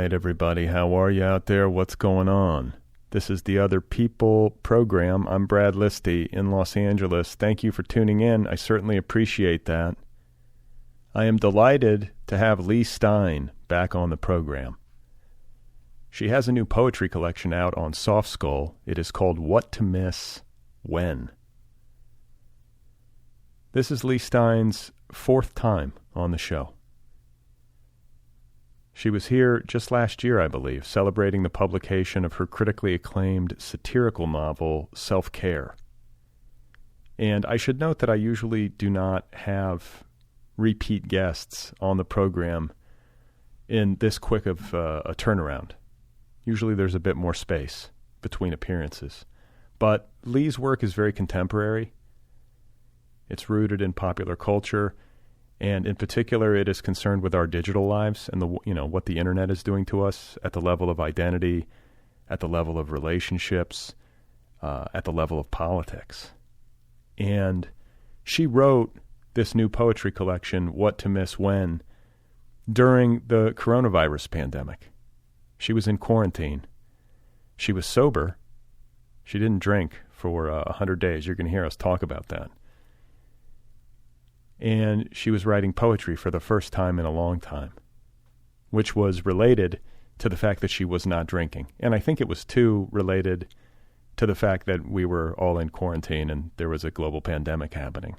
right, everybody. How are you out there? What's going on? This is the Otherppl program. I'm Brad Listi in Los Angeles. Thank you for tuning in. I certainly appreciate that. I am delighted to have Leigh Stein back on the program. She has a new poetry collection out on Soft Skull. It is called What to Miss When. This is Leigh Stein's fourth time on the show. She was here just last year, I believe, celebrating the publication of her critically acclaimed satirical novel, Self-Care. And I should note that I usually do not have repeat guests on the program in this quick of a turnaround. Usually there's a bit more space between appearances. But Leigh's work is very contemporary. It's rooted in popular culture. And in particular, it is concerned with our digital lives and what the internet is doing to us at the level of identity, at the level of relationships, at the level of politics. And she wrote this new poetry collection, What to Miss When, during the coronavirus pandemic. She was in quarantine. She was sober. She didn't drink for 100 days. You're going to hear us talk about that. And she was writing poetry for the first time in a long time, which was related to the fact that she was not drinking. And I think it was too related to the fact that we were all in quarantine and there was a global pandemic happening.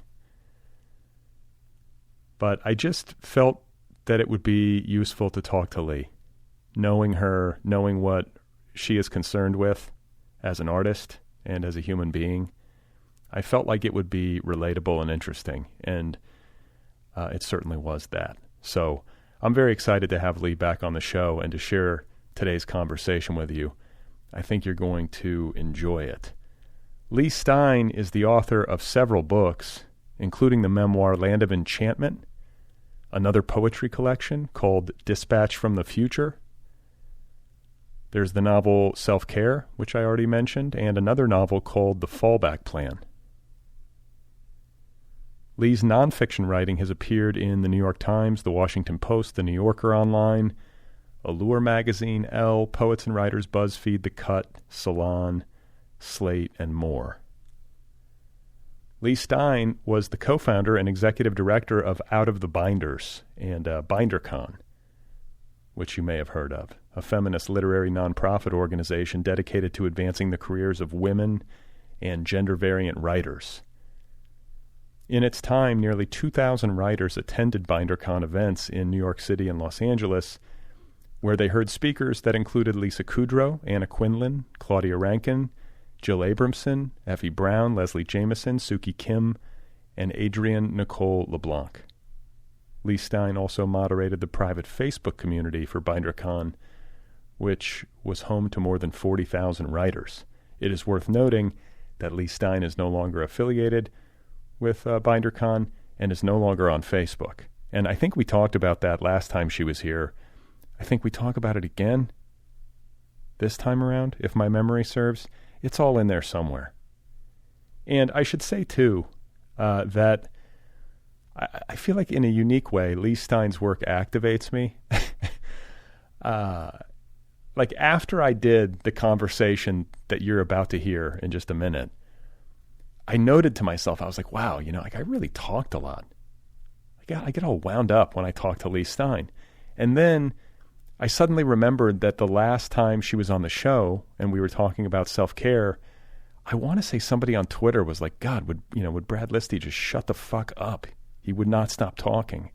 But I just felt that it would be useful to talk to Leigh, knowing her, knowing what she is concerned with as an artist and as a human being. I felt like it would be relatable and interesting, and it certainly was that. So I'm very excited to have Leigh back on the show and to share today's conversation with you. I think you're going to enjoy it. Leigh Stein is the author of several books, including the memoir Land of Enchantment, another poetry collection called Dispatch from the Future. There's the novel Self-Care, which I already mentioned, and another novel called The Fallback Plan. Leigh's nonfiction writing has appeared in the New York Times, the Washington Post, the New Yorker Online, Allure Magazine, Elle, Poets and Writers, BuzzFeed, The Cut, Salon, Slate, and more. Leigh Stein was the co-founder and executive director of Out of the Binders and BinderCon, which you may have heard of, a feminist literary nonprofit organization dedicated to advancing the careers of women and gender-variant writers. In its time, nearly 2,000 writers attended BinderCon events in New York City and Los Angeles, where they heard speakers that included Lisa Kudrow, Anna Quindlen, Claudia Rankin, Jill Abramson, Effie Brown, Leslie Jameson, Suki Kim, and Adrienne Nicole LeBlanc. Leigh Stein also moderated the private Facebook community for BinderCon, which was home to more than 40,000 writers. It is worth noting that Leigh Stein is no longer affiliated with BinderCon and is no longer on Facebook. And I think we talked about that last time she was here. I think we talk about it again this time around, if my memory serves. It's all in there somewhere. And I should say, too, that I feel like in a unique way, Leigh Stein's work activates me. Like after I did the conversation that you're about to hear in just a minute, I noted to myself, I was like, wow, I really talked a lot. I get all wound up when I talk to Leigh Stein. And then I suddenly remembered that the last time she was on the show and we were talking about self-care, I want to say somebody on Twitter was like, God, would Brad Listi just shut the fuck up? He would not stop talking.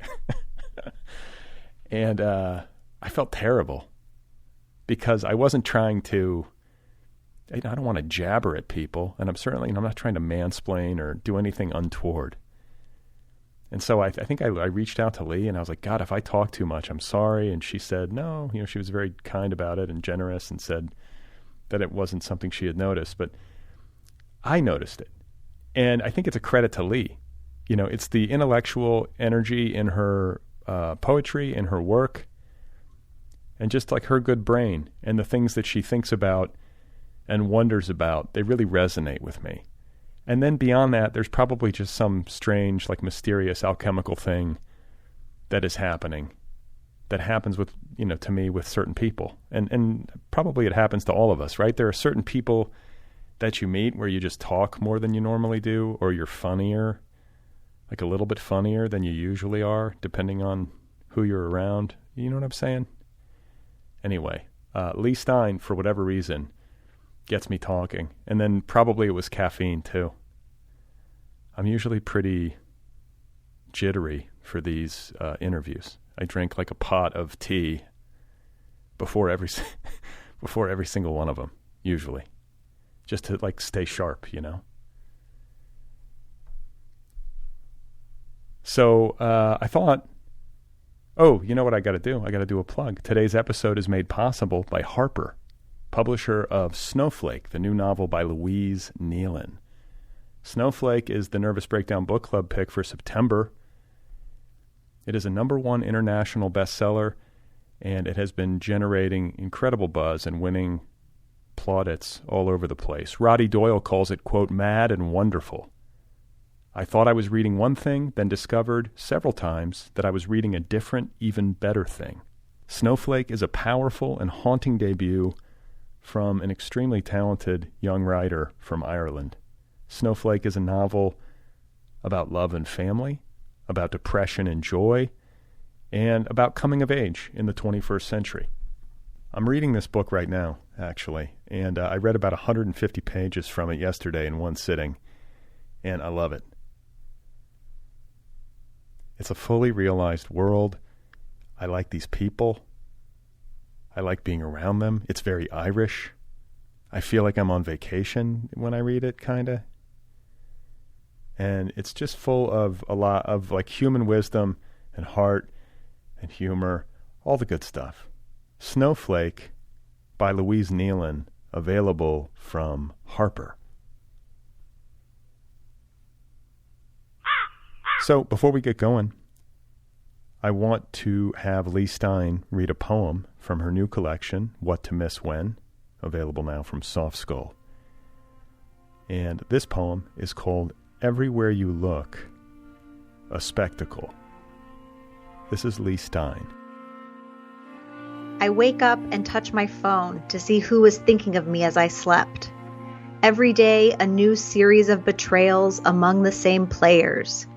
And I felt terrible because I wasn't trying to, I don't want to jabber at people, and I'm not trying to mansplain or do anything untoward. And so I think I reached out to Leigh, and I was like, God, if I talk too much, I'm sorry. And she said, no, she was very kind about it and generous and said that it wasn't something she had noticed. But I noticed it. And I think it's a credit to Leigh. It's the intellectual energy in her poetry, in her work, and just like her good brain and the things that she thinks about and wonders about, they really resonate with me. And then beyond that, there's probably just some strange, like mysterious alchemical thing that is happening that happens with, to me with certain people. And probably it happens to all of us, right? There are certain people that you meet where you just talk more than you normally do, or you're funnier, like a little bit funnier than you usually are, depending on who you're around. You know what I'm saying? Anyway, Leigh Stein, for whatever reason, gets me talking. And then probably it was caffeine too. I'm usually pretty jittery for these interviews. I drink like a pot of tea before every single one of them, usually, just to like stay sharp, So I thought, you know what I got to do? I got to do a plug. Today's episode is made possible by Harper, publisher of Snowflake, the new novel by Louise Nealon. Snowflake is the Nervous Breakdown Book Club pick for September. It is a #1 international bestseller, and it has been generating incredible buzz and winning plaudits all over the place. Roddy Doyle calls it, quote, mad and wonderful. I thought I was reading one thing, then discovered several times that I was reading a different, even better thing. Snowflake is a powerful and haunting debut from an extremely talented young writer from Ireland. Snowflake is a novel about love and family, about depression and joy, and about coming of age in the 21st century. I'm reading this book right now, actually, and I read about 150 pages from it yesterday in one sitting, and I love it. It's a fully realized world. I like these people. I like being around them. It's very Irish. I feel like I'm on vacation when I read it, kind of. And it's just full of a lot of like human wisdom and heart and humor, all the good stuff. Snowflake by Louise Nealon, available from Harper. So before we get going, I want to have Leigh Stein read a poem from her new collection, What to Miss When, available now from Soft Skull. And this poem is called Everywhere You Look, a Spectacle. This is Leigh Stein. I wake up and touch my phone to see who was thinking of me as I slept. Every day, a new series of betrayals among the same players.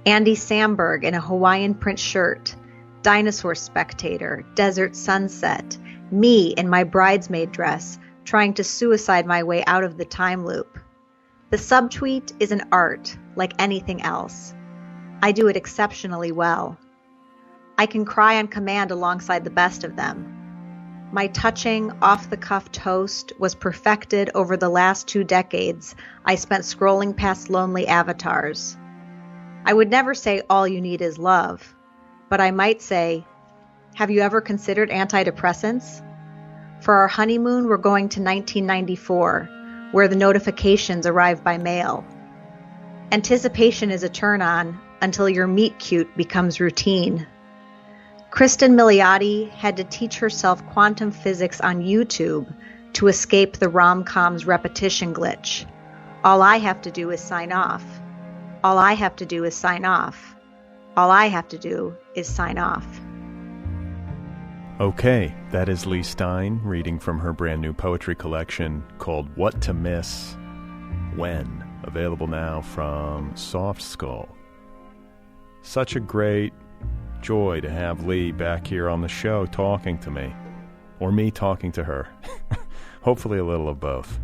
Andy Samberg in a Hawaiian print shirt, dinosaur spectator, desert sunset, me in my bridesmaid dress, trying to suicide my way out of the time loop. The subtweet is an art, like anything else. I do it exceptionally well. I can cry on command alongside the best of them. My touching, off-the-cuff toast was perfected over the last 2 decades I spent scrolling past lonely avatars. I would never say all you need is love, but I might say, have you ever considered antidepressants? For our honeymoon, we're going to 1994, where the notifications arrive by mail. Anticipation is a turn-on until your meet-cute becomes routine. Kristen Milioti had to teach herself quantum physics on YouTube to escape the rom-com's repetition glitch. All I have to do is sign off. All I have to do is sign off. All I have to do is sign off. Okay, that is Leigh Stein reading from her brand new poetry collection called What to Miss When, available now from Soft Skull. Such a great joy to have Leigh back here on the show talking to me, or me talking to her. Hopefully a little of both.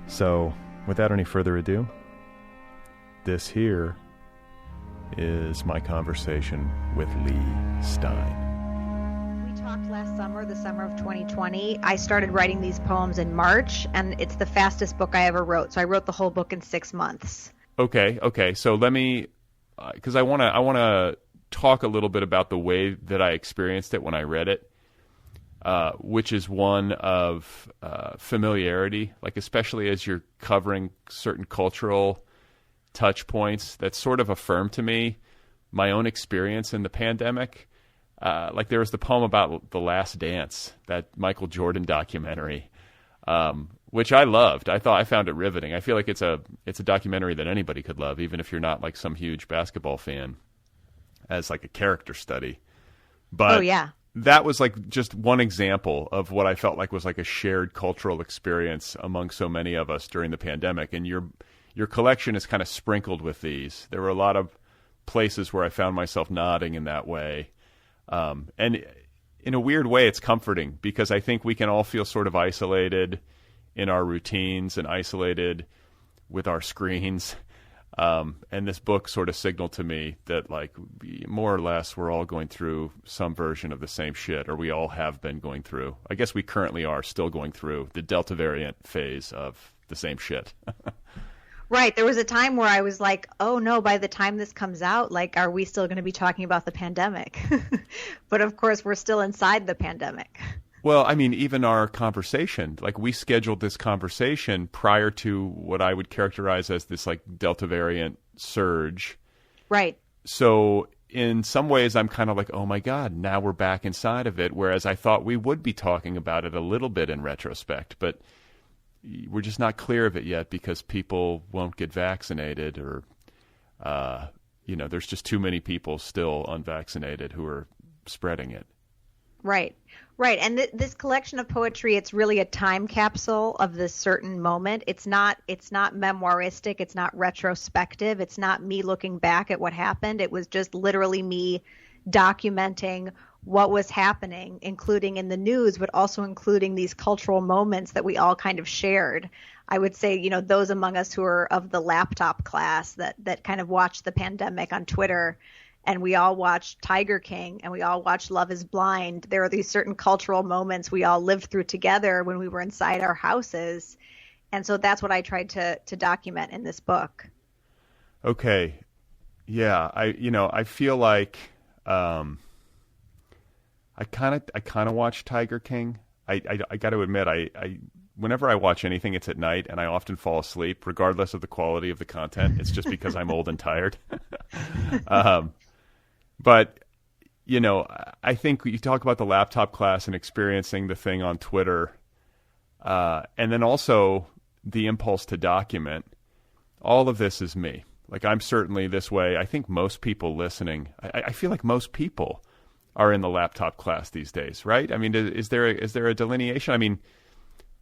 So, without any further ado, this here is my conversation with Leigh Stein. We talked last summer, the summer of 2020. I started writing these poems in March, and it's the fastest book I ever wrote. So I wrote the whole book in 6 months. Okay. So let me, because I want to talk a little bit about the way that I experienced it when I read it, which is one of familiarity, like especially as you're covering certain cultural touch points that sort of affirm to me my own experience in the pandemic. Like there was the poem about The Last Dance, that Michael Jordan documentary, which I loved. I found it riveting. I feel like it's a documentary that anybody could love, even if you're not like some huge basketball fan. as like a character study. But Oh, yeah. that was like just one example of what I felt like was like a shared cultural experience among so many of us during the pandemic. And your collection is kind of sprinkled with these. There were a lot of places where I found myself nodding in that way. And in a weird way, it's comforting because I think we can all feel sort of isolated in our routines and isolated with our screens. And this book sort of signaled to me that, like, more or less, we're all going through some version of the same shit, or we all have been going through. I guess we currently are still going through the Delta variant phase of the same shit. Right. There was a time where I was like, oh no, by the time this comes out, like, are we still going to be talking about the pandemic? But of course, we're still inside the pandemic. Well, I mean, even our conversation, like we scheduled this conversation prior to what I would characterize as this like Delta variant surge. Right. So in some ways, I'm kind of like, oh my God, now we're back inside of it. Whereas I thought we would be talking about it a little bit in retrospect, but we're just not clear of it yet because people won't get vaccinated or, there's just too many people still unvaccinated who are spreading it. Right. Right. And this collection of poetry, it's really a time capsule of this certain moment. It's not memoiristic. It's not retrospective. It's not me looking back at what happened. It was just literally me documenting what was happening, including in the news, but also including these cultural moments that we all kind of shared. I would say, those among us who are of the laptop class that kind of watched the pandemic on Twitter, and we all watched Tiger King and we all watched Love is Blind. There are these certain cultural moments we all lived through together when we were inside our houses. And so that's what I tried to document in this book. Okay. Yeah. I feel like, I kind of watch Tiger King. I got to admit, I whenever I watch anything, it's at night, and I often fall asleep, regardless of the quality of the content. It's just because I'm old and tired. But I think you talk about the laptop class and experiencing the thing on Twitter, and then also the impulse to document. All of this is me. Like, I'm certainly this way. I think most people listening, I feel like most people are in the laptop class these days, right? I mean, is there a delineation? I mean,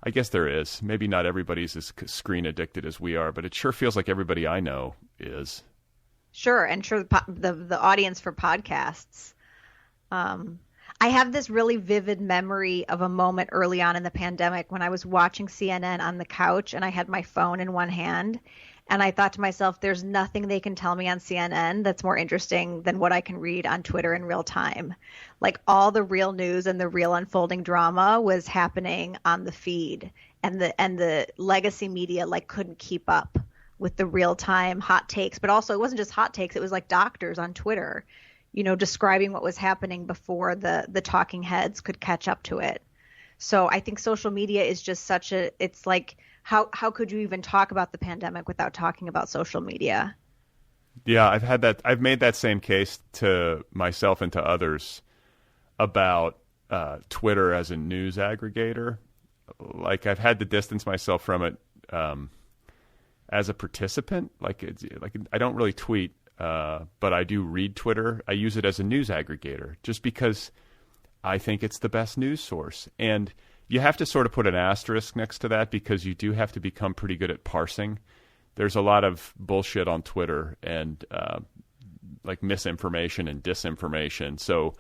I guess there is. Maybe not everybody's as screen addicted as we are, but it sure feels like everybody I know is. Sure, and sure the audience for podcasts. I have this really vivid memory of a moment early on in the pandemic when I was watching CNN on the couch and I had my phone in one hand. And I thought to myself, there's nothing they can tell me on CNN that's more interesting than what I can read on Twitter in real time. Like, all the real news and the real unfolding drama was happening on the feed, and the legacy media like couldn't keep up with the real time hot takes. But also, it wasn't just hot takes; it was like doctors on Twitter, describing what was happening before the talking heads could catch up to it. So I think social media is just it's like, how could you even talk about the pandemic without talking about social media? Yeah, I've made that same case to myself and to others about Twitter as a news aggregator. Like, I've had to distance myself from it as a participant. Like I don't really tweet, but I do read Twitter. I use it as a news aggregator just because I think it's the best news source. And you have to sort of put an asterisk next to that because you do have to become pretty good at parsing. There's a lot of bullshit on Twitter and like misinformation and disinformation. So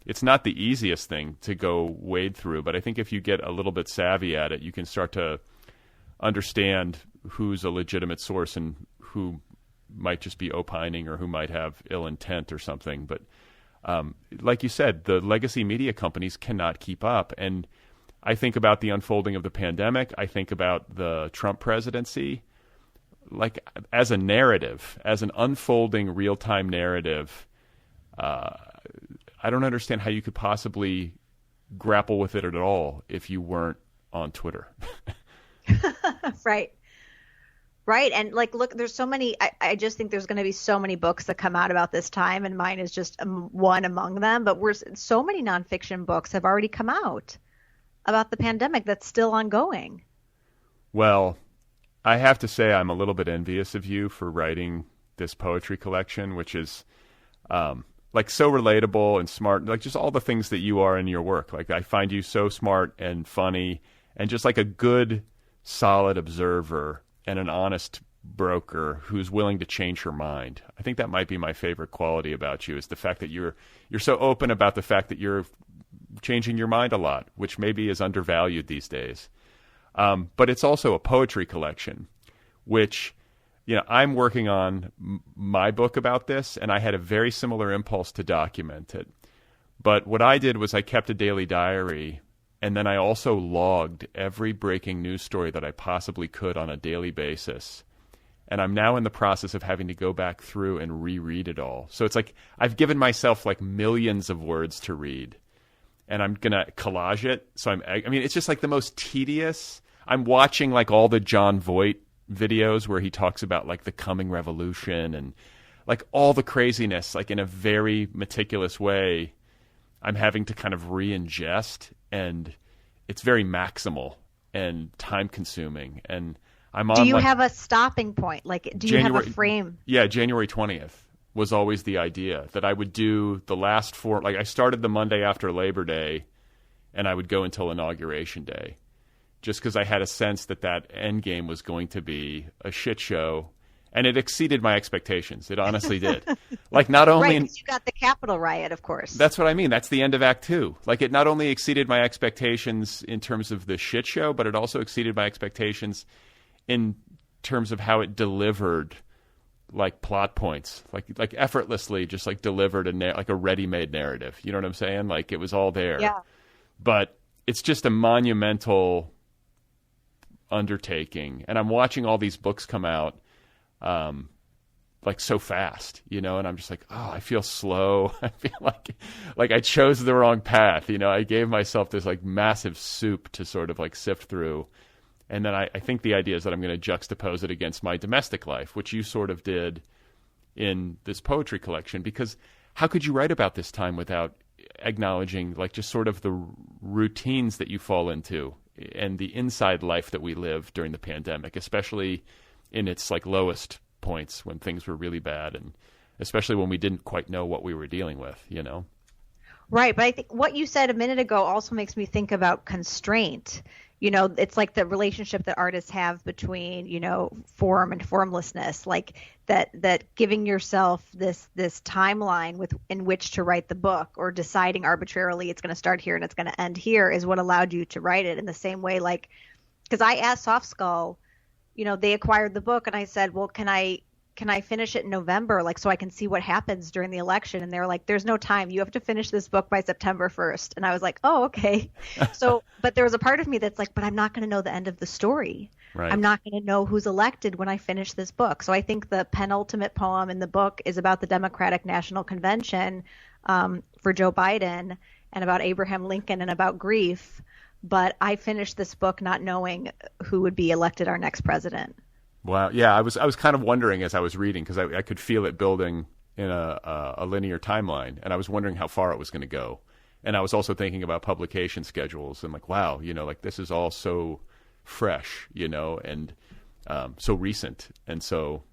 it's not the easiest thing to go wade through. But I think if you get a little bit savvy at it, you can start to understand who's a legitimate source and who might just be opining or who might have ill intent or something. But like you said, the legacy media companies cannot keep up. And I think about the unfolding of the pandemic. I think about the Trump presidency, like as a narrative, as an unfolding real-time narrative. I don't understand how you could possibly grapple with it at all if you weren't on Twitter. Right. Right. And like, look, there's so many, I just think there's going to be so many books that come out about this time, and mine is just one among them. But so many nonfiction books have already come out about the pandemic that's still ongoing. Well, I have to say I'm a little bit envious of you for writing this poetry collection, which is like so relatable and smart, like just all the things that you are in your work. Like I find you so smart and funny and just like a good, solid observer and an honest broker who's willing to change her mind. I think that might be my favorite quality about you, is the fact that you're so open about the fact that you're changing your mind a lot, which maybe is undervalued these days. But it's also a poetry collection, which, you know, I'm working on my book about this, and I had a very similar impulse to document it. But what I did was I kept a daily diary, and then I also logged every breaking news story that I possibly could on a daily basis. And I'm now in the process of having to go back through and reread it all. So it's like I've given myself like millions of words to read, and I'm going to collage it. So I mean, it's just like the most tedious. I'm watching like all the John Voight videos where he talks about like the coming revolution and like all the craziness, like in a very meticulous way. I'm having to kind of re-ingest, and it's very maximal and time consuming. And I'm on. Do you have a stopping point? Like, do you have a frame? Yeah, January 20th was always the idea that I would do the last 4. Like I started the Monday after Labor Day, and I would go until Inauguration Day, just because I had a sense that that end game was going to be a shit show, and it exceeded my expectations. It honestly did. Like not only right, you got the Capitol riot, of course. That's what I mean. That's the end of Act 2. Like it not only exceeded my expectations in terms of the shit show, but it also exceeded my expectations in terms of how it delivered like plot points, like effortlessly just like delivered like a ready-made narrative. You know what I'm saying? Like it was all there. Yeah. But it's just a monumental undertaking. And I'm watching all these books come out like so fast, you know, and I'm just like, oh, I feel slow. I feel like I chose the wrong path. You know, I gave myself this like massive soup to sort of like sift through. And then I think the idea is that I'm going to juxtapose it against my domestic life, which you sort of did in this poetry collection. Because how could you write about this time without acknowledging like just sort of the routines that you fall into and the inside life that we live during the pandemic, especially in its like lowest points when things were really bad, and especially when we didn't quite know what we were dealing with, you know? Right. But I think what you said a minute ago also makes me think about constraint. You know, it's like the relationship that artists have between, you know, form and formlessness, like that giving yourself this timeline in which to write the book, or deciding arbitrarily it's going to start here and it's going to end here, is what allowed you to write it in the same way. Like, because I asked Soft Skull, you know, they acquired the book, and I said, well, can I finish it in November, like so I can see what happens during the election? And they're like, there's no time. You have to finish this book by September 1st. And I was like, oh, okay. So, but there was a part of me that's like, but I'm not going to know the end of the story. Right. I'm not going to know who's elected when I finish this book. So I think the penultimate poem in the book is about the Democratic National Convention for Joe Biden, and about Abraham Lincoln, and about grief. But I finished this book not knowing who would be elected our next president. Wow. Yeah, I was kind of wondering as I was reading, because I could feel it building in a linear timeline, and I was wondering how far it was going to go. And I was also thinking about publication schedules, and like, wow, you know, like this is all so fresh, you know, and so recent. And so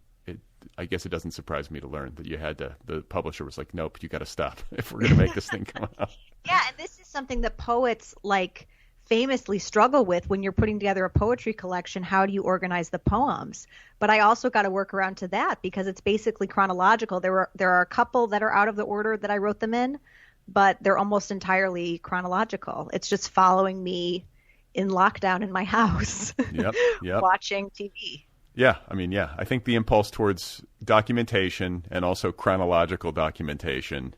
I guess it doesn't surprise me to learn that the publisher was like, nope, you got to stop if we're going to make this thing come out. Yeah, and this is something that poets like famously struggle with when you're putting together a poetry collection. How do you organize the poems? But I also got to work around to that, because it's basically chronological. There are a couple that are out of the order that I wrote them in, but they're almost entirely chronological. It's just following me in lockdown in my house. Yep. Watching TV. Yeah, I mean, yeah, I think the impulse towards documentation and also chronological documentation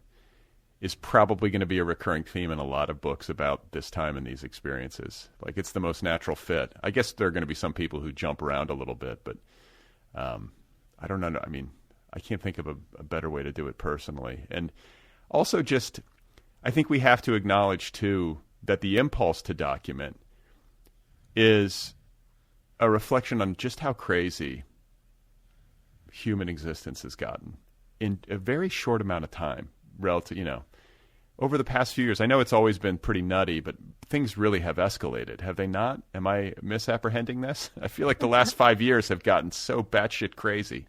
is probably going to be a recurring theme in a lot of books about this time and these experiences. Like, it's the most natural fit. I guess there are going to be some people who jump around a little bit, but I don't know. I mean, I can't think of a better way to do it personally. And also just, I think we have to acknowledge, too, that the impulse to document is a reflection on just how crazy human existence has gotten in a very short amount of time. Relative, you know, over the past few years, I know it's always been pretty nutty, but things really have escalated, have they not? Am I misapprehending this? I feel like the last 5 years have gotten so batshit crazy.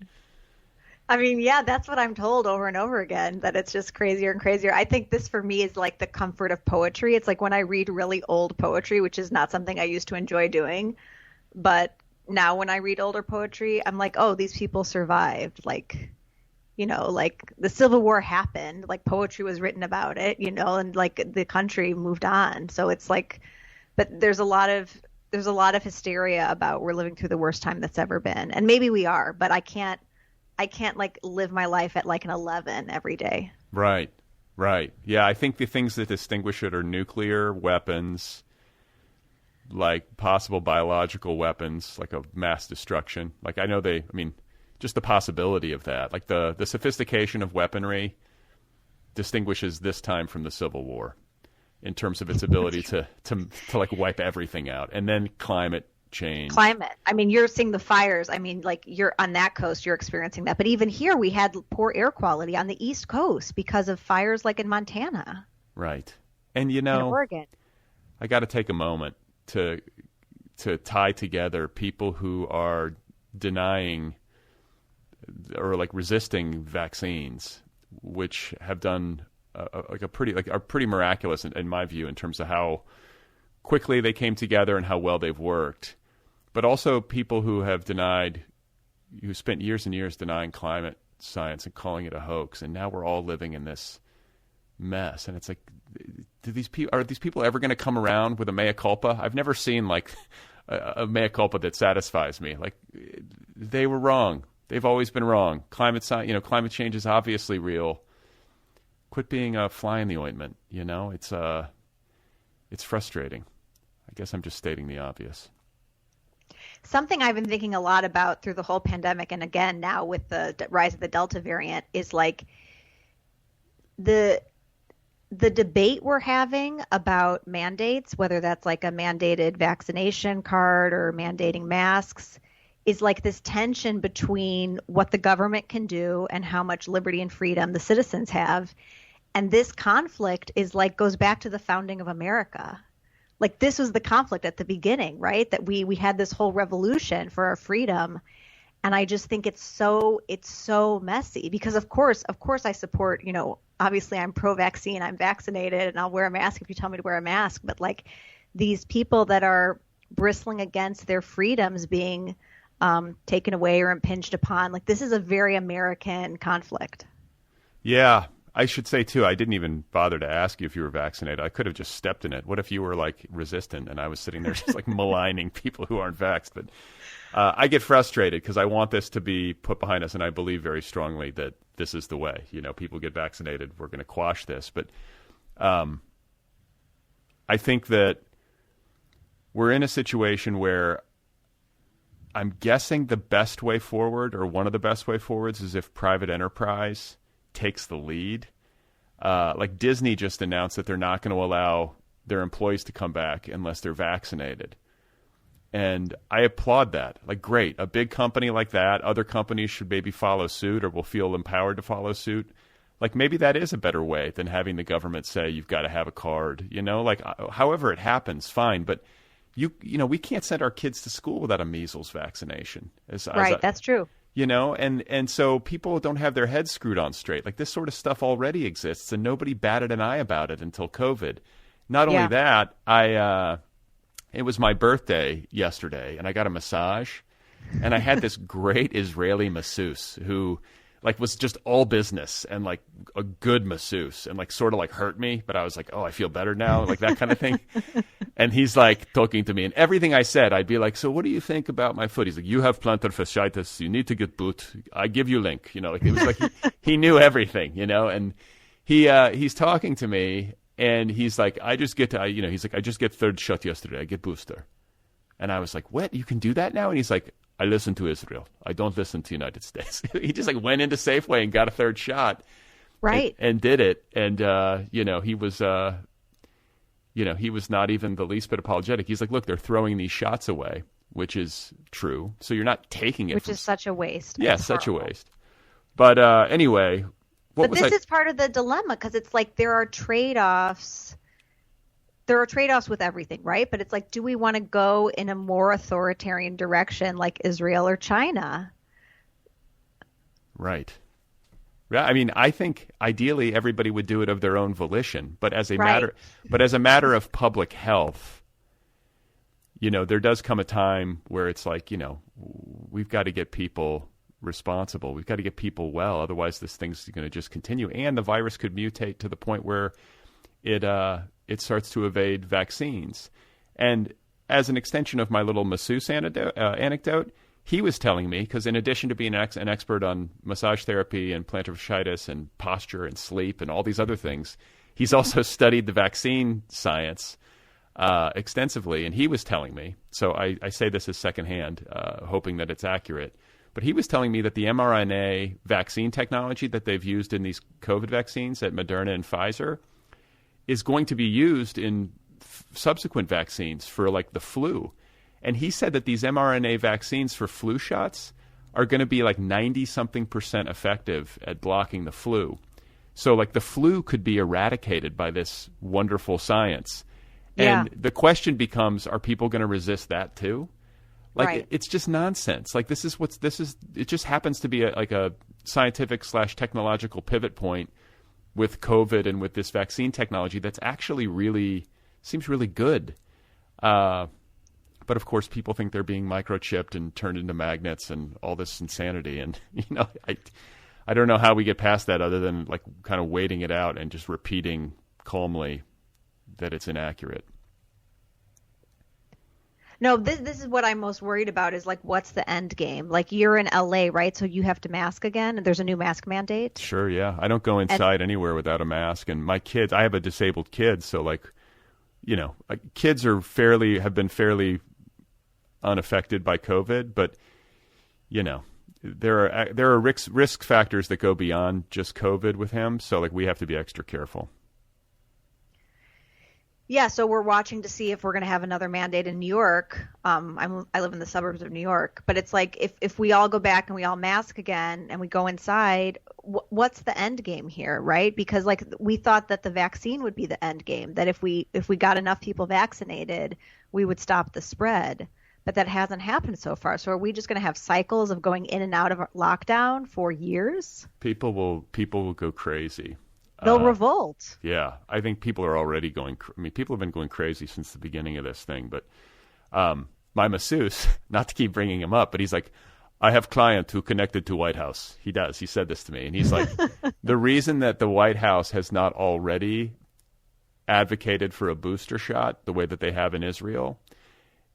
I mean, yeah, that's what I'm told over and over again, that it's just crazier and crazier. I think this for me is like the comfort of poetry. It's like when I read really old poetry, which is not something I used to enjoy doing, but now when I read older poetry, I'm like, oh, these people survived. Like, like the Civil War happened, like poetry was written about it, and like the country moved on. So it's like, but there's a lot of hysteria about we're living through the worst time that's ever been. And maybe we are, but I can't like live my life at like an 11 every day. Right, right. Yeah, I think the things that distinguish it are nuclear weapons, like possible biological weapons, like of mass destruction. Like I mean, just the possibility of that. Like the sophistication of weaponry distinguishes this time from the Civil War in terms of its ability to like wipe everything out. And then climate change. I mean, you're seeing the fires. I mean, like you're on that coast, you're experiencing that. But even here, we had poor air quality on the East Coast because of fires like in Montana. Right. And in Oregon. I got to take a moment to tie together people who are denying or like resisting vaccines, which have done are pretty miraculous in my view in terms of how quickly they came together and how well they've worked. But also people who spent years and years denying climate science and calling it a hoax, and now we're all living in this mess. And it's like, are these people ever going to come around with a mea culpa? I've never seen like a mea culpa that satisfies me. Like, they were wrong. They've always been wrong. Climate change is obviously real. Quit being a fly in the ointment. It's frustrating. I guess I'm just stating the obvious. Something I've been thinking a lot about through the whole pandemic, and again now with the rise of the Delta variant, is like the debate we're having about mandates, whether that's like a mandated vaccination card or mandating masks, is like this tension between what the government can do and how much liberty and freedom the citizens have. And this conflict is like goes back to the founding of America. Like this was the conflict at the beginning, right? That we had this whole revolution for our freedom. And I just think it's so messy because of course I support, obviously I'm pro-vaccine, I'm vaccinated, and I'll wear a mask if you tell me to wear a mask. But like these people that are bristling against their freedoms being taken away or impinged upon, like this is a very American conflict. Yeah. I should say, too, I didn't even bother to ask you if you were vaccinated. I could have just stepped in it. What if you were, like, resistant and I was sitting there just, like, maligning people who aren't vaxxed? But I get frustrated because I want this to be put behind us, and I believe very strongly that this is the way. People get vaccinated. We're going to quash this. But I think that we're in a situation where I'm guessing the best way forward, or one of the best way forwards, is if private enterprise takes the lead. Like Disney just announced that they're not going to allow their employees to come back unless they're vaccinated. And I applaud that. Like, great. A big company like that, other companies should maybe follow suit or will feel empowered to follow suit. Like, maybe that is a better way than having the government say you've got to have a card, like however it happens, fine. But we can't send our kids to school without a measles vaccination. Right. That's true. And so people don't have their heads screwed on straight. Like this sort of stuff already exists, and nobody batted an eye about it until COVID. Not only that, it was my birthday yesterday, and I got a massage, and I had this great Israeli masseuse who, like, was just all business and like a good masseuse, and like sort of like hurt me, but I was like, oh, I feel better now, like that kind of thing. And he's like talking to me, and everything I said, I'd be like, so what do you think about my foot? He's like, you have plantar fasciitis. You need to get boot. I give you link. Like it was like he knew everything, and he's talking to me, and he's like, I just get third shot yesterday. I get booster. And I was like, what? You can do that now? And he's like, I listen to Israel. I don't listen to United States. He just like went into Safeway and got a third shot. Right. And did it. And, he was not even the least bit apologetic. He's like, look, they're throwing these shots away, which is true. So you're not taking it. Which is such a waste. Yeah, such a waste. But anyway. This is part of the dilemma because it's like there are trade-offs. There are trade-offs with everything, right? But it's like, do we want to go in a more authoritarian direction like Israel or China? Right. Yeah, I mean, I think ideally everybody would do it of their own volition, but as a matter of public health, there does come a time where it's like, we've got to get people responsible. We've got to get people well. Otherwise, this thing's going to just continue. And the virus could mutate to the point where it starts to evade vaccines. And as an extension of my little masseuse anecdote, he was telling me, because in addition to being an expert on massage therapy and plantar fasciitis and posture and sleep and all these other things, he's also studied the vaccine science extensively. And he was telling me, so I say this as secondhand, hoping that it's accurate, but he was telling me that the mRNA vaccine technology that they've used in these COVID vaccines at Moderna and Pfizer is going to be used in subsequent vaccines for like the flu. And he said that these mRNA vaccines for flu shots are going to be like 90-something% effective at blocking the flu. So like the flu could be eradicated by this wonderful science. And the question becomes, are people going to resist that too? Like it's just nonsense. Like it just happens to be a scientific/technological pivot point with COVID and with this vaccine technology that's actually seems really good. But of course, people think they're being microchipped and turned into magnets and all this insanity. And I don't know how we get past that other than like kind of waiting it out and just repeating calmly that it's inaccurate. No, this is what I'm most worried about is like, what's the end game? Like you're in LA, right? So you have to mask again. There's a new mask mandate. Sure, yeah. I don't go inside anywhere without a mask. And my kids, I have a disabled kid, so like, kids have been fairly unaffected by COVID, but there are risk factors that go beyond just COVID with him. So like we have to be extra careful. Yeah, so we're watching to see if we're going to have another mandate in New York. I live in the suburbs of New York, but it's like if we all go back and we all mask again and we go inside, what's the end game here, right? Because like we thought that the vaccine would be the end game, that if we got enough people vaccinated, we would stop the spread. But that hasn't happened so far. So are we just going to have cycles of going in and out of lockdown for years? People will go crazy. They'll revolt. Yeah, I think people are already going. People have been going crazy since the beginning of this thing. But my masseuse, not to keep bringing him up, but he's like, I have client who connected to White House. He does. He said this to me, and he's like, the reason that the White House has not already advocated for a booster shot the way that they have in Israel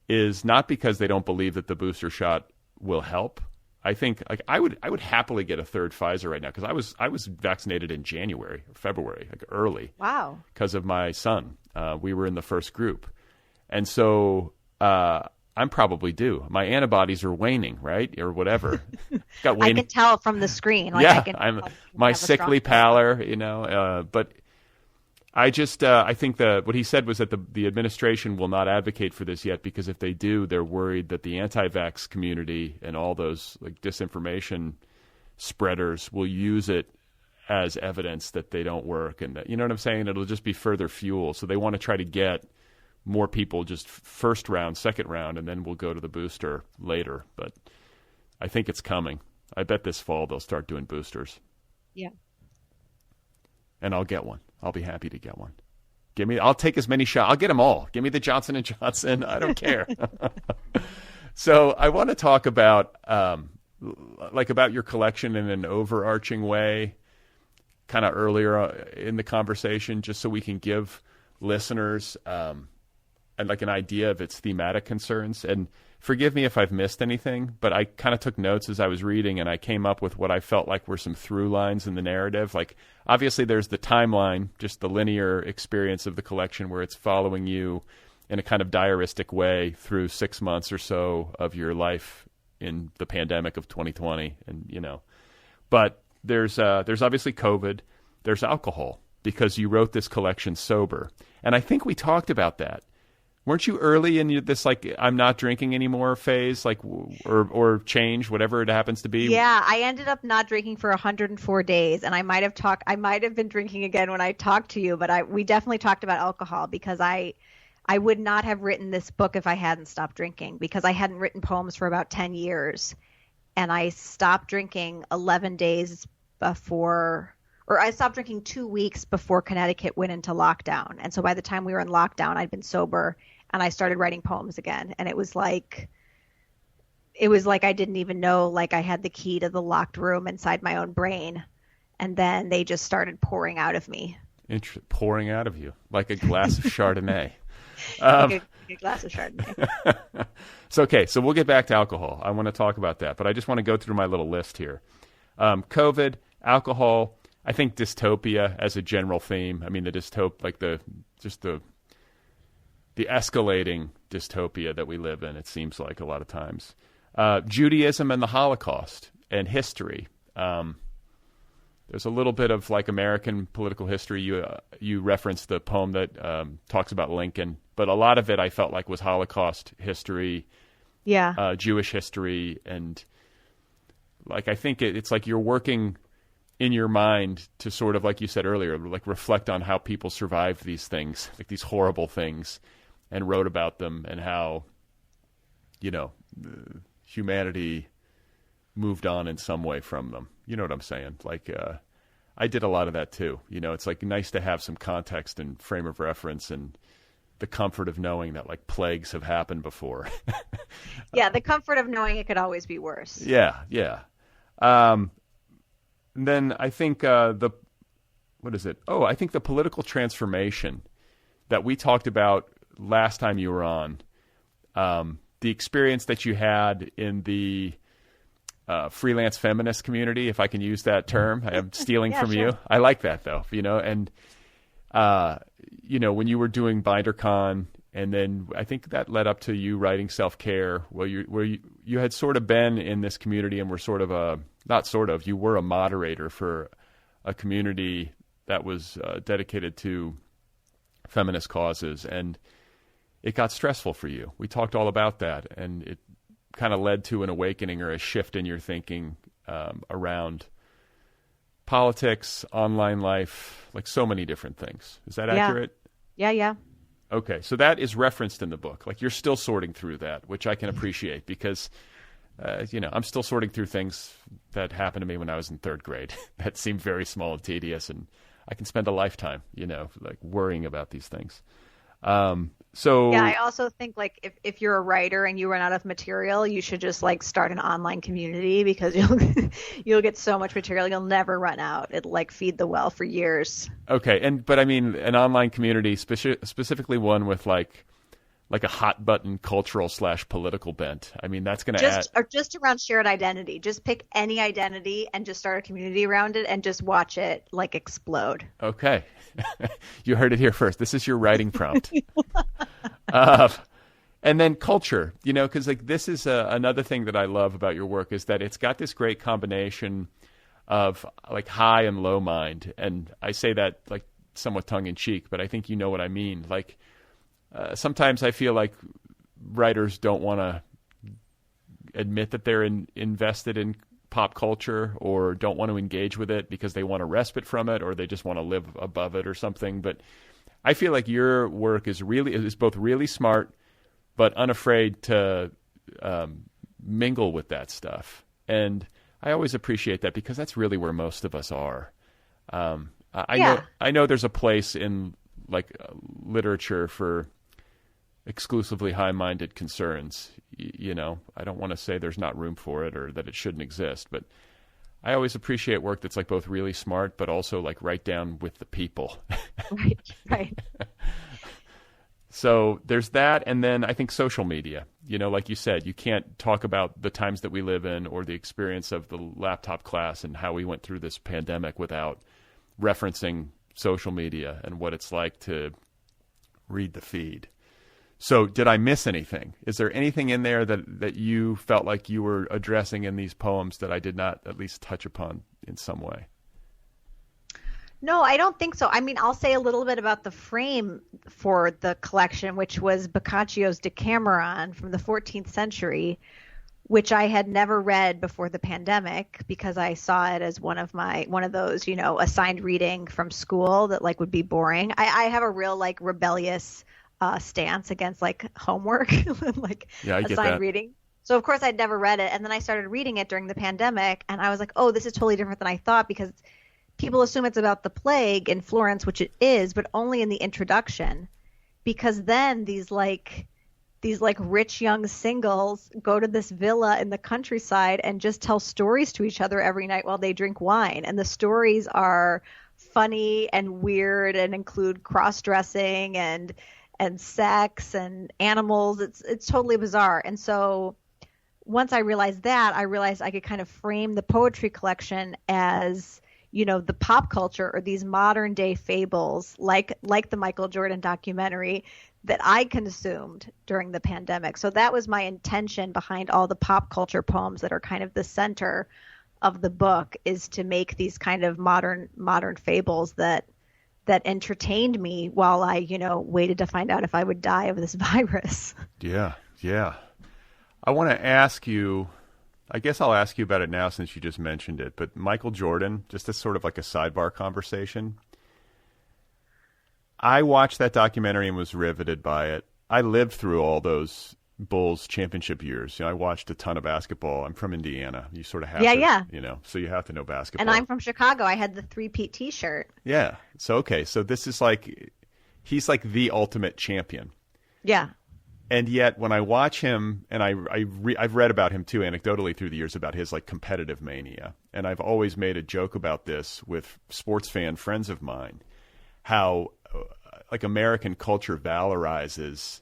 is not because they don't believe that the booster shot will help. I think like I would happily get a third Pfizer right now because I was vaccinated in January or February, like early. Wow. Because of my son. We were in the first group. And so I'm probably due. My antibodies are waning, right? Or whatever. Got waning. I can tell from the screen. Like yeah, I'm my sickly pallor, but I just I think that what he said was that the administration will not advocate for this yet because if they do, they're worried that the anti-vax community and all those like disinformation spreaders will use it as evidence that they don't work and that, you know what I'm saying? It'll just be further fuel. So they want to try to get more people just first round, second round, and then we'll go to the booster later. But I think it's coming. I bet this fall they'll start doing boosters. Yeah. And I'll get one. I'll be happy to get one. I'll take as many shots. I'll get them all. Give me the Johnson & Johnson. I don't care. So I want to talk about about your collection in an overarching way, kind of earlier in the conversation, just so we can give listeners an idea of its thematic concerns. And forgive me if I've missed anything, but I kind of took notes as I was reading, and I came up with what I felt like were some through lines in the narrative. Like, obviously, there's the timeline, just the linear experience of the collection where it's following you in a kind of diaristic way through 6 months or so of your life in the pandemic of 2020. And, but there's obviously COVID. There's alcohol because you wrote this collection sober. And I think we talked about that. Weren't you early in this, I'm not drinking anymore phase, or change, whatever it happens to be? Yeah, I ended up not drinking for 104 days, and I might have been drinking again when I talked to you, but we definitely talked about alcohol because I would not have written this book if I hadn't stopped drinking because I hadn't written poems for about 10 years. and I stopped drinking 11 days before, or I stopped drinking 2 weeks before Connecticut went into lockdown. And so by the time we were in lockdown, I'd been sober and I started writing poems again. And it was like I didn't even know like I had the key to the locked room inside my own brain. And then they just started pouring out of me. Pouring out of you like a glass of Chardonnay. Like a glass of Chardonnay. So we'll get back to alcohol. I want to talk about that, but I just want to go through my little list here. COVID, alcohol, I think dystopia as a general theme. I mean, the escalating dystopia that we live in, it seems like a lot of times. Judaism and the Holocaust and history. There's a little bit of like American political history. You referenced the poem that talks about Lincoln, but a lot of it I felt like was Holocaust history, Jewish history, and like I think it's like you're working in your mind to sort of, like you said earlier, like reflect on how people survived these things, like these horrible things, and wrote about them and how, humanity moved on in some way from them. You know what I'm saying? Like, I did a lot of that too. It's like nice to have some context and frame of reference and the comfort of knowing that like plagues have happened before. Yeah, the comfort of knowing it could always be worse. Yeah. And then I think I think the political transformation that we talked about last time you were on, the experience that you had in the freelance feminist community, if I can use that term. I'm stealing from you. I like that though, and when you were doing BinderCon, and then I think that led up to you writing Self-Care, where you had sort of been in this community and were you were a moderator for a community that was dedicated to feminist causes, and it got stressful for you. We talked all about that, and it kind of led to an awakening or a shift in your thinking around politics, online life, like so many different things. Is that accurate? Yeah. Okay, so that is referenced in the book. Like you're still sorting through that, which I can appreciate because, I'm still sorting through things that happened to me when I was in third grade that seemed very small and tedious, and I can spend a lifetime, like worrying about these things. I also think like if you're a writer and you run out of material, you should just like start an online community because you'll get so much material you'll never run out. It'll like feed the well for years. Okay, but I mean an online community, specifically one with like a hot button cultural / political bent. I mean that's going to add or just around shared identity. Just pick any identity and just start a community around it and just watch it like explode. Okay. You heard it here first. This is your writing prompt. And then culture, because like this is another thing that I love about your work is that it's got this great combination of like high and low mind. And I say that like somewhat tongue in cheek, but I think you know what I mean. Like sometimes I feel like writers don't want to admit that they're invested in pop culture or don't want to engage with it because they want a respite from it or they just want to live above it or something. But I feel like your work is both really smart but unafraid to mingle with that stuff. And I always appreciate that because that's really where most of us are. I know there's a place in like literature for exclusively high-minded concerns. I don't want to say there's not room for it or that it shouldn't exist, but I always appreciate work that's like both really smart but also like right down with the people. Right. So there's that, and then I think social media. Like you said, you can't talk about the times that we live in or the experience of the laptop class and how we went through this pandemic without referencing social media and what it's like to read the feed. So did I miss anything? Is there anything in there that you felt like you were addressing in these poems that I did not at least touch upon in some way? No, I don't think so. I mean, I'll say a little bit about the frame for the collection, which was Boccaccio's Decameron from the 14th century, which I had never read before the pandemic because I saw it as one of those, assigned reading from school that like would be boring. I have a real like rebellious stance against like homework, like I get assigned that. reading. So of course I'd never read it, and then I started reading it during the pandemic, and I was like, oh, this is totally different than I thought, because people assume it's about the plague in Florence, which it is, but only in the introduction, because then these rich young singles go to this villa in the countryside and just tell stories to each other every night while they drink wine, and the stories are funny and weird and include cross-dressing and sex and animals. It's totally bizarre. And so once I realized that, I realized I could kind of frame the poetry collection as, the pop culture or these modern day fables like the Michael Jordan documentary that I consumed during the pandemic. So that was my intention behind all the pop culture poems that are kind of the center of the book, is to make these kind of modern fables that entertained me while I, waited to find out if I would die of this virus. Yeah. I want to ask you, I guess I'll ask you about it now since you just mentioned it, but Michael Jordan, just as sort of like a sidebar conversation. I watched that documentary and was riveted by it. I lived through all those Bulls championship years. I watched a ton of basketball. I'm from Indiana. You sort of have to, so you have to know basketball. And I'm from Chicago. I had the 3-peat t-shirt. Yeah. So, okay. So this is he's like the ultimate champion. Yeah. And yet when I watch him, and I've read about him too anecdotally through the years about his competitive mania. And I've always made a joke about this with sports fan friends of mine, how American culture valorizes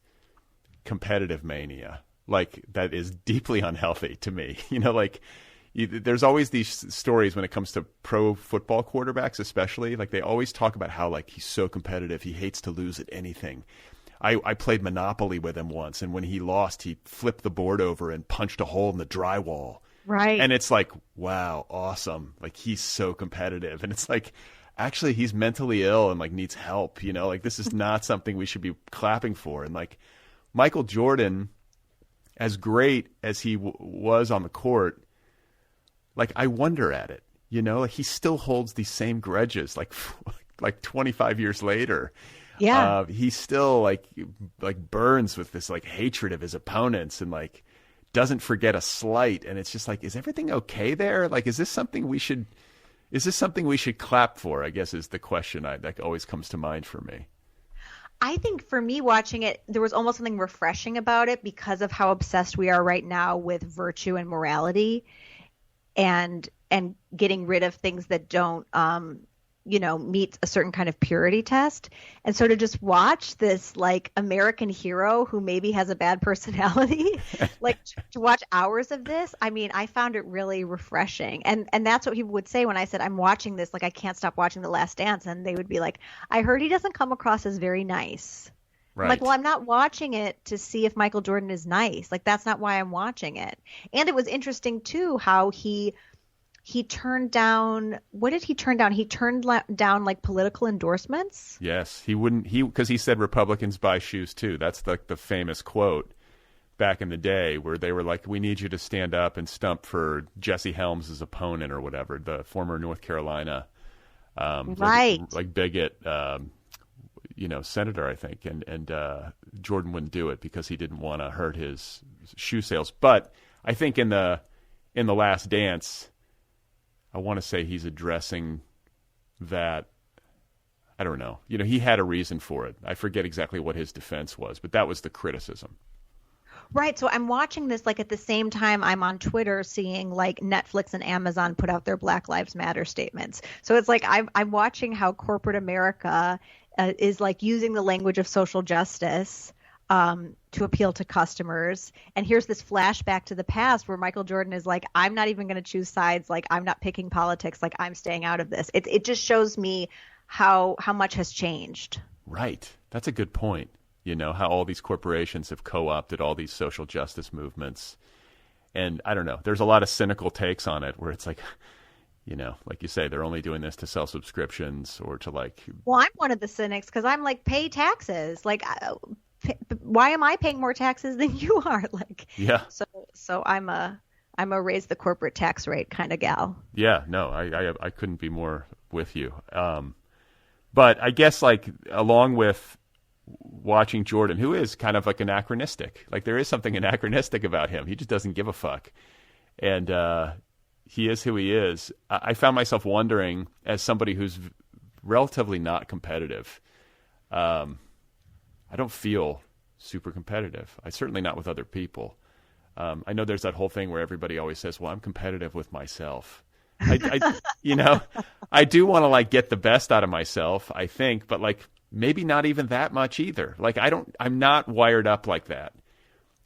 competitive mania. That is deeply unhealthy to me. There's always these stories when it comes to pro football quarterbacks, especially. They always talk about how he's so competitive, he hates to lose at anything. I played Monopoly with him once, and when he lost, he flipped the board over and punched a hole in the drywall. Right. And it's wow, awesome. He's so competitive. And it's actually he's mentally ill and needs help. This is not something we should be clapping for. And Michael Jordan, as great as he was on the court, I wonder at it. He still holds these same grudges 25 years later. Yeah. He still burns with this hatred of his opponents and doesn't forget a slight. And it's just is everything okay there? Is this something we should clap for? I guess is the question that always comes to mind for me. I think for me watching it, there was almost something refreshing about it because of how obsessed we are right now with virtue and morality and getting rid of things that don't, meet a certain kind of purity test. And so to just watch this American hero who maybe has a bad personality, to watch hours of this, I found it really refreshing. And that's what people would say when I said, I'm watching this, I can't stop watching The Last Dance. And they would be like, I heard he doesn't come across as very nice. Right. I'm well, I'm not watching it to see if Michael Jordan is nice. That's not why I'm watching it. And it was interesting too, how he turned down, what did he turn down? He turned down political endorsements. Yes, because he said Republicans buy shoes too. That's the famous quote back in the day where they were we need you to stand up and stump for Jesse Helms' opponent or whatever, the former North Carolina, right. bigot, senator, I think. And Jordan wouldn't do it because he didn't want to hurt his shoe sales. But I think in the Last Dance, I want to say he's addressing that. I don't know. He had a reason for it. I forget exactly what his defense was, but that was the criticism. Right. So I'm watching this at the same time I'm on Twitter seeing Netflix and Amazon put out their Black Lives Matter statements. So it's I'm watching how corporate America is using the language of social justice to appeal to customers. And here's this flashback to the past where Michael Jordan is I'm not even going to choose sides. I'm not picking politics. I'm staying out of this. It just shows me how much has changed. Right. That's a good point. How all these corporations have co-opted all these social justice movements. And I don't know, there's a lot of cynical takes on it where it's like you say, they're only doing this to sell subscriptions or to Well, I'm one of the cynics because I'm pay taxes. Why am I paying more taxes than you are? Yeah. So I'm a raise the corporate tax rate kind of gal. Yeah, no, I couldn't be more with you. But I guess along with watching Jordan, who is kind of like anachronistic. Like there is something anachronistic about him. He just doesn't give a fuck. And he is who he is. I found myself wondering, as somebody who's relatively not competitive, I don't feel super competitive. I certainly not with other people. I know there's that whole thing where everybody always says, well, I'm competitive with myself. I do want to like get the best out of myself, I think, but like maybe not even that much either. Like I'm not wired up like that.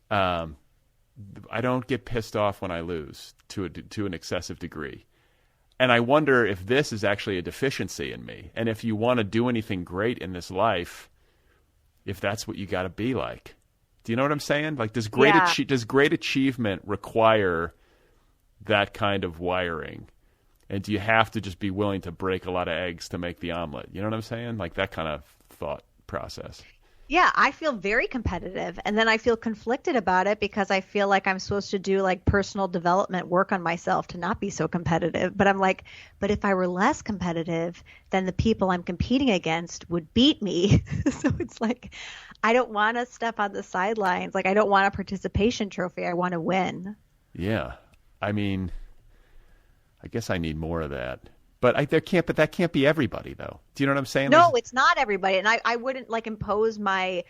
I don't get pissed off when I lose to an excessive degree. And I wonder if this is actually a deficiency in me. And if you want to do anything great in this life, if that's what you got to be like. Do you know what I'm saying? Like, does great achievement require that kind of wiring? And do you have to just be willing to break a lot of eggs to make the omelet? You know what I'm saying? Like that kind of thought process. Yeah, I feel very competitive, and then I feel conflicted about it because I feel like I'm supposed to do like personal development work on myself to not be so competitive. But I'm like, but if I were less competitive, then the people I'm competing against would beat me. So it's like, I don't want to step on the sidelines. Like I don't want a participation trophy. I want to win. Yeah. I mean, I guess I need more of that. But that can't be everybody, though. Do you know what I'm saying? No, it's not everybody, and I wouldn't like impose my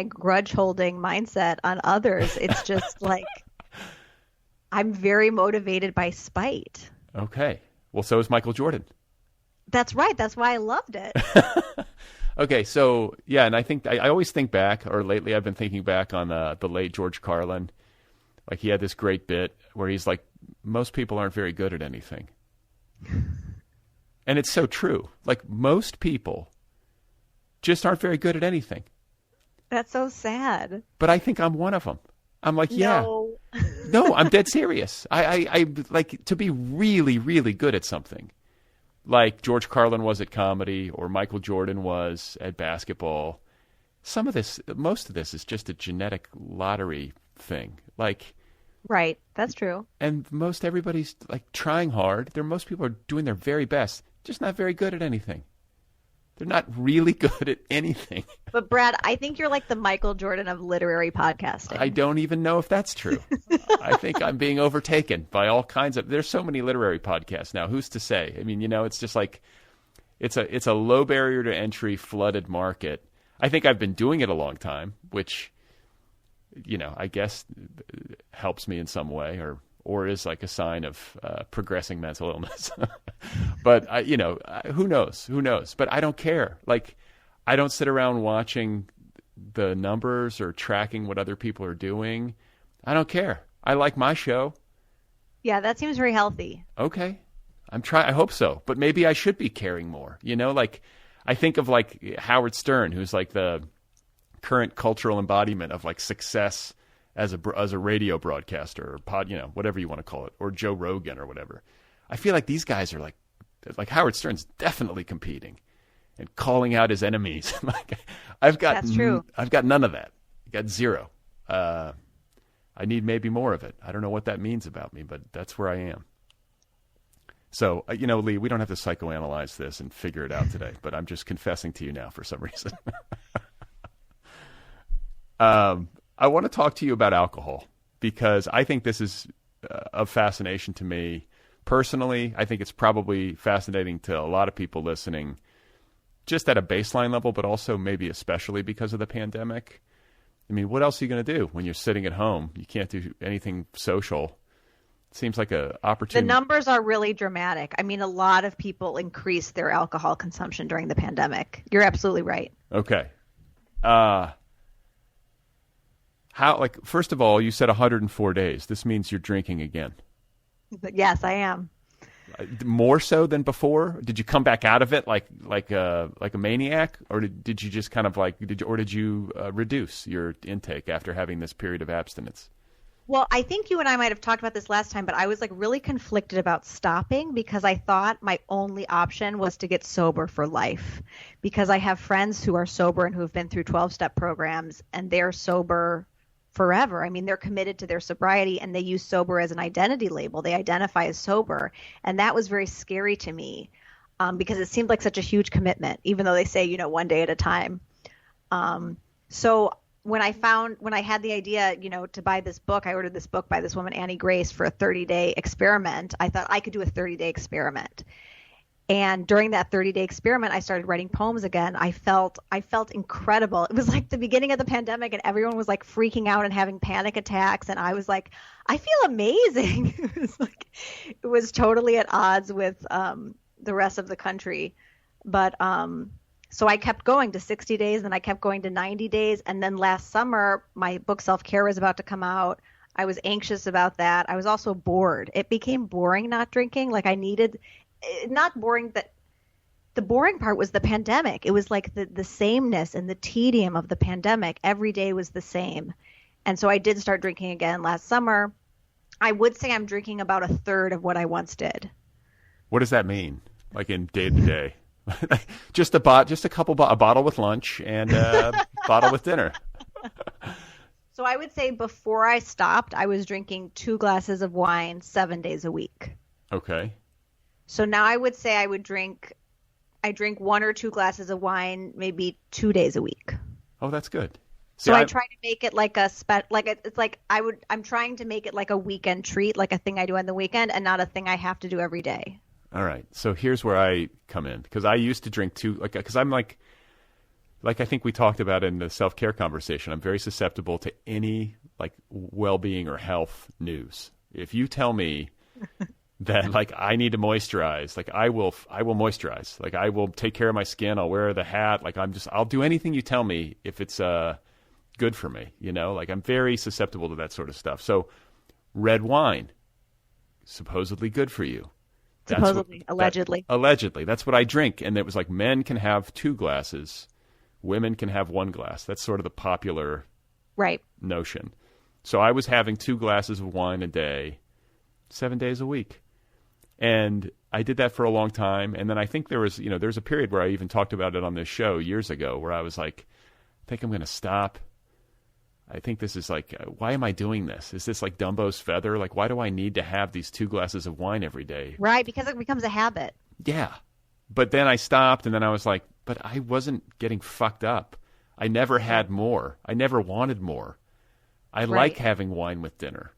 grudge holding mindset on others. It's just like I'm very motivated by spite. Okay, well, so is Michael Jordan. That's right. That's why I loved it. Okay, so yeah, and I think I always think back, or lately I've been thinking back on the late George Carlin. Like he had this great bit where he's like, most people aren't very good at anything. And it's so true. Like most people just aren't very good at anything. That's so sad. But I think I'm one of them. I'm like, yeah. No, No, I'm dead serious. I like to be really, really good at something. Like George Carlin was at comedy or Michael Jordan was at basketball. Most of this is just a genetic lottery thing. Like, right. That's true. and most everybody's like trying hard. Most people are doing their very best, just not very good at anything. They're not really good at anything. But Brad, I think you're like the Michael Jordan of literary podcasting. I don't even know if that's true. I think I'm being overtaken by all kinds of. There's so many literary podcasts now. Who's to say? I mean, it's just like it's a low barrier to entry, flooded market. I think I've been doing it a long time, which I guess helps me in some way, or is like a sign of progressing mental illness. But who knows? Who knows? But I don't care. Like, I don't sit around watching the numbers or tracking what other people are doing. I don't care. I like my show. Yeah, that seems very healthy. Okay, I hope so. But maybe I should be caring more. Like I think of like Howard Stern, who's like the current cultural embodiment of like success as a radio broadcaster or whatever you want to call it, or Joe Rogan or whatever. I feel like these guys are like Howard Stern's definitely competing and calling out his enemies. Like That's true. I've got none of that. I got zero. I need maybe more of it. I don't know what that means about me, but that's where I am. So, Leigh, we don't have to psychoanalyze this and figure it out today, but I'm just confessing to you now for some reason. I want to talk to you about alcohol because I think this is of fascination to me personally. I think it's probably fascinating to a lot of people listening, just at a baseline level, but also maybe especially because of the pandemic. I mean, what else are you going to do when you're sitting at home? You can't do anything social. It seems like an opportunity. The numbers are really dramatic. I mean, a lot of people increased their alcohol consumption during the pandemic. You're absolutely right. Okay. First of all, you said 104 days. This means you're drinking again. Yes, I am. More so than before? Did you come back out of it like a maniac, or did you just kind of did you reduce your intake after having this period of abstinence? Well, I think you and I might have talked about this last time, but I was like really conflicted about stopping because I thought my only option was to get sober for life, because I have friends who are sober and who have been through 12-step programs and they're sober forever. I mean, they're committed to their sobriety and they use sober as an identity label. They identify as sober. And that was very scary to me because it seemed like such a huge commitment, even though they say, 1 day at a time. So when I had the idea, to buy this book, I ordered this book by this woman, Annie Grace, for a 30-day experiment. I thought I could do a 30-day experiment. And during that 30-day experiment, I started writing poems again. I felt incredible. It was like the beginning of the pandemic, and everyone was like freaking out and having panic attacks. And I was like, I feel amazing. It was totally at odds with the rest of the country. But so I kept going to 60 days, and I kept going to 90 days. And then last summer, my book Self-Care was about to come out. I was anxious about that. I was also bored. It became boring not drinking. Like I needed, not boring, that the boring part was the pandemic. It was like the sameness and the tedium of the pandemic. Every day was the same. And so I did start drinking again last summer. I would say I'm drinking about a third of what I once did. What does that mean? Like in day to day? Just a bottle with lunch and a bottle with dinner. So I would say before I stopped, I was drinking 2 glasses of wine 7 days a week. Okay. So now I would say I drink 1 or 2 glasses of wine maybe 2 days a week. Oh, that's good. So I try to make it like I'm trying to make it like a weekend treat, like a thing I do on the weekend, and not a thing I have to do every day. All right. So here's where I come in, because I used to drink because I'm like I think we talked about in the self-care conversation, I'm very susceptible to any like well-being or health news. If you tell me that like I need to moisturize, like I will moisturize. Like I will take care of my skin. I'll wear the hat. Like I'll do anything you tell me if it's good for me, like I'm very susceptible to that sort of stuff. So red wine, supposedly good for you. Allegedly. Allegedly. That's what I drink. And it was like men can have 2 glasses, women can have 1 glass. That's sort of the popular notion. So I was having 2 glasses of wine a day, 7 days a week. And I did that for a long time. And then I think there's a period where I even talked about it on this show years ago where I was like, I think I'm going to stop. I think this is like, why am I doing this? Is this like Dumbo's feather? Like, why do I need to have these 2 glasses of wine every day? Right, because it becomes a habit. Yeah. But then I stopped, and then I was like, but I wasn't getting fucked up. I never had more. I never wanted more. I like having wine with dinner.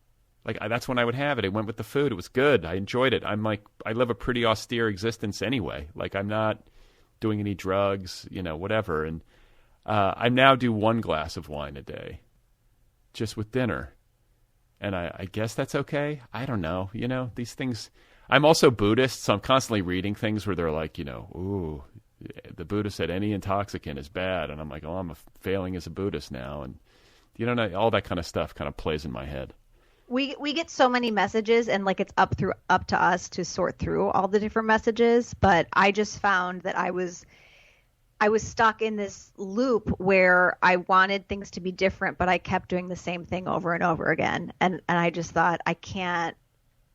Like, that's when I would have it. It went with the food. It was good. I enjoyed it. I'm like, I live a pretty austere existence anyway. Like, I'm not doing any drugs, whatever. And I now do 1 glass of wine a day. Just with dinner. And I guess that's okay. I don't know. These things. I'm also Buddhist, so I'm constantly reading things where they're like, ooh, the Buddha said any intoxicant is bad. And I'm like, oh, I'm failing as a Buddhist now. And, all that kind of stuff kind of plays in my head. We get so many messages, and like it's up to us to sort through all the different messages. But I just found that I was stuck in this loop where I wanted things to be different, but I kept doing the same thing over and over again. And I just thought, I can't,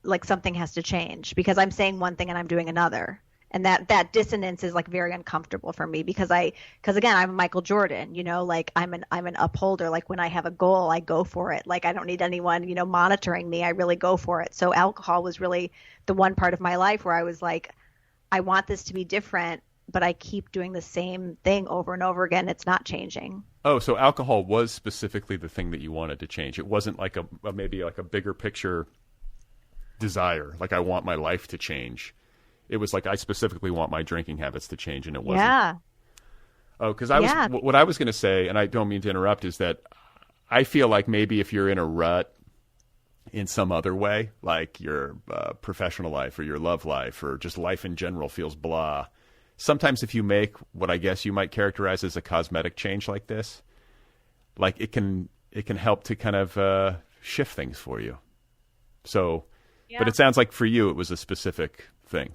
like something has to change, because I'm saying one thing and I'm doing another. And that dissonance is like very uncomfortable for me because again, I'm Michael Jordan, like I'm an upholder. Like when I have a goal, I go for it. Like I don't need anyone, monitoring me. I really go for it. So alcohol was really the one part of my life where I was like, I want this to be different, but I keep doing the same thing over and over again. It's not changing. Oh, so alcohol was specifically the thing that you wanted to change. It wasn't like maybe like a bigger picture desire. Like I want my life to change. It was like I specifically want my drinking habits to change, and it wasn't. Yeah. Oh, because what I was going to say, and I don't mean to interrupt, is that I feel like maybe if you're in a rut in some other way, like your professional life or your love life or just life in general feels blah, sometimes if you make what I guess you might characterize as a cosmetic change like this, like it can help to kind of shift things for you. So, yeah. But it sounds like for you it was a specific thing.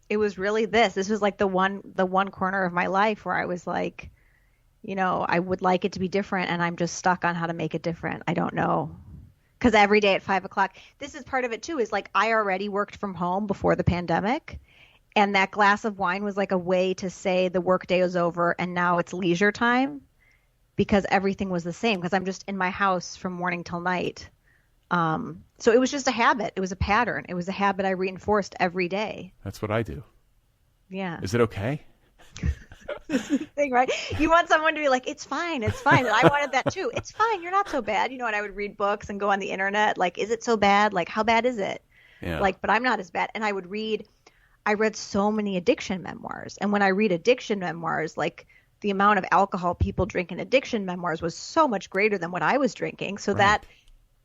It was really this. This was like the one corner of my life where I was like, I would like it to be different, and I'm just stuck on how to make it different. I don't know. Because every day at 5:00, this is part of it too, is like I already worked from home before the pandemic. And that glass of wine was like a way to say the workday is over and now it's leisure time, because everything was the same, because I'm just in my house from morning till night. So it was just a habit. It was a pattern. It was a habit I reinforced every day. That's what I do. Yeah. Is it okay? This is the thing, right? You want someone to be like, it's fine, it's fine. And I wanted that too. It's fine, you're not so bad. You know, and I would read books and go on the internet, like, is it so bad? Like, how bad is it? Yeah. Like, but I'm not as bad. And I read so many addiction memoirs. And when I read addiction memoirs, like the amount of alcohol people drink in addiction memoirs was so much greater than what I was drinking. So Right.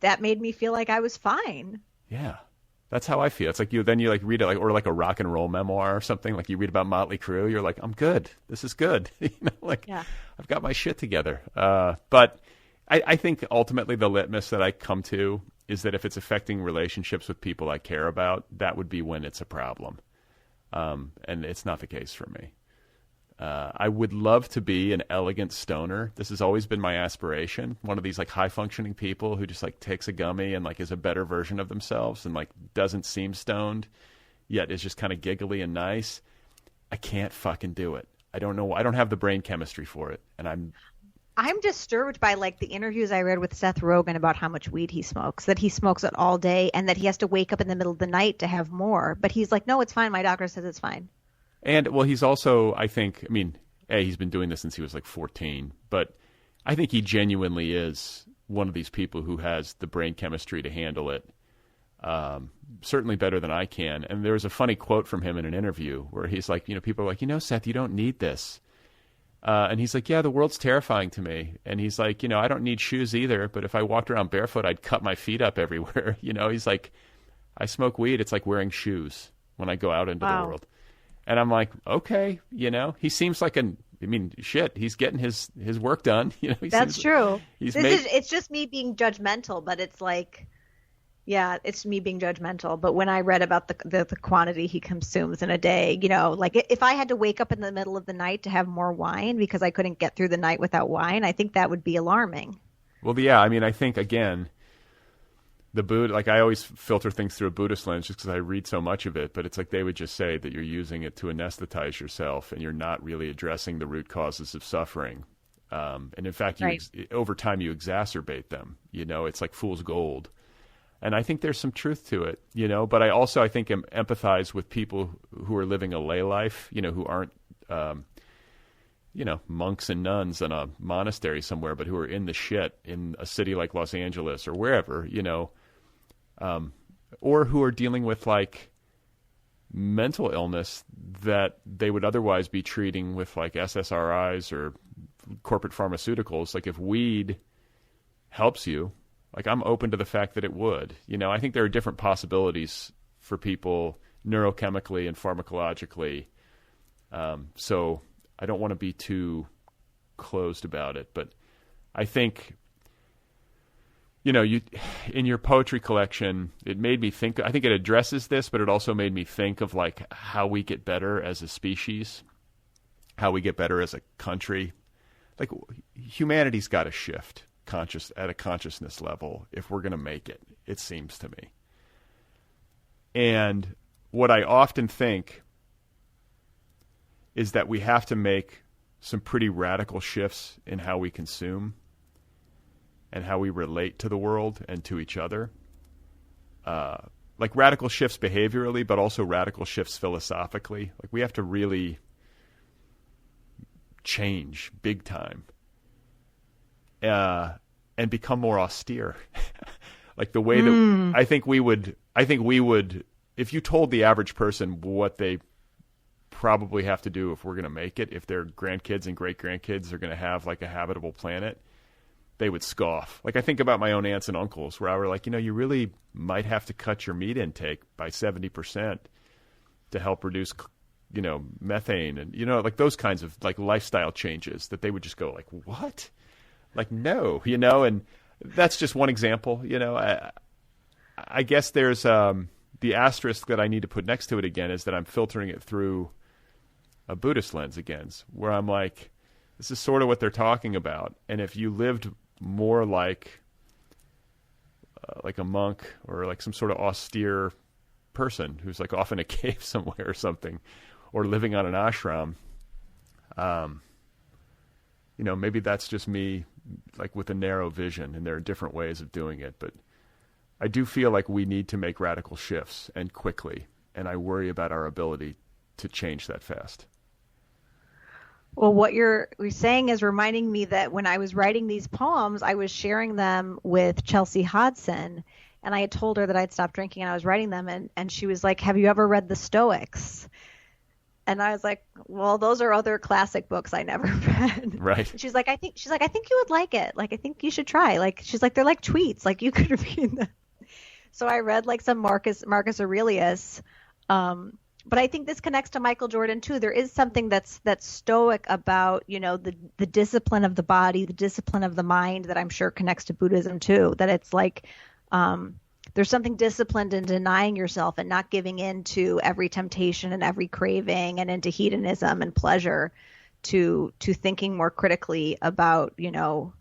that made me feel like I was fine. Yeah. That's how I feel. It's like then you like read it like, or like a rock and roll memoir or something. Like you read about Motley Crue, you're like, I'm good. This is good. You know, like Yeah. I've got my shit together. But I think ultimately the litmus that I come to is that if it's affecting relationships with people I care about, that would be when it's a problem. And it's not the case for me. I would love to be an elegant stoner. This has always been my aspiration. One of these like high functioning people who just like takes a gummy and like is a better version of themselves and like doesn't seem stoned, yet is just kind of giggly and nice. I can't fucking do it. I don't know. I don't have the brain chemistry for it. And I'm disturbed by like the interviews I read with Seth Rogen about how much weed he smokes, that he smokes it all day and that he has to wake up in the middle of the night to have more. But he's like, no, it's fine. My doctor says it's fine. And well, he's also, I think, I mean, he's been doing this since he was like 14, but I think he genuinely is one of these people who has the brain chemistry to handle it, certainly better than I can. And there was a funny quote from him in an interview where he's like, you know, people are like, you know, Seth, you don't need this. And he's like, yeah, the world's terrifying to me. And he's like, you know, I don't need shoes either, but if I walked around barefoot, I'd cut my feet up everywhere. You know, he's like, I smoke weed. It's like wearing shoes when I go out into the world. And I'm like, okay, you know, he seems like he's getting his work done. You know, That's true. It's just me being judgmental, but it's like, yeah, it's me being judgmental. But when I read about the quantity he consumes in a day, you know, like if I had to wake up in the middle of the night to have more wine because I couldn't get through the night without wine, I think that would be alarming. Well, yeah, I mean, I think, again, like I always filter things through a Buddhist lens just because I read so much of it, but it's like they would just say that you're using it to anesthetize yourself and you're not really addressing the root causes of suffering. And in fact, over time you exacerbate them. You know, it's like fool's gold. And I think there's some truth to it, you know, but I think empathize with people who are living a lay life, you know, who aren't, you know, monks and nuns in a monastery somewhere, but who are in the shit in a city like Los Angeles or wherever, you know, or who are dealing with like mental illness that they would otherwise be treating with like SSRIs or corporate pharmaceuticals. Like if weed helps you, like I'm open to the fact that it would, you know, I think there are different possibilities for people neurochemically and pharmacologically. So I don't want to be too closed about it, but I think, you know, in your poetry collection, it made me think, I think it addresses this, but it also made me think of like how we get better as a species, how we get better as a country. Like humanity's got to shift at a consciousness level if we're going to make it, it seems to me. And what I often think is that we have to make some pretty radical shifts in how we consume and how we relate to the world and to each other. Like radical shifts behaviorally, but also radical shifts philosophically. Like we have to really change big time and become more austere. Like the way that I think we would, if you told the average person what they probably have to do if we're going to make it, if their grandkids and great-grandkids are going to have like a habitable planet, they would scoff. Like I think about my own aunts and uncles where I were like, you know, you really might have to cut your meat intake by 70% to help reduce, you know, methane and, you know, like those kinds of like lifestyle changes that they would just go like, what? Like, no, you know, and that's just one example, you know. I guess there's the asterisk that I need to put next to it again is that I'm filtering it through a Buddhist lens again, where I'm like, this is sort of what they're talking about. And if you lived more like a monk or like some sort of austere person who's like off in a cave somewhere or something, or living on an ashram, you know, maybe that's just me like with a narrow vision and there are different ways of doing it. But I do feel like we need to make radical shifts and quickly. And I worry about our ability to change that fast. Well, what you're saying is reminding me that when I was writing these poems, I was sharing them with Chelsea Hodson, and I had told her that I'd stopped drinking and I was writing them, and she was like, "Have you ever read the Stoics?" And I was like, "Well, those are other classic books I never read." Right. And I think you would like it. Like, I think you should try. Like, she's like, they're like tweets. Like, you could read them. So I read like some Marcus Aurelius. But I think this connects to Michael Jordan too. There is something that's stoic about, the discipline of the body, the discipline of the mind that I'm sure connects to Buddhism too. That it's like there's something disciplined in denying yourself and not giving in to every temptation and every craving and into hedonism and pleasure, to thinking more critically about, even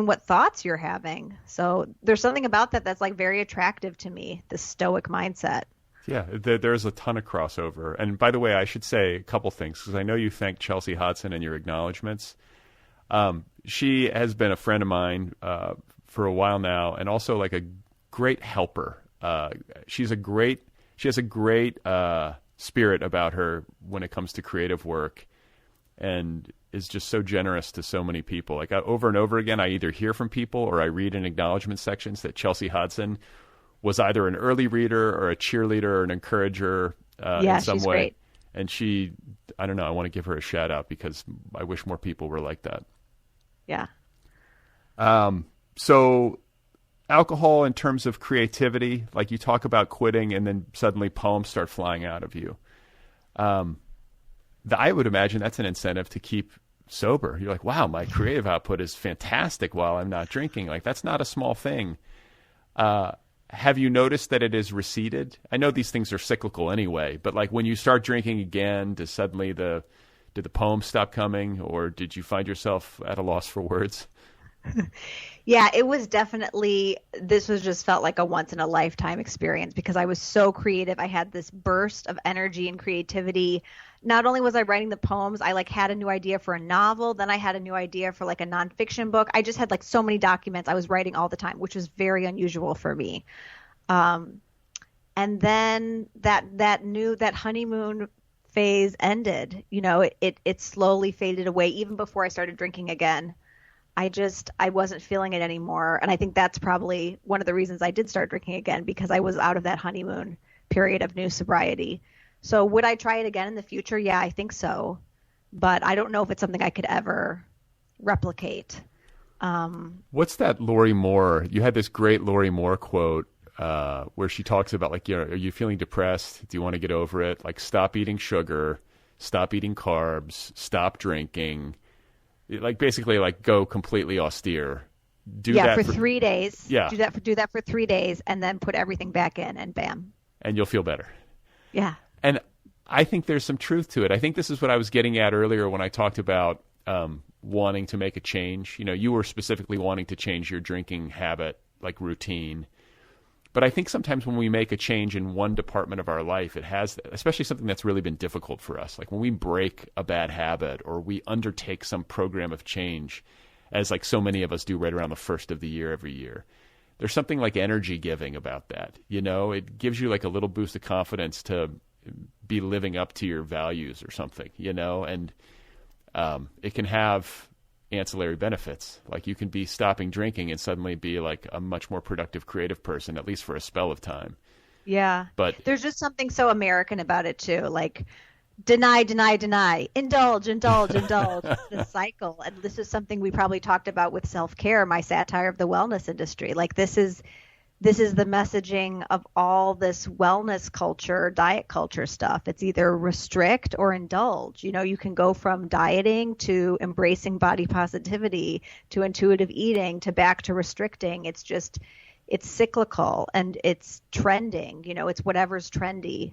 what thoughts you're having. So there's something about that that's like very attractive to me, this stoic mindset. Yeah, there's a ton of crossover. And by the way, I should say a couple things, because I know you thanked Chelsea Hodson in your acknowledgments. She has been a friend of mine for a while now, and also like a great helper. She has a great spirit about her when it comes to creative work, and is just so generous to so many people. Like over and over again, I either hear from people or I read in acknowledgement sections that Chelsea Hodson was either an early reader or a cheerleader or an encourager in some she's way. Great. And I don't know, I want to give her a shout out because I wish more people were like that. Yeah. So alcohol in terms of creativity, like you talk about quitting and then suddenly poems start flying out of you. I would imagine that's an incentive to keep sober. You're like, wow, my creative output is fantastic while I'm not drinking. Like, that's not a small thing. Have you noticed that it has receded? I know these things are cyclical anyway, but like when you start drinking again, did the poems stop coming, or did you find yourself at a loss for words? Yeah, it was definitely, this was just felt like a once in a lifetime experience because I was so creative. I had this burst of energy and creativity. Not only was I writing the poems, I like had a new idea for a novel. Then I had a new idea for like a nonfiction book. I just had like so many documents I was writing all the time, which was very unusual for me. And then that honeymoon phase ended. It slowly faded away even before I started drinking again. I wasn't feeling it anymore. And I think that's probably one of the reasons I did start drinking again, because I was out of that honeymoon period of new sobriety. So would I try it again in the future? Yeah, I think so. But I don't know if it's something I could ever replicate. What's that Lori Moore? You had this great Lori Moore quote where she talks about like, are you feeling depressed? Do you want to get over it? Like, stop eating sugar, stop eating carbs, stop drinking. Like basically like go completely austere. Do that for 3 days. Yeah. Do that for 3 days and then put everything back in and bam. And you'll feel better. Yeah. And I think there's some truth to it. I think this is what I was getting at earlier when I talked about wanting to make a change. You were specifically wanting to change your drinking habit, like routine. But I think sometimes when we make a change in one department of our life, it has, especially something that's really been difficult for us. Like when we break a bad habit or we undertake some program of change, as like so many of us do right around the first of the year every year, there's something like energy giving about that. It gives you like a little boost of confidence to be living up to your values or something, and it can have ancillary benefits. Like you can be stopping drinking and suddenly be like a much more productive creative person, at least for a spell of time. Yeah. But there's just something so American about it too. Like deny, indulge, the cycle. And this is something we probably talked about with self-care, my satire of the wellness industry. Like this is the messaging of all this wellness culture, diet culture stuff. It's either restrict or indulge. You can go from dieting to embracing body positivity to intuitive eating to back to restricting. It's cyclical and it's trending. It's whatever's trendy.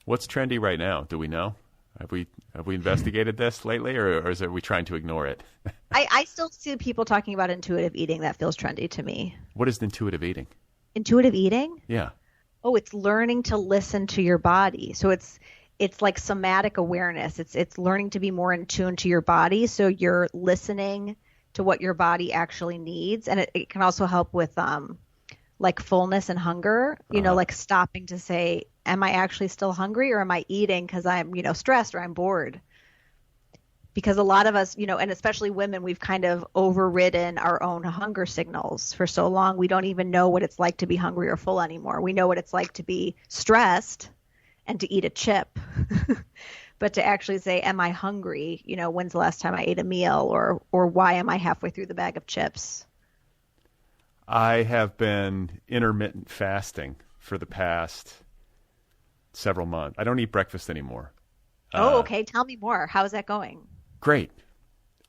What's trendy right now? Do we know? Have we investigated this lately, or are we trying to ignore it? I still see people talking about intuitive eating. That feels trendy to me. What is intuitive eating? Intuitive eating? Yeah. Oh, it's learning to listen to your body. So it's like somatic awareness. It's learning to be more in tune to your body. So you're listening to what your body actually needs. And it can also help with like fullness and hunger, like stopping to say, am I actually still hungry or am I eating because I'm, stressed or I'm bored? because a lot of us, and especially women, we've kind of overridden our own hunger signals for so long. We don't even know what it's like to be hungry or full anymore. We know what it's like to be stressed and to eat a chip. But to actually say, am I hungry? When's the last time I ate a meal, or why am I halfway through the bag of chips? I have been intermittent fasting for the past several months. I don't eat breakfast anymore. Oh, okay. Tell me more. How is that going? Great.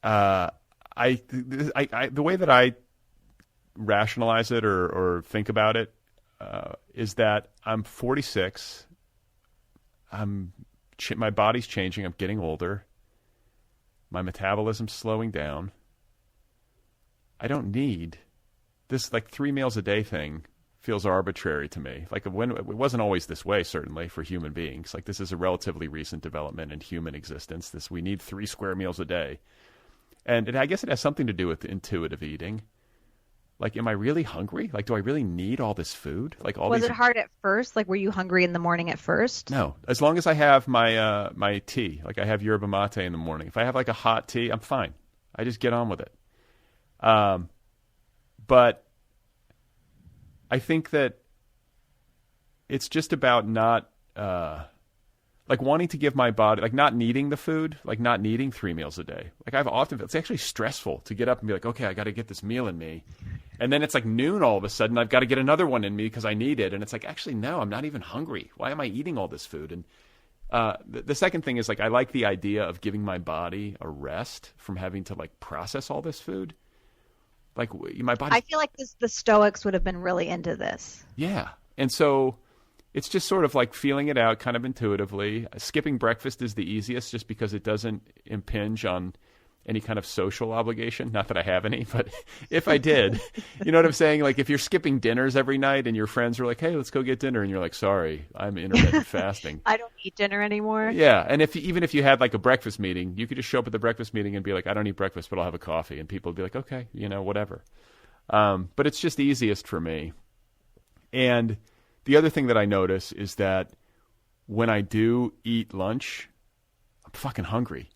The way that I rationalize it or think about it is that I'm 46. My body's changing. I'm getting older. My metabolism's slowing down. I don't need this 3 meals a day thing. Feels arbitrary to me. It wasn't always this way, certainly, for human beings. This is a relatively recent development in human existence. We need 3 square meals a day. And I guess it has something to do with intuitive eating. Am I really hungry? Do I really need all this food? Was it hard at first? Were you hungry in the morning at first? No. As long as I have my tea, I have yerba mate in the morning. If I have a hot tea, I'm fine. I just get on with it. But I think that it's just about not wanting to give my body, not needing the food, not needing 3 meals a day. I've often felt it's actually stressful to get up and be okay, I got to get this meal in me. And then it's noon all of a sudden, I've got to get another one in me because I need it. And it's actually, no, I'm not even hungry. Why am I eating all this food? And the second thing is I like the idea of giving my body a rest from having to process all this food. My body. I feel like the Stoics would have been really into this. Yeah. And so it's just sort of feeling it out kind of intuitively. Skipping breakfast is the easiest just because it doesn't impinge on any kind of social obligation. Not that I have any, but if I did, you know what I'm saying? If you're skipping dinners every night and your friends are hey, let's go get dinner. And you're sorry, I'm intermittent fasting. I don't eat dinner anymore. Yeah. And even if you had a breakfast meeting, you could just show up at the breakfast meeting and be I don't eat breakfast, but I'll have a coffee. And people would be okay, whatever. But it's just easiest for me. And the other thing that I notice is that when I do eat lunch, I'm fucking hungry.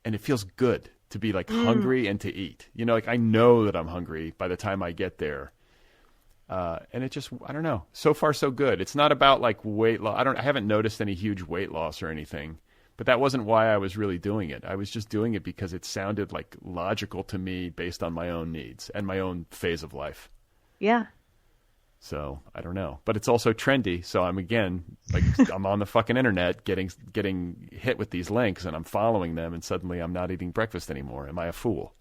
And it feels good to be hungry and to eat. I know that I'm hungry by the time I get there. And it just, I don't know. So far, so good. It's not about weight loss. I haven't noticed any huge weight loss or anything. But that wasn't why I was really doing it. I was just doing it because it sounded logical to me based on my own needs and my own phase of life. Yeah. So I don't know, but it's also trendy. So I'm I'm on the fucking internet getting hit with these links and I'm following them and suddenly I'm not eating breakfast anymore. Am I a fool?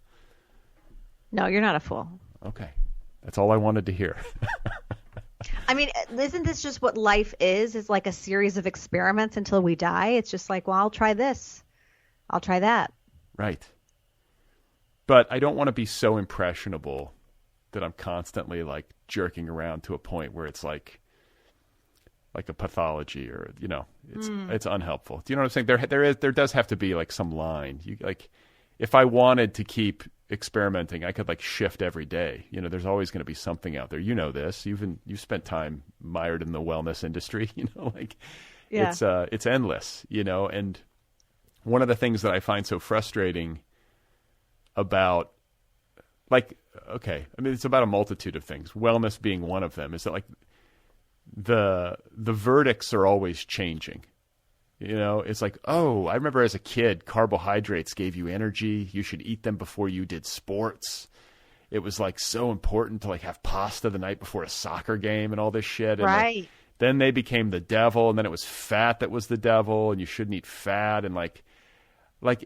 No, you're not a fool. Okay. That's all I wanted to hear. I mean, isn't this just what life is? It's a series of experiments until we die. It's just well, I'll try this. I'll try that. Right. But I don't want to be so impressionable that I'm constantly jerking around to a point where it's like a pathology or it's unhelpful. Do you know what I'm saying? There does have to be some line. You if I wanted to keep experimenting, I could shift every day. There's always going to be something out there. This. You've spent time mired in the wellness industry. Yeah. It's endless. And one of the things that I find so frustrating about it's about a multitude of things. Wellness being one of them. Is that the verdicts are always changing. It's oh, I remember as a kid, carbohydrates gave you energy. You should eat them before you did sports. It was so important to have pasta the night before a soccer game and all this shit. And right. Then they became the devil, and then it was fat that was the devil, and you shouldn't eat fat, and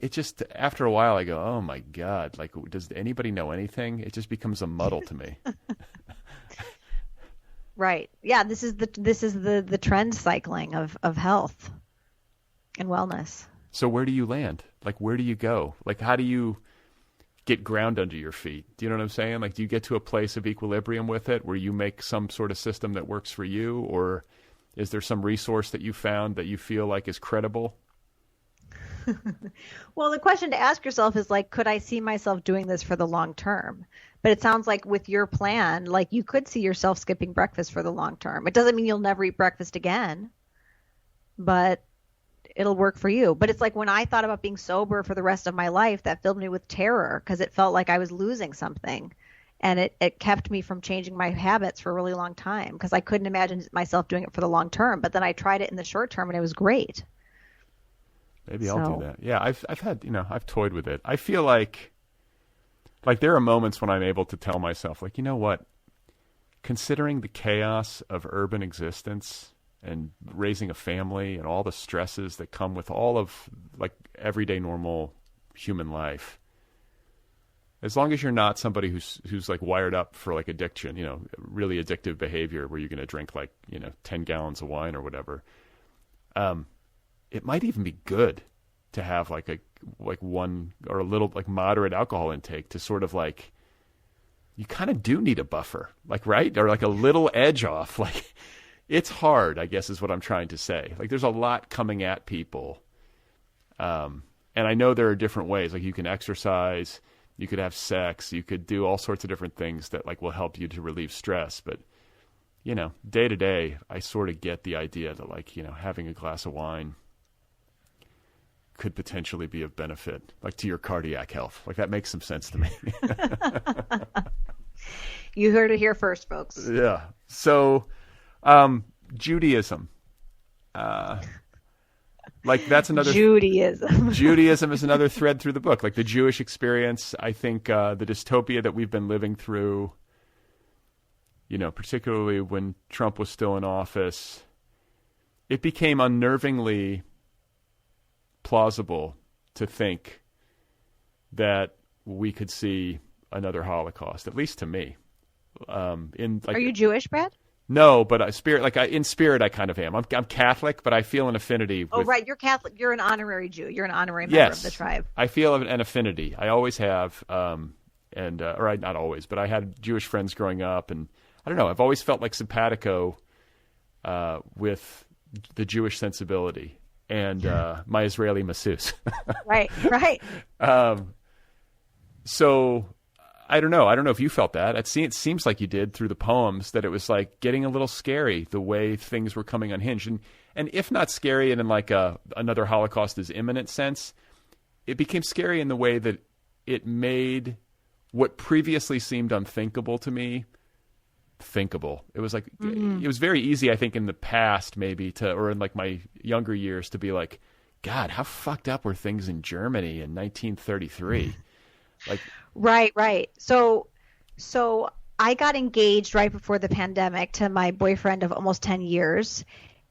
it just, after a while I go, oh my God, does anybody know anything? It just becomes a muddle to me. Right. Yeah. This is the trend cycling of health and wellness. So where do you land? Where do you go? How do you get ground under your feet? Do you know what I'm saying? Do you get to a place of equilibrium with it where you make some sort of system that works for you? Or is there some resource that you found that you feel is credible? Well, the question to ask yourself is could I see myself doing this for the long term? But it sounds like with your plan, you could see yourself skipping breakfast for the long term. It doesn't mean you'll never eat breakfast again, but it'll work for you. But it's like when I thought about being sober for the rest of my life, that filled me with terror because it felt like I was losing something. And it kept me from changing my habits for a really long time because I couldn't imagine myself doing it for the long term. But then I tried it in the short term and it was great. Maybe I'll do that. Yeah, I've had, I've toyed with it. I feel like there are moments when I'm able to tell myself, like, you know what, considering the chaos of urban existence and raising a family and all the stresses that come with all of like everyday normal human life, as long as you're not somebody who's like wired up for like addiction, really addictive behavior where you're going to drink like, 10 gallons of wine or whatever, it might even be good to have like one or a little like moderate alcohol intake to sort of like, you kind of do need a buffer, like, right? Or like a little edge off. Like, it's hard, I guess is what I'm trying to say. Like, there's a lot coming at people. And I know there are different ways. Like, you can exercise, you could have sex, you could do all sorts of different things that like will help you to relieve stress. But, day to day, I sort of get the idea that like, having a glass of wine could potentially be of benefit, like to your cardiac health. Like, that makes some sense to me. You heard it here first, folks. Yeah. So, Judaism. Like, that's another... Judaism. Judaism is another thread through the book. Like, the Jewish experience, I think the dystopia that we've been living through, particularly when Trump was still in office, it became unnervingly plausible to think that we could see another Holocaust, at least to me. Are you Jewish, Brad? No, but in spirit, I kind of am. I'm Catholic, but I feel an affinity. Oh, right. You're Catholic. You're an honorary Jew. You're an honorary member of the tribe. I feel an affinity. I always have, not always, but I had Jewish friends growing up, and I don't know. I've always felt like simpatico with the Jewish sensibility and my Israeli masseuse. Right. So I don't know. I don't know if you felt that. It seems like you did through the poems, that it was like getting a little scary the way things were coming unhinged. And if not scary and in like another Holocaust is imminent sense, it became scary in the way that it made what previously seemed unthinkable to me thinkable. It was like, It was very easy, I think, in the past maybe or in like my younger years to be like, God, how fucked up were things in Germany in 1933? Like, Right. So I got engaged right before the pandemic to my boyfriend of almost 10 years.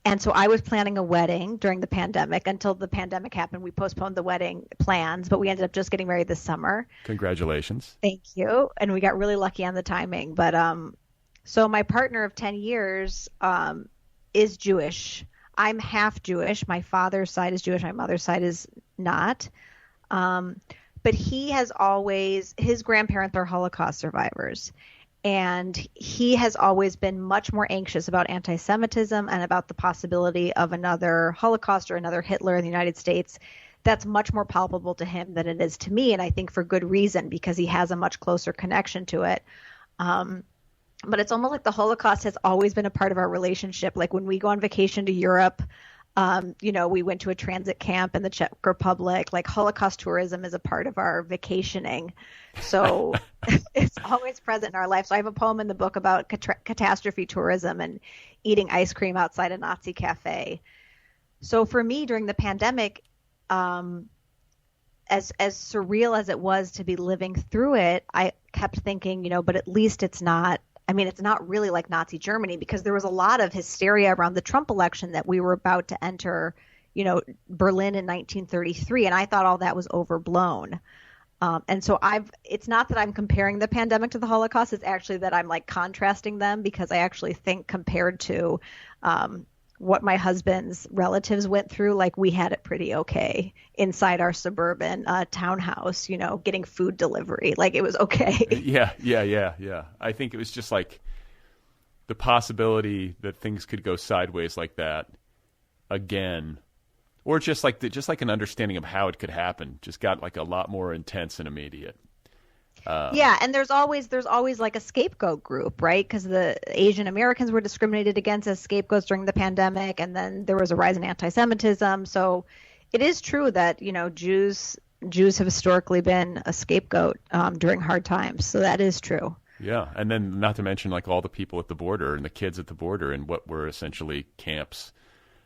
And so I was planning a wedding during the pandemic. Until the pandemic happened, we postponed the wedding plans, but we ended up just getting married this summer. Congratulations. Thank you. And we got really lucky on the timing. But so my partner of 10 years is Jewish. I'm half Jewish. My father's side is Jewish. My mother's side is not. But his grandparents are Holocaust survivors. And he has always been much more anxious about anti-Semitism and about the possibility of another Holocaust or another Hitler in the United States. That's much more palpable to him than it is to me. And I think for good reason, because he has a much closer connection to it. But it's almost like the Holocaust has always been a part of our relationship. Like when we go on vacation to Europe, we went to a transit camp in the Czech Republic. Like Holocaust tourism is a part of our vacationing. So it's always present in our life. So I have a poem in the book about catastrophe tourism and eating ice cream outside a Nazi cafe. So for me during the pandemic, as surreal as it was to be living through it, I kept thinking, but at least it's not really like Nazi Germany, because there was a lot of hysteria around the Trump election that we were about to enter, Berlin in 1933. And I thought all that was overblown. And so it's not that I'm comparing the pandemic to the Holocaust. It's actually that I'm like contrasting them, because I actually think compared to what my husband's relatives went through, like we had it pretty okay inside our suburban townhouse, getting food delivery. Like it was okay. Yeah. I think it was just like the possibility that things could go sideways like that again, or just like an understanding of how it could happen just got like a lot more intense and immediate. Yeah, and there's always like a scapegoat group, right? Because the Asian Americans were discriminated against as scapegoats during the pandemic, and then there was a rise in anti-Semitism. So it is true that, Jews have historically been a scapegoat during hard times. So that is true. Yeah, and then not to mention like all the people at the border and the kids at the border and what were essentially camps.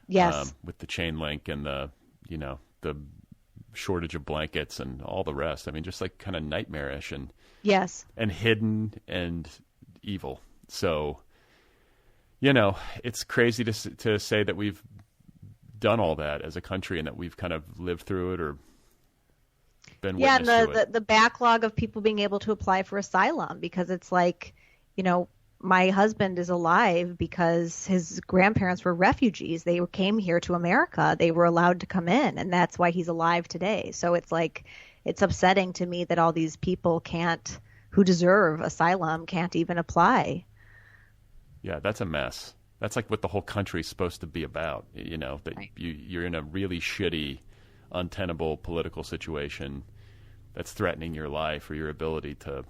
Yes. With the chain link and the shortage of blankets and all the rest. I mean, just like kind of nightmarish and yes, and hidden and evil. So, it's crazy to say that we've done all that as a country and that we've kind of lived through it or been witness to it. The backlog of people being able to apply for asylum, because it's like, my husband is alive because his grandparents were refugees. They came here to America. They were allowed to come in, and that's why he's alive today. So it's like, it's upsetting to me that all these people who deserve asylum can't even apply. Yeah, that's a mess. That's like what the whole country's supposed to be about, that Right. you're in a really shitty, untenable political situation that's threatening your life or your ability to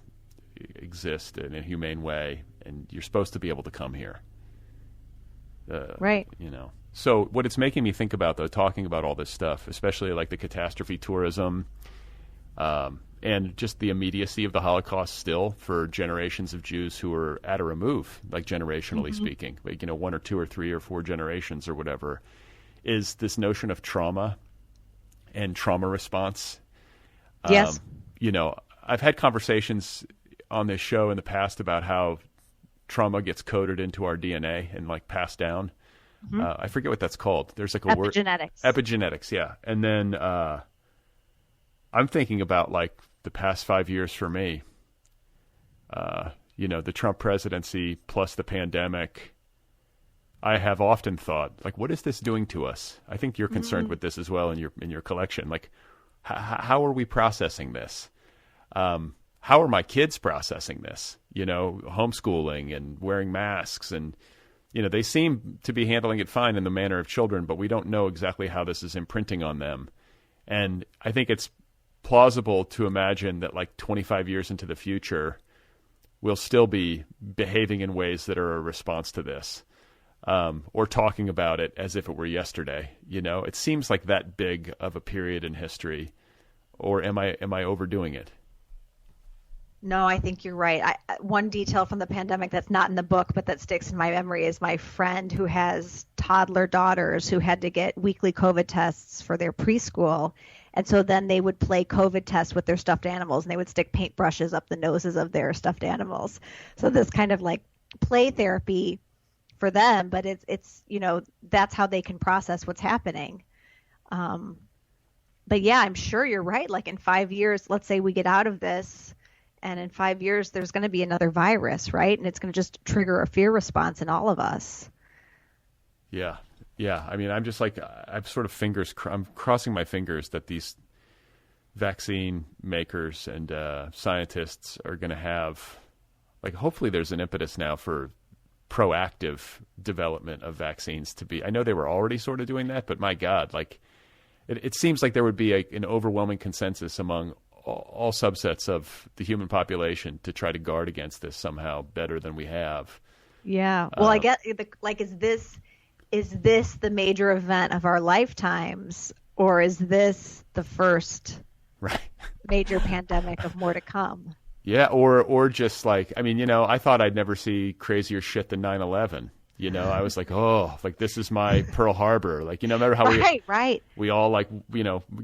exist in a humane way, and you're supposed to be able to come here. Right. So what it's making me think about, though, talking about all this stuff, especially like the catastrophe tourism, and just the immediacy of the Holocaust still for generations of Jews who are at a remove, like generationally speaking, like, 1 or 2 or 3 or 4 generations or whatever, is this notion of trauma and trauma response. Yes. I've had conversations on this show in the past about how trauma gets coded into our DNA and like passed down. I forget what that's called. There's like a word. Epigenetics, yeah. And then I'm thinking about like the past 5 years for me. The Trump presidency plus the pandemic. I have often thought, like, what is this doing to us? I think you're concerned with this as well in your collection. Like, how are we processing this? How are my kids processing this? Homeschooling and wearing masks, and they seem to be handling it fine in the manner of children, but we don't know exactly how this is imprinting on them. And I think it's plausible to imagine that like 25 years into the future, we'll still be behaving in ways that are a response to this, or talking about it as if it were yesterday. It seems like that big of a period in history, or am I overdoing it? No, I think you're right. One detail from the pandemic that's not in the book, but that sticks in my memory, is my friend who has toddler daughters who had to get weekly COVID tests for their preschool. And so then they would play COVID tests with their stuffed animals, and they would stick paintbrushes up the noses of their stuffed animals. So this kind of like play therapy for them, but it's that's how they can process what's happening. But yeah, I'm sure you're right. Like in 5 years, let's say we get out of this, and in 5 years, there's going to be another virus, right? And it's going to just trigger a fear response in all of us. Yeah. Yeah. I mean, I'm just like, I'm sort of I'm crossing my fingers that these vaccine makers and scientists are going to have, like, hopefully there's an impetus now for proactive development of vaccines to be. I know they were already sort of doing that, but my God, like, it seems like there would be an overwhelming consensus among all subsets of the human population to try to guard against this somehow better than we have. Yeah. Well, I get like, is this the major event of our lifetimes, or is this the first major pandemic of more to come? Yeah. Or just like, I mean, I thought I'd never see crazier shit than 9/11. I was like, oh, like this is my Pearl Harbor. Like, remember how we all like,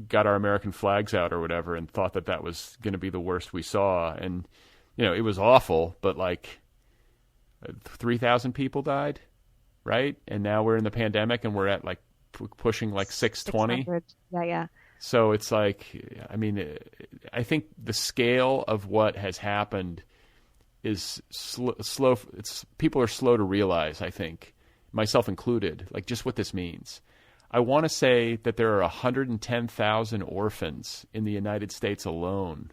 got our American flags out or whatever and thought that was going to be the worst we saw. And, it was awful, but like 3,000 people died, right? And now we're in the pandemic and we're at like pushing like 620. Yeah. So it's like, I mean, I think the scale of what has happened is slow. People are slow to realize, I think, myself included, like just what this means. I want to say that there are 110,000 orphans in the United States alone,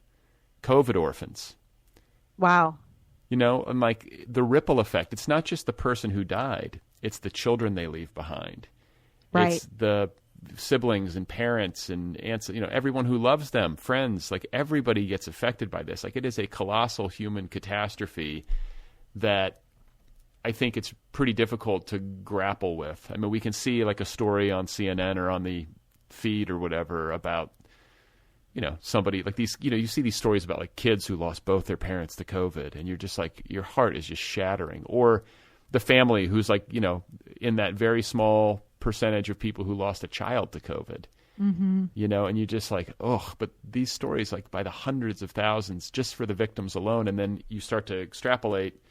COVID orphans. Wow. And like the ripple effect, it's not just the person who died, it's the children they leave behind. Right. It's the siblings and parents and aunts, everyone who loves them, friends, like everybody gets affected by this. Like it is a colossal human catastrophe that I think it's pretty difficult to grapple with. I mean, we can see like a story on CNN or on the feed or whatever about, somebody like these, you see these stories about like kids who lost both their parents to COVID, and you're just like, your heart is just shattering. Or the family who's like, in that very small percentage of people who lost a child to COVID, and you're just like, oh, but these stories like by the hundreds of thousands just for the victims alone. And then you start to extrapolate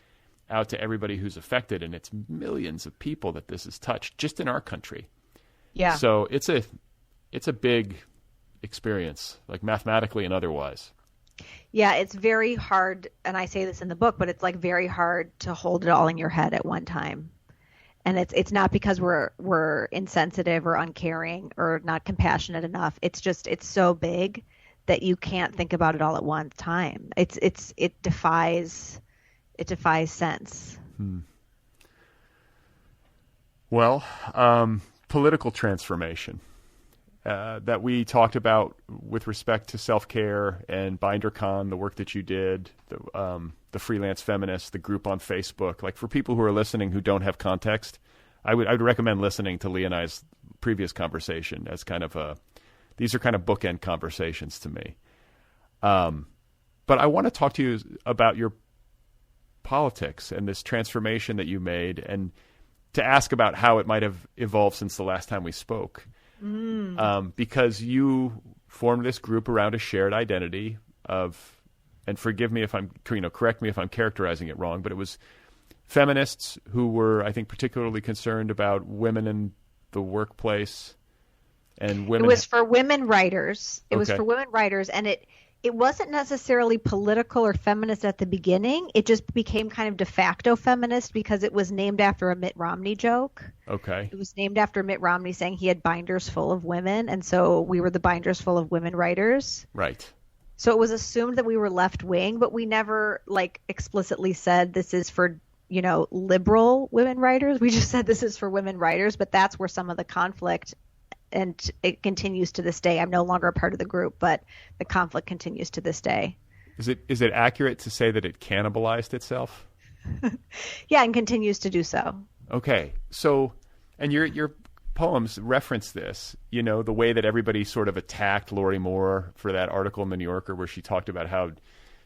out to everybody who's affected, and it's millions of people that this has touched just in our country. Yeah. So it's a big experience, like mathematically and otherwise. Yeah, it's very hard, and I say this in the book, but it's like very hard to hold it all in your head at one time. And it's not because we're insensitive or uncaring or not compassionate enough. It's just it's so big that you can't think about it all at one time. It defies sense. Well, political transformation that we talked about with respect to self-care and BinderCon, the work that you did, the Freelance Feminist, the group on Facebook. Like for people who are listening who don't have context, I would recommend listening to Leigh and I's previous conversation as kind of these are kind of bookend conversations to me. But I want to talk to you about your politics and this transformation that you made, and to ask about how it might have evolved since the last time we spoke. Because you formed this group around a shared identity of, and forgive me if I'm, correct me if I'm characterizing it wrong, but it was feminists who were, I think, particularly concerned about women in the workplace and women. It was for women writers. It was Okay. for women writers, and it wasn't necessarily political or feminist at the beginning. It just became kind of de facto feminist because it was named after a Mitt Romney joke. Okay. It was named after Mitt Romney saying he had binders full of women, and so we were the binders full of women writers. Right. So it was assumed that we were left wing, but we never like explicitly said this is for, liberal women writers. We just said this is for women writers, but that's where some of the conflict, and it continues to this day. I'm no longer a part of the group, but the conflict continues to this day. Is it accurate to say that it cannibalized itself? Yeah, and continues to do so. Okay. So, and your poems reference this, the way that everybody sort of attacked Lori Moore for that article in the New Yorker where she talked about how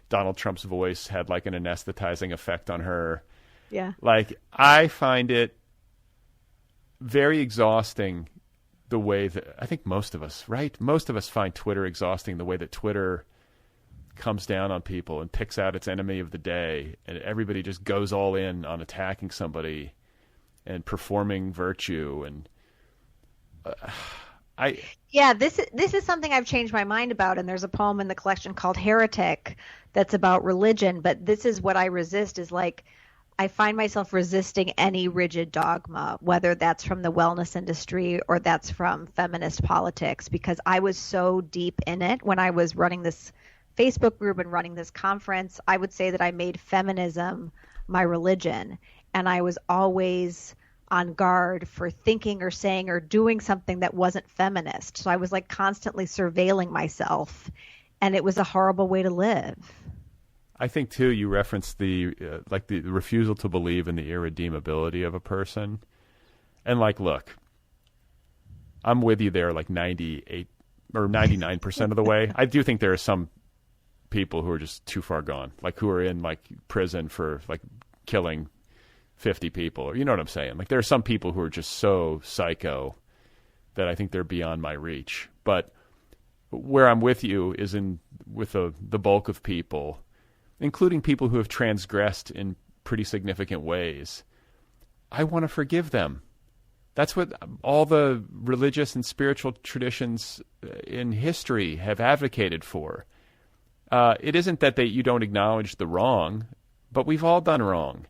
Donald Trump's voice had like an anesthetizing effect on her. Yeah. Like, I find it very exhausting the way that, I think most of us, right? Most of us find Twitter exhausting, the way that Twitter comes down on people and picks out its enemy of the day, and everybody just goes all in on attacking somebody and performing virtue. And this is something I've changed my mind about, and there's a poem in the collection called Heretic that's about religion, but this is what I resist, is like I find myself resisting any rigid dogma, whether that's from the wellness industry or that's from feminist politics, because I was so deep in it when I was running this Facebook group and running this conference. I would say that I made feminism my religion, and I was always on guard for thinking or saying or doing something that wasn't feminist. So I was like constantly surveilling myself, and it was a horrible way to live. I think too, you referenced the refusal to believe in the irredeemability of a person. And like, look, I'm with you there like 98 or 99% of the way. I do think there are some people who are just too far gone, like who are in like prison for like killing 50 people, or you know what I'm saying? Like there are some people who are just so psycho that I think they're beyond my reach. But where I'm with you is with the bulk of people, including people who have transgressed in pretty significant ways. I want to forgive them. That's what all the religious and spiritual traditions in history have advocated for. It isn't that you don't acknowledge the wrong, but we've all done wrong.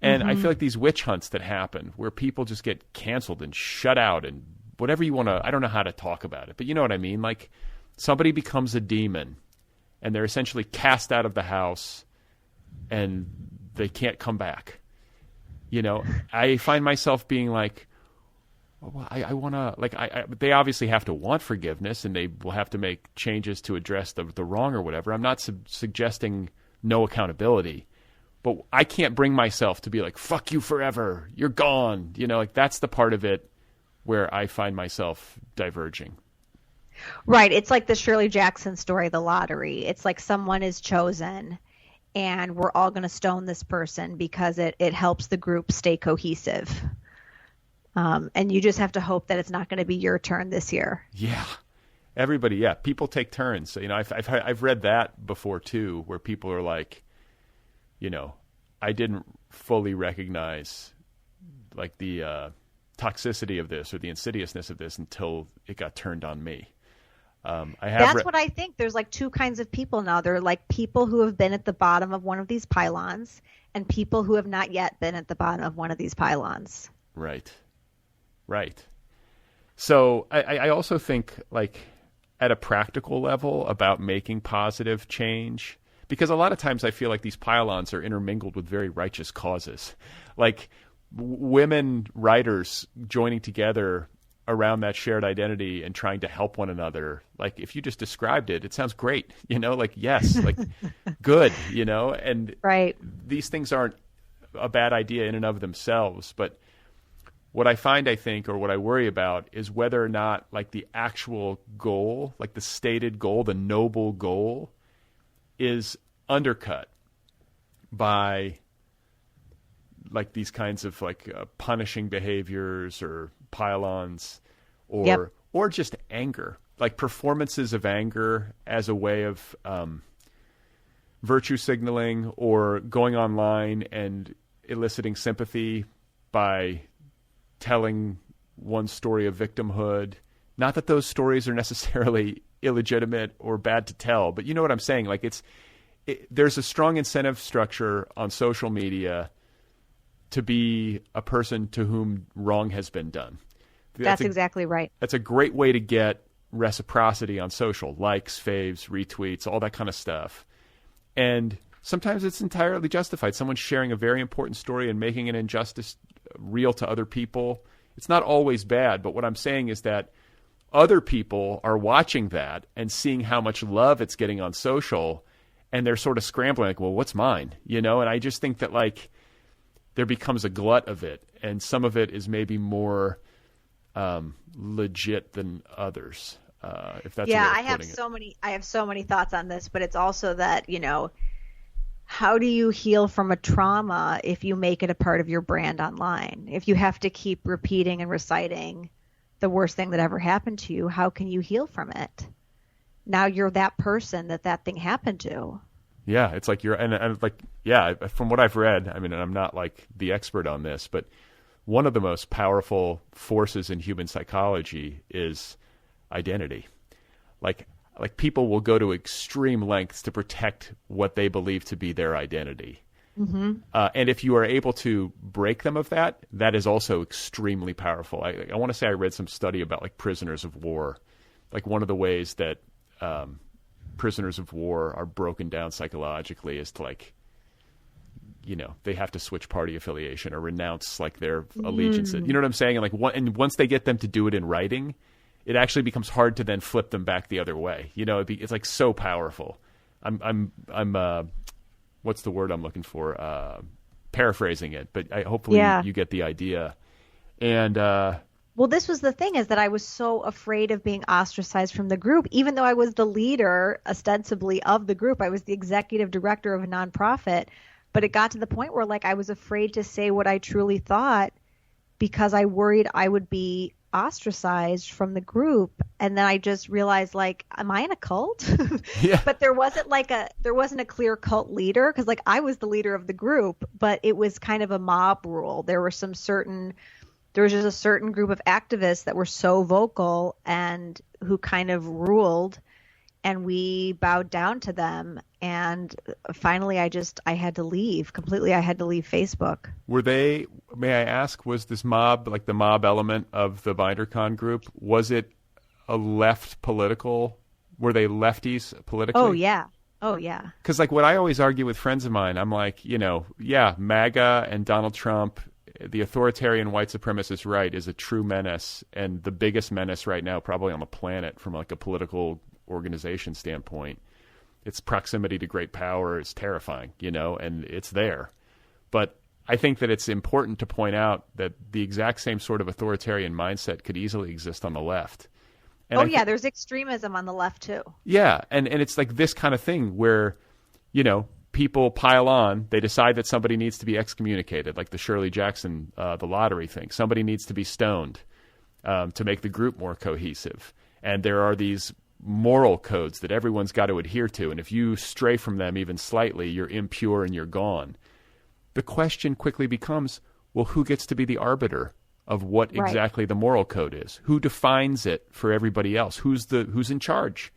And I feel like these witch hunts that happen where people just get canceled and shut out and whatever you want to, I don't know how to talk about it, but you know what I mean? Like somebody becomes a demon and they're essentially cast out of the house and they can't come back. I find myself being like, well, I want to, like, they obviously have to want forgiveness, and they will have to make changes to address the wrong or whatever. I'm not suggesting no accountability, but I can't bring myself to be like, fuck you forever, you're gone. You know, like, that's the part of it where I find myself diverging. Right. It's like the Shirley Jackson story, The Lottery. It's like someone is chosen and we're all going to stone this person because it helps the group stay cohesive. And you just have to hope that it's not going to be your turn this year. Yeah. Everybody, yeah. People take turns. So, you know, I've read that before too, where people are like, you know, I didn't fully recognize like the toxicity of this or the insidiousness of this until it got turned on me. That's what I think. There's like two kinds of people now. There are like people who have been at the bottom of one of these pylons and people who have not yet been at the bottom of one of these pylons. Right. Right. So I also think, like, at a practical level about making positive change, because a lot of times I feel like these pylons are intermingled with very righteous causes. Like women writers joining together around that shared identity and trying to help one another. Like, if you just described it, it sounds great, you know, like, yes, like good, you know, and right. These things aren't a bad idea in and of themselves. But what I find, I think, or what I worry about is whether or not, like, the actual goal, like the stated goal, the noble goal, is undercut by like these kinds of like punishing behaviors or pylons or just anger, like performances of anger as a way of virtue signaling, or going online and eliciting sympathy by telling one story of victimhood. Not that those stories are necessarily illegitimate or bad to tell, but you know what I'm saying? Like, there's a strong incentive structure on social media to be a person to whom wrong has been done. That's exactly right. That's a great way to get reciprocity on social, likes, faves, retweets, all that kind of stuff. And sometimes it's entirely justified. Someone's sharing a very important story and making an injustice real to other people. It's not always bad, but what I'm saying is that other people are watching that and seeing how much love it's getting on social, and they're sort of scrambling, like, well, what's mine? You know, and I just think that, like, there becomes a glut of it, and some of it is maybe more legit than others. If that's I have so many thoughts on this, but it's also that, you know, how do you heal from a trauma if you make it a part of your brand online? If you have to keep repeating and reciting the worst thing that ever happened to you, how can you heal from it? Now you're that person that thing happened to. Yeah, it's like and like, yeah, from what I've read, I mean, and I'm not like the expert on this, but one of the most powerful forces in human psychology is identity. Like people will go to extreme lengths to protect what they believe to be their identity. Mm-hmm. And if you are able to break them of that, that is also extremely powerful. I want to say I read some study about like prisoners of war. Like one of the ways that prisoners of war are broken down psychologically is to, like, you know, they have to switch party affiliation or renounce like their allegiance. You know what I'm saying? And like and once they get them to do it in writing, it actually becomes hard to then flip them back the other way. You know, it's like so powerful. I'm what's the word I'm looking for? Paraphrasing it, but hopefully you get the idea. And well, this was the thing, is that I was so afraid of being ostracized from the group, even though I was the leader ostensibly of the group. I was the executive director of a nonprofit, but it got to the point where, like, I was afraid to say what I truly thought because I worried I would be ostracized from the group. And then I just realized, like, am I in a cult? Yeah. But there wasn't a clear cult leader, because, like, I was the leader of the group, but it was kind of a mob rule. There was just a certain group of activists that were so vocal and who kind of ruled, and we bowed down to them. And finally I had to leave completely. I had to leave Facebook. May I ask, was this mob, like the mob element of the BinderCon group, was it a left political? Were they lefties politically? Oh yeah. Because like what I always argue with friends of mine, I'm like, you know, yeah, MAGA and Donald Trump the authoritarian white supremacist right is a true menace, and the biggest menace right now probably on the planet from like a political organization standpoint. Its proximity to great power is terrifying, and it's there. But I think that it's important to point out that the exact same sort of authoritarian mindset could easily exist on the left. And there's extremism on the left too. Yeah, and it's like this kind of thing where, people pile on, they decide that somebody needs to be excommunicated, like the Shirley Jackson, the lottery thing. Somebody needs to be stoned to make the group more cohesive. And there are these moral codes that everyone's got to adhere to, and if you stray from them even slightly, you're impure and you're gone. The question quickly becomes, well, who gets to be the arbiter of what exactly the moral code is? Who defines it for everybody else? Who's in charge?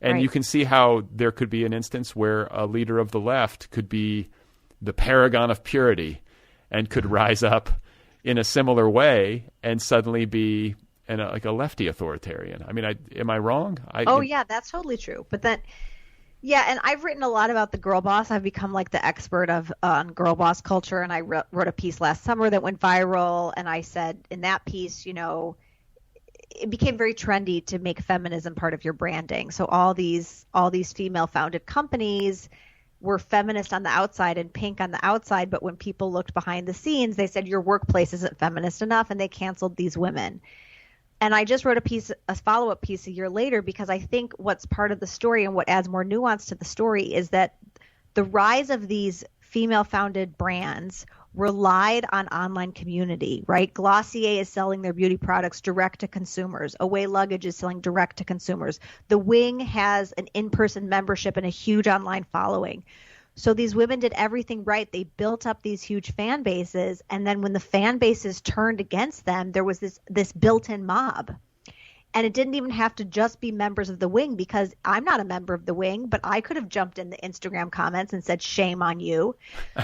And you can see how there could be an instance where a leader of the left could be the paragon of purity and could rise up in a similar way and suddenly be like a lefty authoritarian. I mean, am I wrong? Yeah, that's totally true. But then, and I've written a lot about the girl boss. I've become like the expert on girl boss culture, and I wrote a piece last summer that went viral, and I said in that piece, it became very trendy to make feminism part of your branding. So all these female-founded companies were feminist on the outside and pink on the outside, but when people looked behind the scenes, they said your workplace isn't feminist enough, and they canceled these women. And I just wrote a follow-up piece a year later because I think what's part of the story and what adds more nuance to the story is that the rise of these female-founded brands relied on online community, right? Glossier is selling their beauty products direct to consumers. Away Luggage is selling direct to consumers. The Wing has an in-person membership and a huge online following. So these women did everything right. They built up these huge fan bases. And then when the fan bases turned against them, there was this built-in mob. And it didn't even have to just be members of the Wing, because I'm not a member of the Wing, but I could have jumped in the Instagram comments and said, shame on you.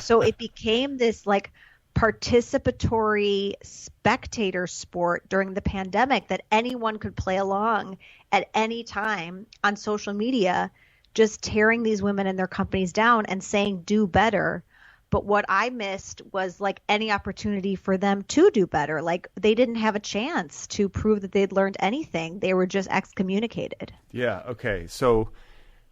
So it became this like participatory spectator sport during the pandemic that anyone could play along at any time on social media, just tearing these women and their companies down and saying, do better. But what I missed was like any opportunity for them to do better. Like they didn't have a chance to prove that they'd learned anything. They were just excommunicated. Yeah. Okay. So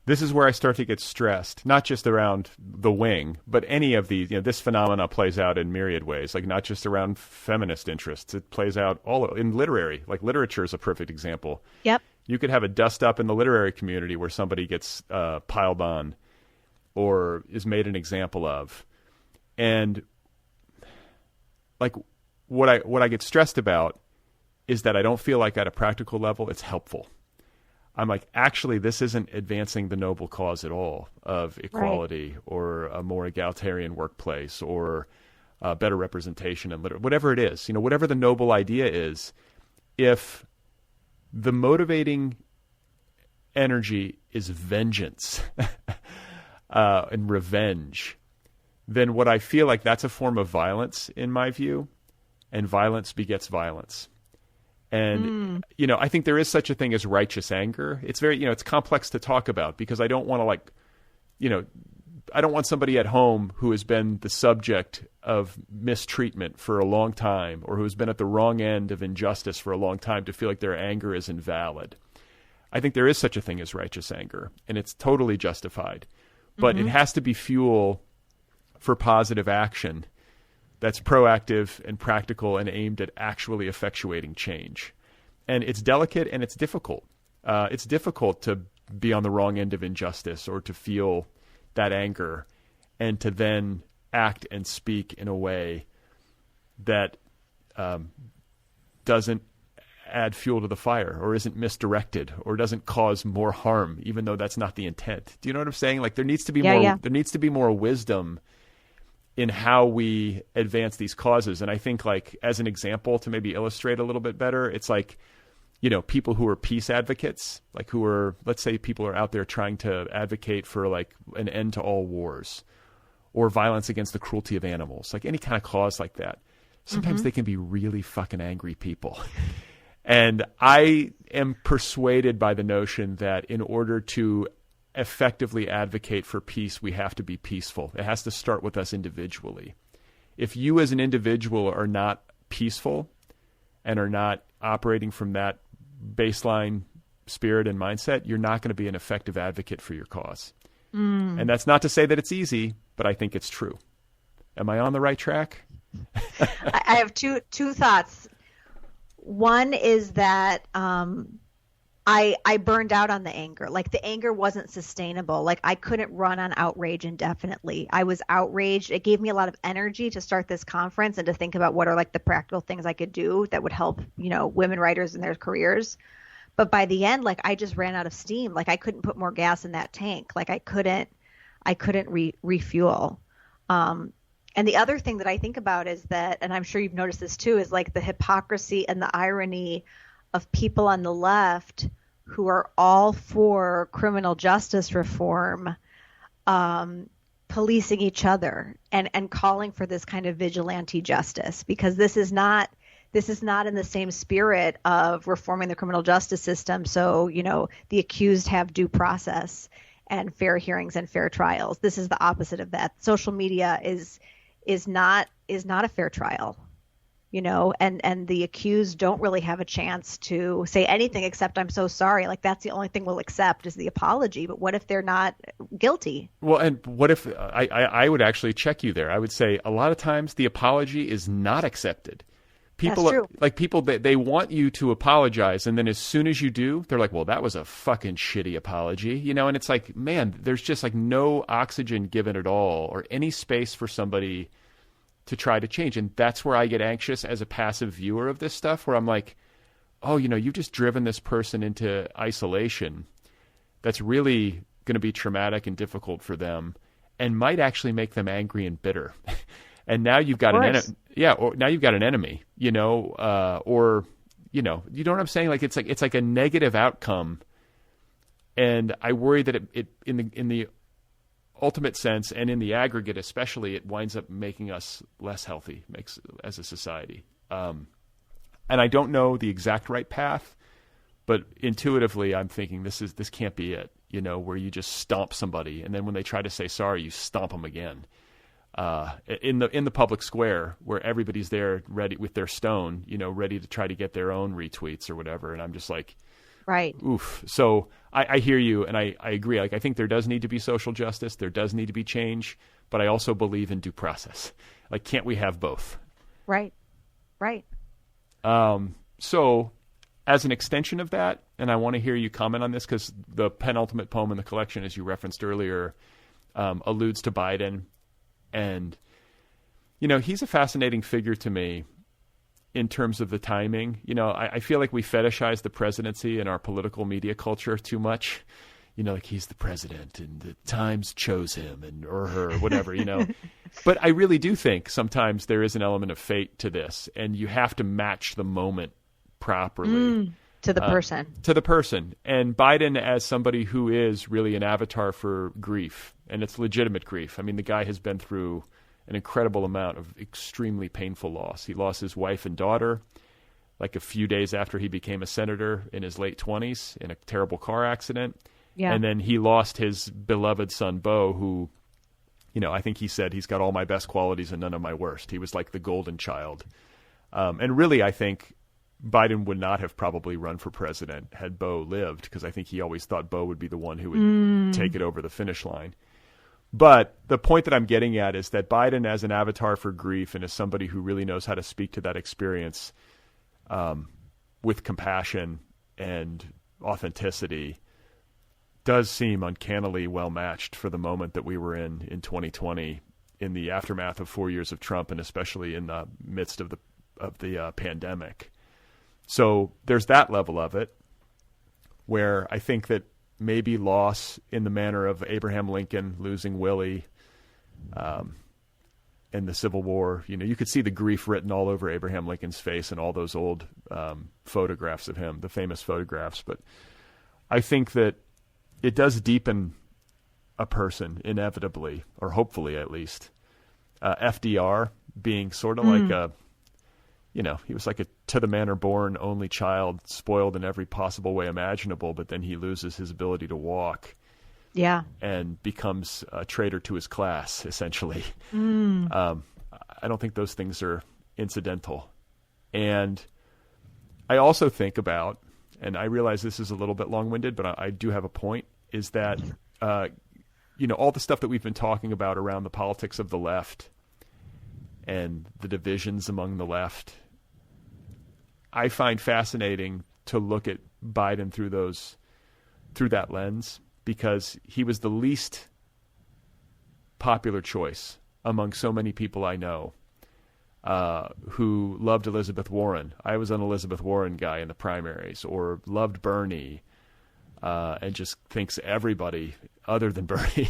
this is where I start to get stressed, not just around the Wing, but any of these, this phenomena plays out in myriad ways, like not just around feminist interests. It plays out all in literary, like literature is a perfect example. Yep. You could have a dust up in the literary community where somebody gets piled on or is made an example of. And like what I get stressed about is that I don't feel like at a practical level it's helpful. I'm like, actually, this isn't advancing the noble cause at all of equality or a more egalitarian workplace or better representation and whatever it is, whatever the noble idea is. If the motivating energy is vengeance and revenge, then what I feel like that's a form of violence in my view, and violence begets violence. And, I think there is such a thing as righteous anger. It's very, it's complex to talk about because I don't want to I don't want somebody at home who has been the subject of mistreatment for a long time or who's been at the wrong end of injustice for a long time to feel like their anger is invalid. I think there is such a thing as righteous anger, and it's totally justified. But it has to be fuel for positive action that's proactive and practical and aimed at actually effectuating change. And it's delicate and it's difficult. It's difficult to be on the wrong end of injustice or to feel that anger and to then act and speak in a way that doesn't add fuel to the fire or isn't misdirected or doesn't cause more harm, even though that's not the intent. Do you know what I'm saying? Like there needs to be there needs to be more wisdom in how we advance these causes. And I think like as an example to maybe illustrate a little bit better, it's like, people who are peace advocates, like who are, let's say people are out there trying to advocate for like an end to all wars or violence against the cruelty of animals, like any kind of cause like that. Sometimes they can be really fucking angry people. And I am persuaded by the notion that in order to effectively advocate for peace, we have to be peaceful. It has to start with us individually. if you as an individual are not peaceful and are not operating from that baseline spirit and mindset, you're not going to be an effective advocate for your cause. And that's not to say that it's easy, but I think it's true. Am I on the right track? I have two thoughts. One is that I burned out on the anger. Like, the anger wasn't sustainable. Like, I couldn't run on outrage indefinitely. I was outraged. It gave me a lot of energy to start this conference and to think about what are like the practical things I could do that would help, women writers in their careers. But by the end, like, I just ran out of steam. Like, I couldn't put more gas in that tank. Like, I couldn't refuel. And the other thing that I think about is that, and I'm sure you've noticed this too, is like the hypocrisy and the irony of people on the left who are all for criminal justice reform, policing each other and calling for this kind of vigilante justice, because this is not in the same spirit of reforming the criminal justice system. So, the accused have due process and fair hearings and fair trials. This is the opposite of that. Social media is not a fair trial, and the accused don't really have a chance to say anything except "I'm so sorry." Like, that's the only thing we'll accept is the apology. But what if they're not guilty? Well, and what if I would actually check you there? I would say a lot of times the apology is not accepted. People, they want you to apologize, and then as soon as you do, they're like, well, that was a fucking shitty apology, and it's like, man, there's just like no oxygen given at all or any space for somebody to try to change. And that's where I get anxious as a passive viewer of this stuff, where I'm like, oh, you've just driven this person into isolation that's really going to be traumatic and difficult for them and might actually make them angry and bitter. And now you've got an enemy. Yeah, or now you've got an enemy, or you know what I'm saying? Like, it's like a negative outcome, and I worry that it in the ultimate sense and in the aggregate especially, it winds up making us less healthy, as a society. And I don't know the exact right path, but intuitively I'm thinking this can't be it. Where you just stomp somebody, and then when they try to say sorry, you stomp them again. In the public square where everybody's there ready with their stone, ready to try to get their own retweets or whatever. And I'm just like, right. Oof. So I hear you, and I agree. Like, I think there does need to be social justice. There does need to be change, but I also believe in due process. Like, can't we have both? Right. Right. So as an extension of that, and I want to hear you comment on this, because the penultimate poem in the collection, as you referenced earlier, alludes to Biden. And, he's a fascinating figure to me in terms of the timing. I feel like we fetishize the presidency in our political media culture too much. Like, he's the president and the Times chose him or her, whatever, But I really do think sometimes there is an element of fate to this, and you have to match the moment properly. To the person. To the person. And Biden, as somebody who is really an avatar for grief, and it's legitimate grief. I mean, the guy has been through an incredible amount of extremely painful loss. He lost his wife and daughter like a few days after he became a senator in his late 20s in a terrible car accident. Yeah. And then he lost his beloved son, Beau, who, I think he said he's got all my best qualities and none of my worst. He was like the golden child. And really, I think Biden would not have probably run for president had Beau lived, because I think he always thought Beau would be the one who would take it over the finish line. But the point that I'm getting at is that Biden, as an avatar for grief and as somebody who really knows how to speak to that experience with compassion and authenticity, does seem uncannily well matched for the moment that we were in 2020, in the aftermath of 4 years of Trump, and especially in the midst of the pandemic. So there's that level of it, where I think that maybe loss in the manner of Abraham Lincoln losing Willie in the Civil War, you could see the grief written all over Abraham Lincoln's face and all those old photographs of him, the famous photographs. But I think that it does deepen a person inevitably, or hopefully at least. FDR being sort of like a, he was like a to the manor born only child, spoiled in every possible way imaginable, but then he loses his ability to walk. Yeah. And becomes a traitor to his class, essentially. I don't think those things are incidental. And I also think about, and I realize this is a little bit long-winded, but I do have a point, is that, all the stuff that we've been talking about around the politics of the left and the divisions among the left, I find fascinating to look at Biden through that lens, because he was the least popular choice among so many people I know who loved Elizabeth Warren. I was an Elizabeth Warren guy in the primaries, or loved Bernie, and just thinks everybody other than Bernie,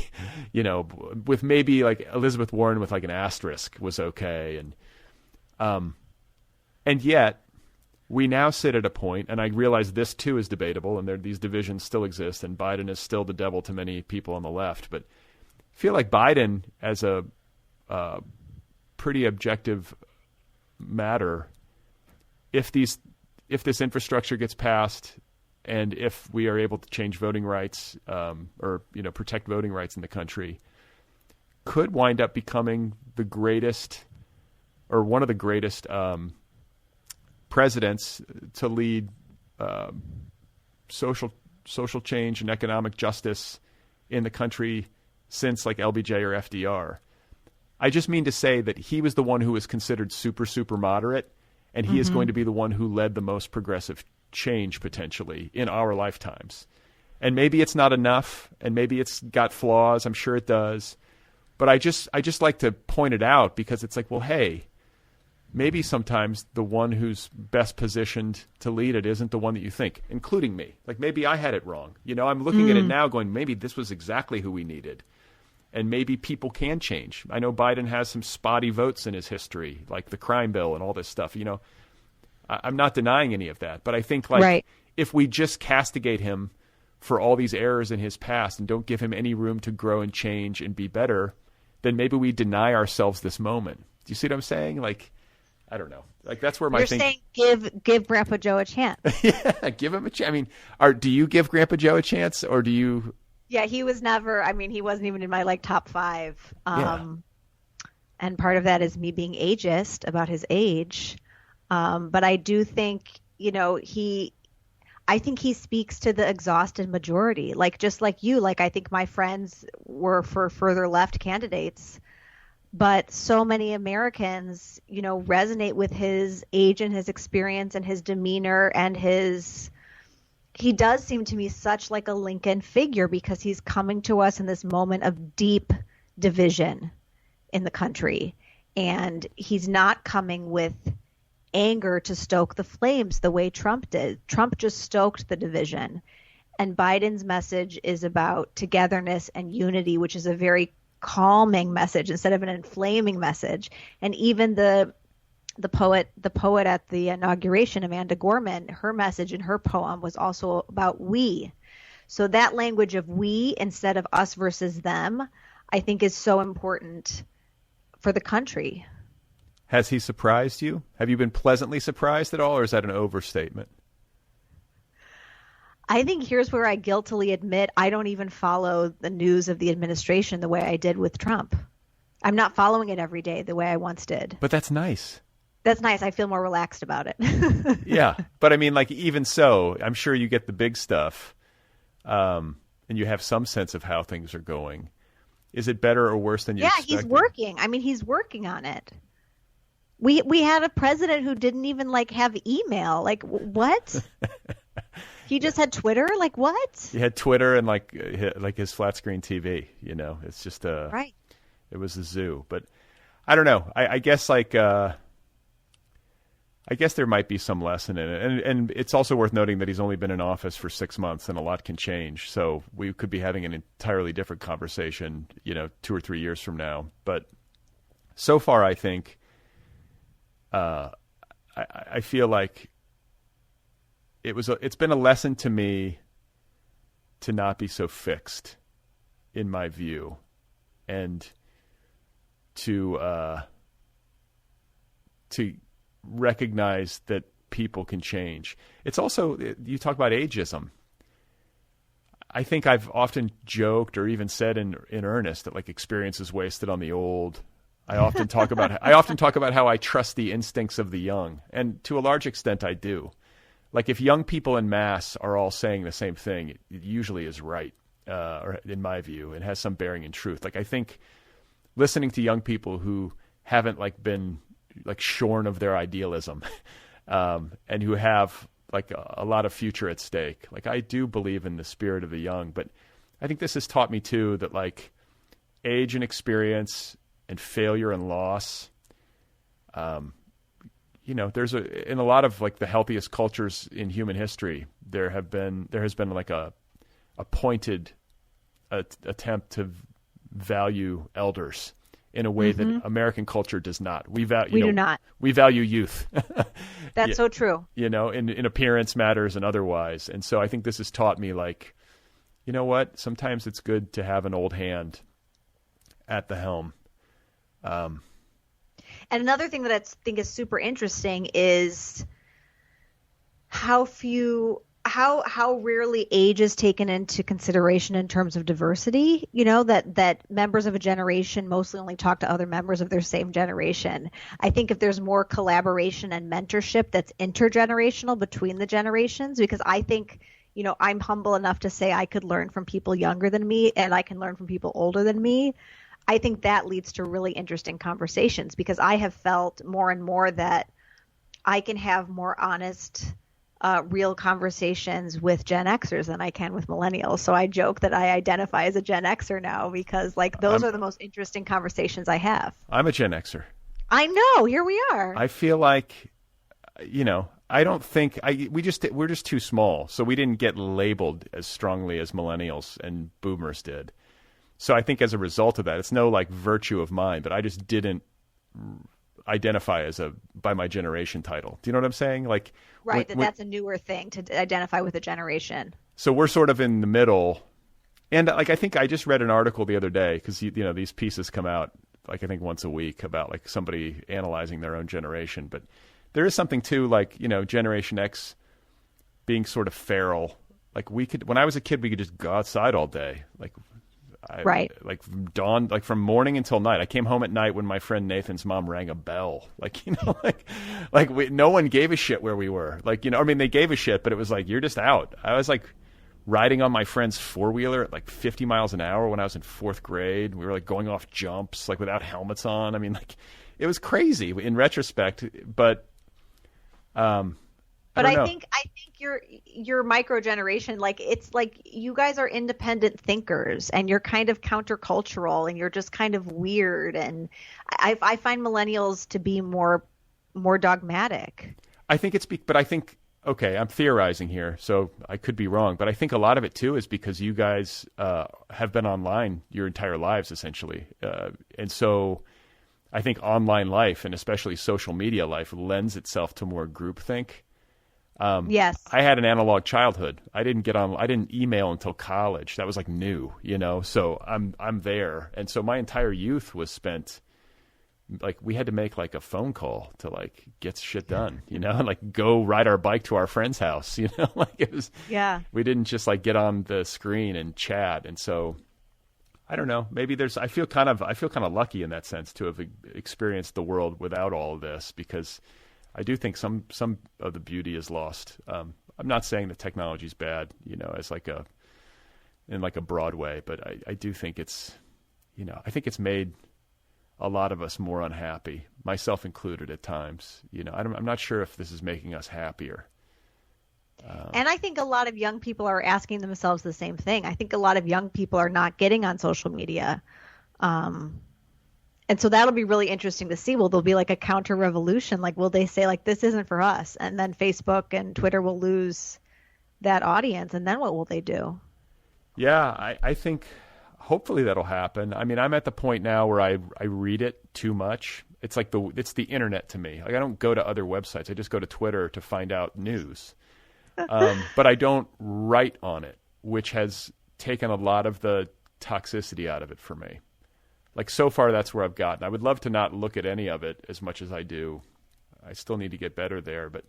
with maybe like Elizabeth Warren with like an asterisk was okay. And yet we now sit at a point, and I realize this too is debatable, and these divisions still exist, and Biden is still the devil to many people on the left, but I feel like Biden, as a pretty objective matter, if this infrastructure gets passed, and if we are able to change voting rights, or protect voting rights in the country, could wind up becoming the greatest, or one of the greatest presidents to lead social change and economic justice in the country since like LBJ or FDR. I just mean to say that he was the one who was considered super, super moderate, and he is going to be the one who led the most progressive change potentially in our lifetimes. And maybe it's not enough, and maybe it's got flaws. I'm sure it does. But I just like to point it out, because it's like, well, hey, maybe sometimes the one who's best positioned to lead it isn't the one that you think, including me. Like, maybe I had it wrong. I'm looking at it now going, maybe this was exactly who we needed. And maybe people can change. I know Biden has some spotty votes in his history, like the crime bill and all this stuff. I'm not denying any of that. But I think if we just castigate him for all these errors in his past and don't give him any room to grow and change and be better, then maybe we deny ourselves this moment. Do you see what I'm saying? Like, I don't know. Like, that's where You're saying give Grandpa Joe a chance. Yeah, give him a chance. I mean, do you give Grandpa Joe a chance, or do you? Yeah, he was never. I mean, he wasn't even in my top 5. And part of that is me being ageist about his age. But I do think, I think he speaks to the exhausted majority. Like, just like you, I think my friends were for further left candidates. But so many Americans, resonate with his age and his experience and his demeanor and he does seem to me such like a Lincoln figure, because he's coming to us in this moment of deep division in the country. And he's not coming with anger to stoke the flames the way Trump did. Trump just stoked the division. And Biden's message is about togetherness and unity, which is a very calming message instead of an inflaming message. And even the poet at the inauguration, Amanda Gorman, her message in her poem was also about we. So that language of we instead of us versus them, I think is so important for the country. Has he surprised you? Have you been pleasantly surprised at all, or is that an overstatement? I think here's where I guiltily admit I don't even follow the news of the administration the way I did with Trump. I'm not following it every day the way I once did. But that's nice. That's nice. I feel more relaxed about it. Yeah. But I mean, even so, I'm sure you get the big stuff, and you have some sense of how things are going. Is it better or worse than you expected? Yeah, he's working. I mean, he's working on it. We had a president who didn't even have email. Like, what? He just had Twitter? Like, what? He had Twitter and his flat screen TV. It's just right. It was a zoo. But I don't know. I guess I guess there might be some lesson in it. And it's also worth noting that he's only been in office for 6 months, and a lot can change. So we could be having an entirely different conversation, 2 or 3 years from now. But so far, I think I feel like it's been a lesson to me to not be so fixed in my view, and to recognize that people can change. It's also, you talk about ageism. I think I've often joked or even said in earnest that experience is wasted on the old, I often talk about how I trust the instincts of the young, and to a large extent I do. Like if young people en masse are all saying the same thing, it usually is right, or in my view, and has some bearing in truth. Like I think listening to young people who haven't like been like shorn of their idealism, and who have like a lot of future at stake. Like I do believe in the spirit of the young, but I think this has taught me too that like age and experience and failure and loss, there's in a lot of like the healthiest cultures in human history, there has been like a pointed attempt to value elders in a way that American culture does not. We do not. We value youth. That's so true. In appearance matters and otherwise. And so I think this has taught me like, you know what? Sometimes it's good to have an old hand at the helm. And another thing that I think is super interesting is how rarely age is taken into consideration in terms of diversity. That members of a generation mostly only talk to other members of their same generation. I think if there's more collaboration and mentorship that's intergenerational between the generations, because I think, I'm humble enough to say I could learn from people younger than me and I can learn from people older than me. I think that leads to really interesting conversations, because I have felt more and more that I can have more honest, real conversations with Gen Xers than I can with millennials. So I joke that I identify as a Gen Xer now, because like those are the most interesting conversations I have. I'm a Gen Xer. I know. Here we are. I feel like, I don't think we're just too small. So we didn't get labeled as strongly as millennials and boomers did. So I think as a result of that, it's no like virtue of mine, but I just didn't identify as by my generation title. Do you know what I'm saying? Like, right. That's a newer thing to identify with a generation. So we're sort of in the middle. And like, I think I just read an article the other day, because, these pieces come out like, I think once a week about like somebody analyzing their own generation. But there is something to like, Generation X being sort of feral. Like when I was a kid, we could just go outside all day. Right. Like from dawn, like from morning until night. I came home at night when my friend Nathan's mom rang a bell. No one gave a shit where we were. They gave a shit, but it was like, you're just out. I was like riding on my friend's four-wheeler at like 50 miles an hour when I was in fourth grade. We were like going off jumps, like without helmets on. It was crazy in retrospect, but, I think your micro generation, like it's like you guys are independent thinkers and you're kind of countercultural and you're just kind of weird. And I find millennials to be more dogmatic. Okay, I'm theorizing here, so I could be wrong, but I think a lot of it too is because you guys have been online your entire lives essentially. And so I think online life and especially social media life lends itself to more groupthink. Yes. I had an analog childhood. I didn't email until college. That was like new, so I'm there. And so my entire youth was spent like we had to make like a phone call to like get shit done, like go ride our bike to our friend's house, like it was, we didn't just like get on the screen and chat. And so I don't know, maybe I feel kind of lucky in that sense to have experienced the world without all of this, because I do think some of the beauty is lost. I'm not saying that technology is bad, as in a broad way, but I do think it's, I think it's made a lot of us more unhappy, myself included at times. I'm not sure if this is making us happier. And I think a lot of young people are asking themselves the same thing. I think a lot of young people are not getting on social media. And so that'll be really interesting to see. Will there be like a counter revolution? Like, will they say like, this isn't for us? And then Facebook and Twitter will lose that audience. And then what will they do? Yeah, I think hopefully that'll happen. I'm at the point now where I read it too much. It's like it's the internet to me. Like I don't go to other websites. I just go to Twitter to find out news. But I don't write on it, which has taken a lot of the toxicity out of it for me. Like so far, that's where I've gotten. I would love to not look at any of it as much as I do. I still need to get better there, but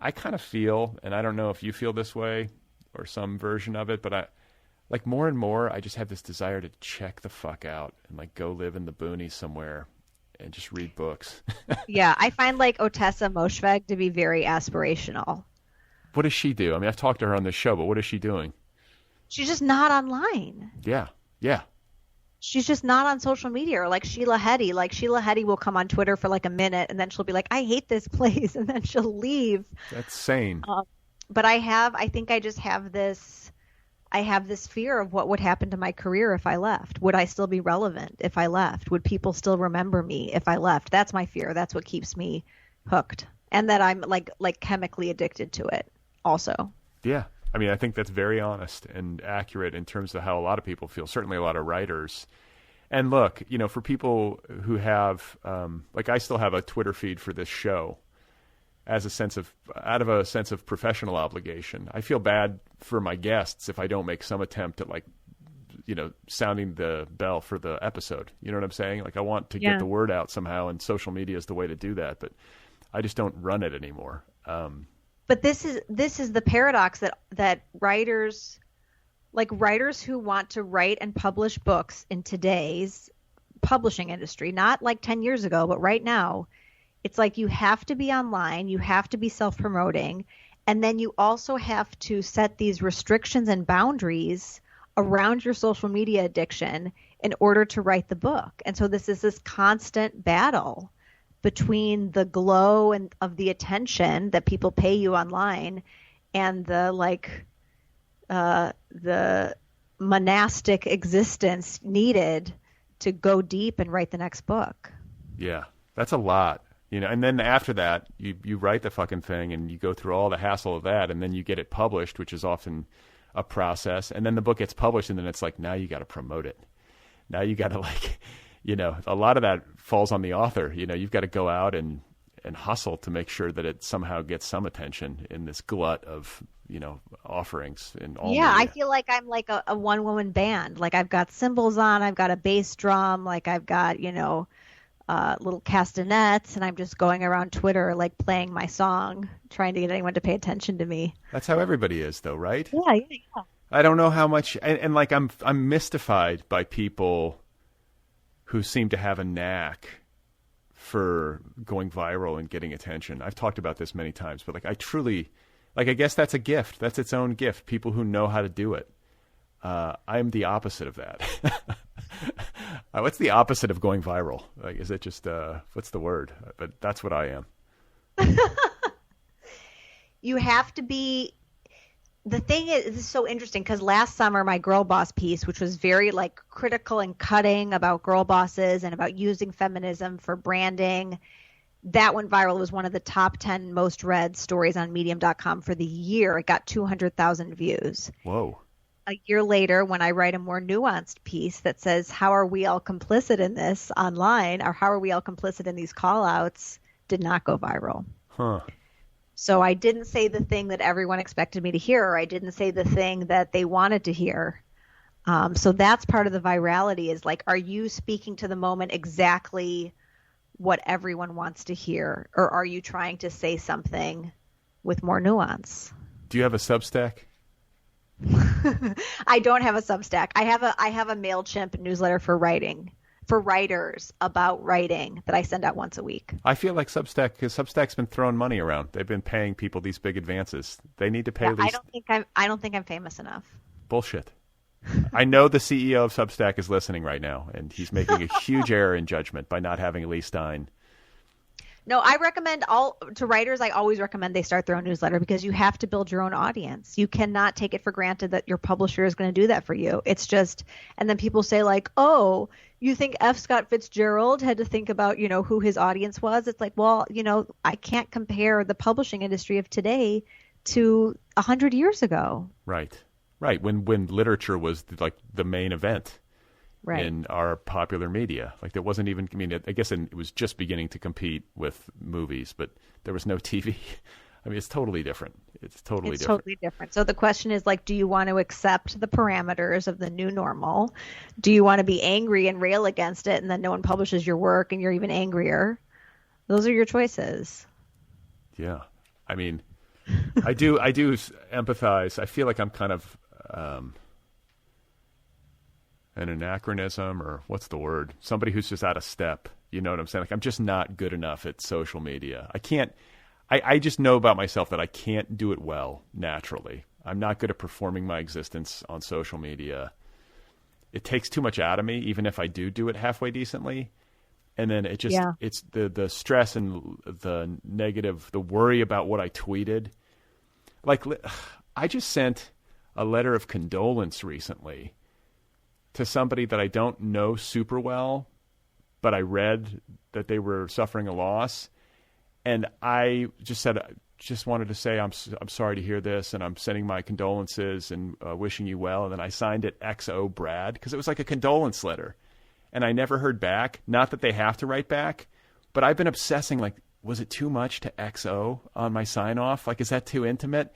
I kind of feel, and I don't know if you feel this way or some version of it, but like more and more, I just have this desire to check the fuck out and like go live in the boonies somewhere and just read books. Yeah, I find like Otessa Moshfegh to be very aspirational. What does she do? I mean, I've talked to her on this show, but what is she doing? She's just not online. Yeah, yeah. She's just not on social media, or like Sheila Heti. Like Sheila Heti will come on Twitter for like a minute and then she'll be like, I hate this place. And then she'll leave. That's sane. But I think I just have this fear of what would happen to my career if I left. Would I still be relevant if I left? Would people still remember me if I left? That's my fear. That's what keeps me hooked. And that I'm like chemically addicted to it also. Yeah. I mean, I think that's very honest and accurate in terms of how a lot of people feel, certainly a lot of writers. And look, you know, for people who have, like I still have a Twitter feed for this show out of a sense of professional obligation. I feel bad for my guests if I don't make some attempt at, like, you know, sounding the bell for the episode. You know what I'm saying? Like, I want to get the word out somehow, and social media is the way to do that, but I just don't run it anymore. But this is the paradox that writers who want to write and publish books in today's publishing industry, not like 10 years ago, but right now, it's like you have to be online, you have to be self-promoting, and then you also have to set these restrictions and boundaries around your social media addiction in order to write the book. And so this is this constant battle between the glow and of the attention that people pay you online and the monastic existence needed to go deep and write the next book. Yeah, that's a lot. You know, and then after that, you write the fucking thing and you go through all the hassle of that, and then you get it published, which is often a process. And then the book gets published, and then it's like, now you got to promote it. Now you got to, like, you know, a lot of that falls on the author. You know, you've got to go out and hustle to make sure that it somehow gets some attention in this glut of, you know, offerings in all media. I feel like I'm like a one-woman band. Like, I've got cymbals on, I've got a bass drum, like I've got, you know, little castanets, and I'm just going around Twitter, like, playing my song, trying to get anyone to pay attention to me. That's how everybody is, though, right? Yeah. I don't know how much, and like I'm mystified by people who seem to have a knack for going viral and getting attention. I've talked about this many times, but like I truly, like, I guess that's a gift. That's its own gift. People who know how to do it. I'm the opposite of that. What's the opposite of going viral? Like, is it just what's the word? But that's what I am. You have to be. The thing is, this is so interesting because last summer my Girl Boss piece, which was very like critical and cutting about girl bosses and about using feminism for branding, that went viral. It was one of the top 10 most read stories on Medium.com for the year. It got 200,000 views. Whoa. A year later, when I write a more nuanced piece that says, how are we all complicit in this online, or how are we all complicit in these call-outs, did not go viral. Huh. So I didn't say the thing that everyone expected me to hear, or I didn't say the thing that they wanted to hear. So that's part of the virality, is like, are you speaking to the moment exactly what everyone wants to hear, or are you trying to say something with more nuance? Do you have a Substack? I don't have a Substack. I have a MailChimp newsletter for writers about writing that I send out once a week. I feel like Substack, because Substack's been throwing money around. They've been paying people these big advances. They need to pay at least. I don't think I'm famous enough. Bullshit. I know the CEO of Substack is listening right now, and he's making a huge error in judgment by not having Leigh Stein. No, I recommend to writers, I always recommend they start their own newsletter, because you have to build your own audience. You cannot take it for granted that your publisher is going to do that for you. It's just, and then people say like, oh, you think F. Scott Fitzgerald had to think about, you know, who his audience was? It's like, well, you know, I can't compare the publishing industry of today to 100 years ago. Right. When literature was like the main event. Right. In our popular media. Like, there wasn't even, I mean, I guess it was just beginning to compete with movies, but there was no TV. I mean, it's totally different. It's totally different. So the question is, like, do you want to accept the parameters of the new normal? Do you want to be angry and rail against it, and then no one publishes your work and you're even angrier? Those are your choices. Yeah. I mean, I do empathize. I feel like I'm kind of an anachronism, or what's the word? Somebody who's just out of step You know what I'm saying? Like, I'm just not good enough at social media. I just know about myself that I can't do it well naturally. I'm not good at performing my existence on social media. It takes too much out of me, even if I do it halfway decently. And then it just, it's the stress and the negative, the worry about what I tweeted. Like, I just sent a letter of condolence recently to somebody that I don't know super well, but I read that they were suffering a loss. And I just said, just wanted to say, I'm sorry to hear this, and I'm sending my condolences and wishing you well. And then I signed it XO Brad, because it was like a condolence letter. And I never heard back. Not that they have to write back, but I've been obsessing, like, was it too much to XO on my sign off? Like, is that too intimate?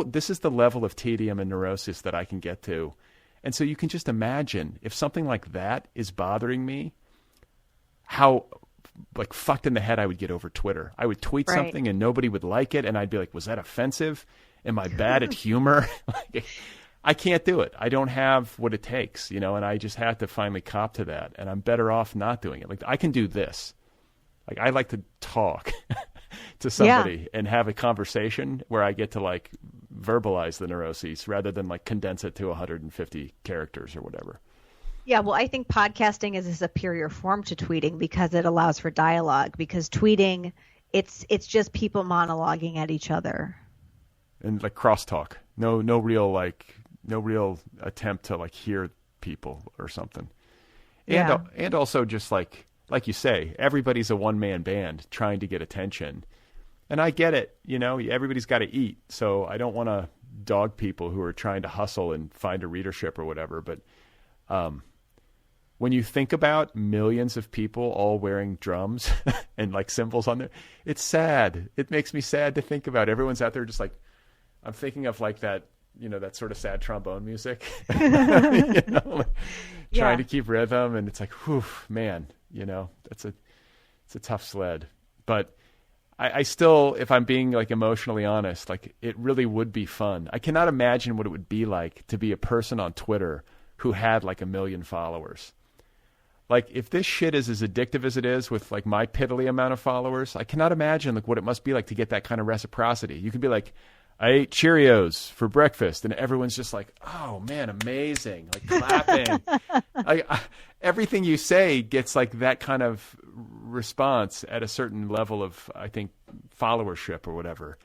This is the level of tedium and neurosis that I can get to. And so you can just imagine if something like that is bothering me, how like fucked in the head I would get over Twitter. I would tweet something and nobody would like it. And I'd be like, was that offensive? Am I bad at humor? Like, I can't do it. I don't have what it takes, and I just had to finally cop to that. And I'm better off not doing it. Like, I can do this. Like, I like to talk to somebody and have a conversation where I get to like verbalize the neuroses rather than like condense it to 150 characters or whatever. Yeah, well, I think podcasting is a superior form to tweeting because it allows for dialogue. Because tweeting, it's just people monologuing at each other. And like crosstalk. No real attempt to like hear people or something. And also just like you say, everybody's a one-man band trying to get attention. And I get it, everybody's got to eat. So I don't want to dog people who are trying to hustle and find a readership or whatever. But when you think about millions of people all wearing drums and like cymbals on there, it's sad. It makes me sad to think about. Everyone's out there just like, I'm thinking of like that, that sort of sad trombone music, trying to keep rhythm. And it's like, whew, man, it's a tough sled. But I still, if I'm being like emotionally honest, like it really would be fun. I cannot imagine what it would be like to be a person on Twitter who had like 1 million followers. Like, if this shit is as addictive as it is with like my piddly amount of followers, I cannot imagine like what it must be like to get that kind of reciprocity. You could be like, I ate Cheerios for breakfast, and everyone's just like, oh man, amazing, like clapping. Everything you say gets like that kind of response at a certain level of, I think, followership or whatever.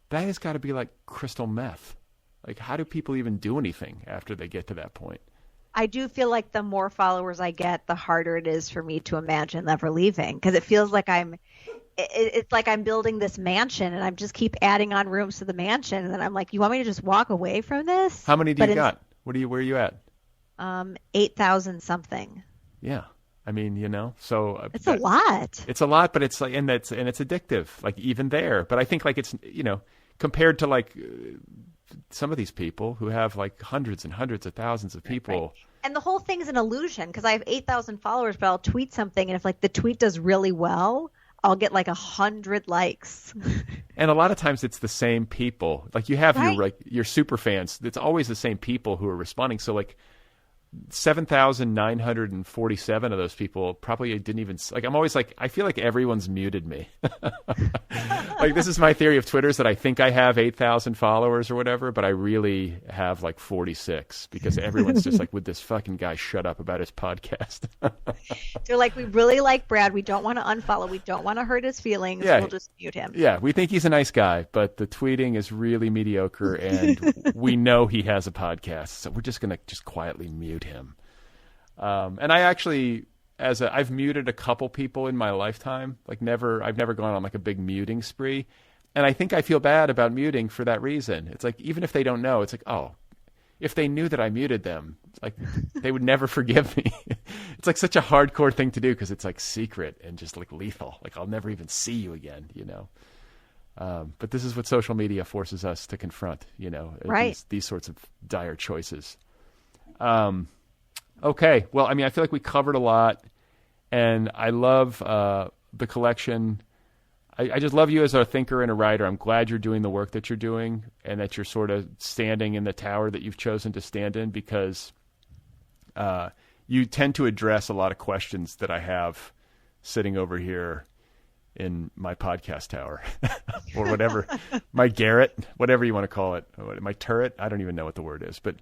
That has got to be like crystal meth. Like, how do people even do anything after they get to that point? I do feel like the more followers I get, the harder it is for me to imagine never leaving, because it feels like it's like I'm building this mansion and I'm just keep adding on rooms to the mansion. And then I'm like, you want me to just walk away from this? How many do you got? Where are you at? 8,000 something. Yeah. I mean, so it's a lot. It's a lot, but it's like, and it's addictive, like even there. But I think like it's, compared to like some of these people who have like hundreds and hundreds of thousands of people. Right. And the whole thing's an illusion, because I have 8,000 followers, but I'll tweet something, and if like the tweet does really well, I'll get like 100 likes. And a lot of times it's the same people. Like you have your super fans. It's always the same people who are responding. So like 7,947 of those people probably didn't even like. I'm always like, I feel like everyone's muted me. Like, this is my theory of Twitter, is that I think I have 8,000 followers or whatever, but I really have like 46, because everyone's just like, would this fucking guy shut up about his podcast? They're like, we really like Brad. We don't want to unfollow. We don't want to hurt his feelings. Yeah. We'll just mute him. Yeah, we think he's a nice guy, but the tweeting is really mediocre, and we know he has a podcast, so we're just going to just quietly mute him. And I actually, I've muted a couple people in my lifetime. Like I've never gone on like a big muting spree. And I think I feel bad about muting for that reason. It's like, even if they don't know, it's like, oh, if they knew that I muted them, like they would never forgive me. It's like such a hardcore thing to do, because it's like secret and just like lethal. Like, I'll never even see you again, But this is what social media forces us to confront, right. These sorts of dire choices. Okay. Well, I mean, I feel like we covered a lot, and I love the collection. I just love you as a thinker and a writer. I'm glad you're doing the work that you're doing, and that you're sort of standing in the tower that you've chosen to stand in, because you tend to address a lot of questions that I have sitting over here in my podcast tower or whatever, my garret, whatever you want to call it, my turret. I don't even know what the word is, but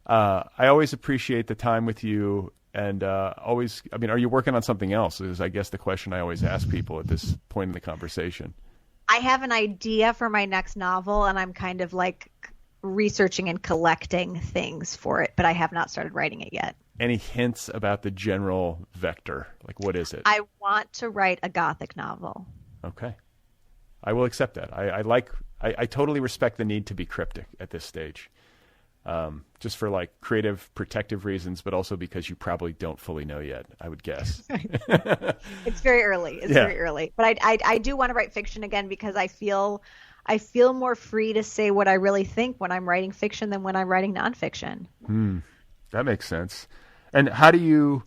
I always appreciate the time with you. And always, I mean, are you working on something else? Is I guess the question I always ask people at this point in the conversation. I have an idea for my next novel, and I'm kind of like researching and collecting things for it, but I have not started writing it yet. Any hints about the general vector? Like, what is it? I want to write a Gothic novel. Okay. I will accept that. I totally respect the need to be cryptic at this stage. Just for like creative, protective reasons, but also because you probably don't fully know yet, I would guess. It's very early. Very early. But I do want to write fiction again because I feel more free to say what I really think when I'm writing fiction than when I'm writing nonfiction. That makes sense. And how do you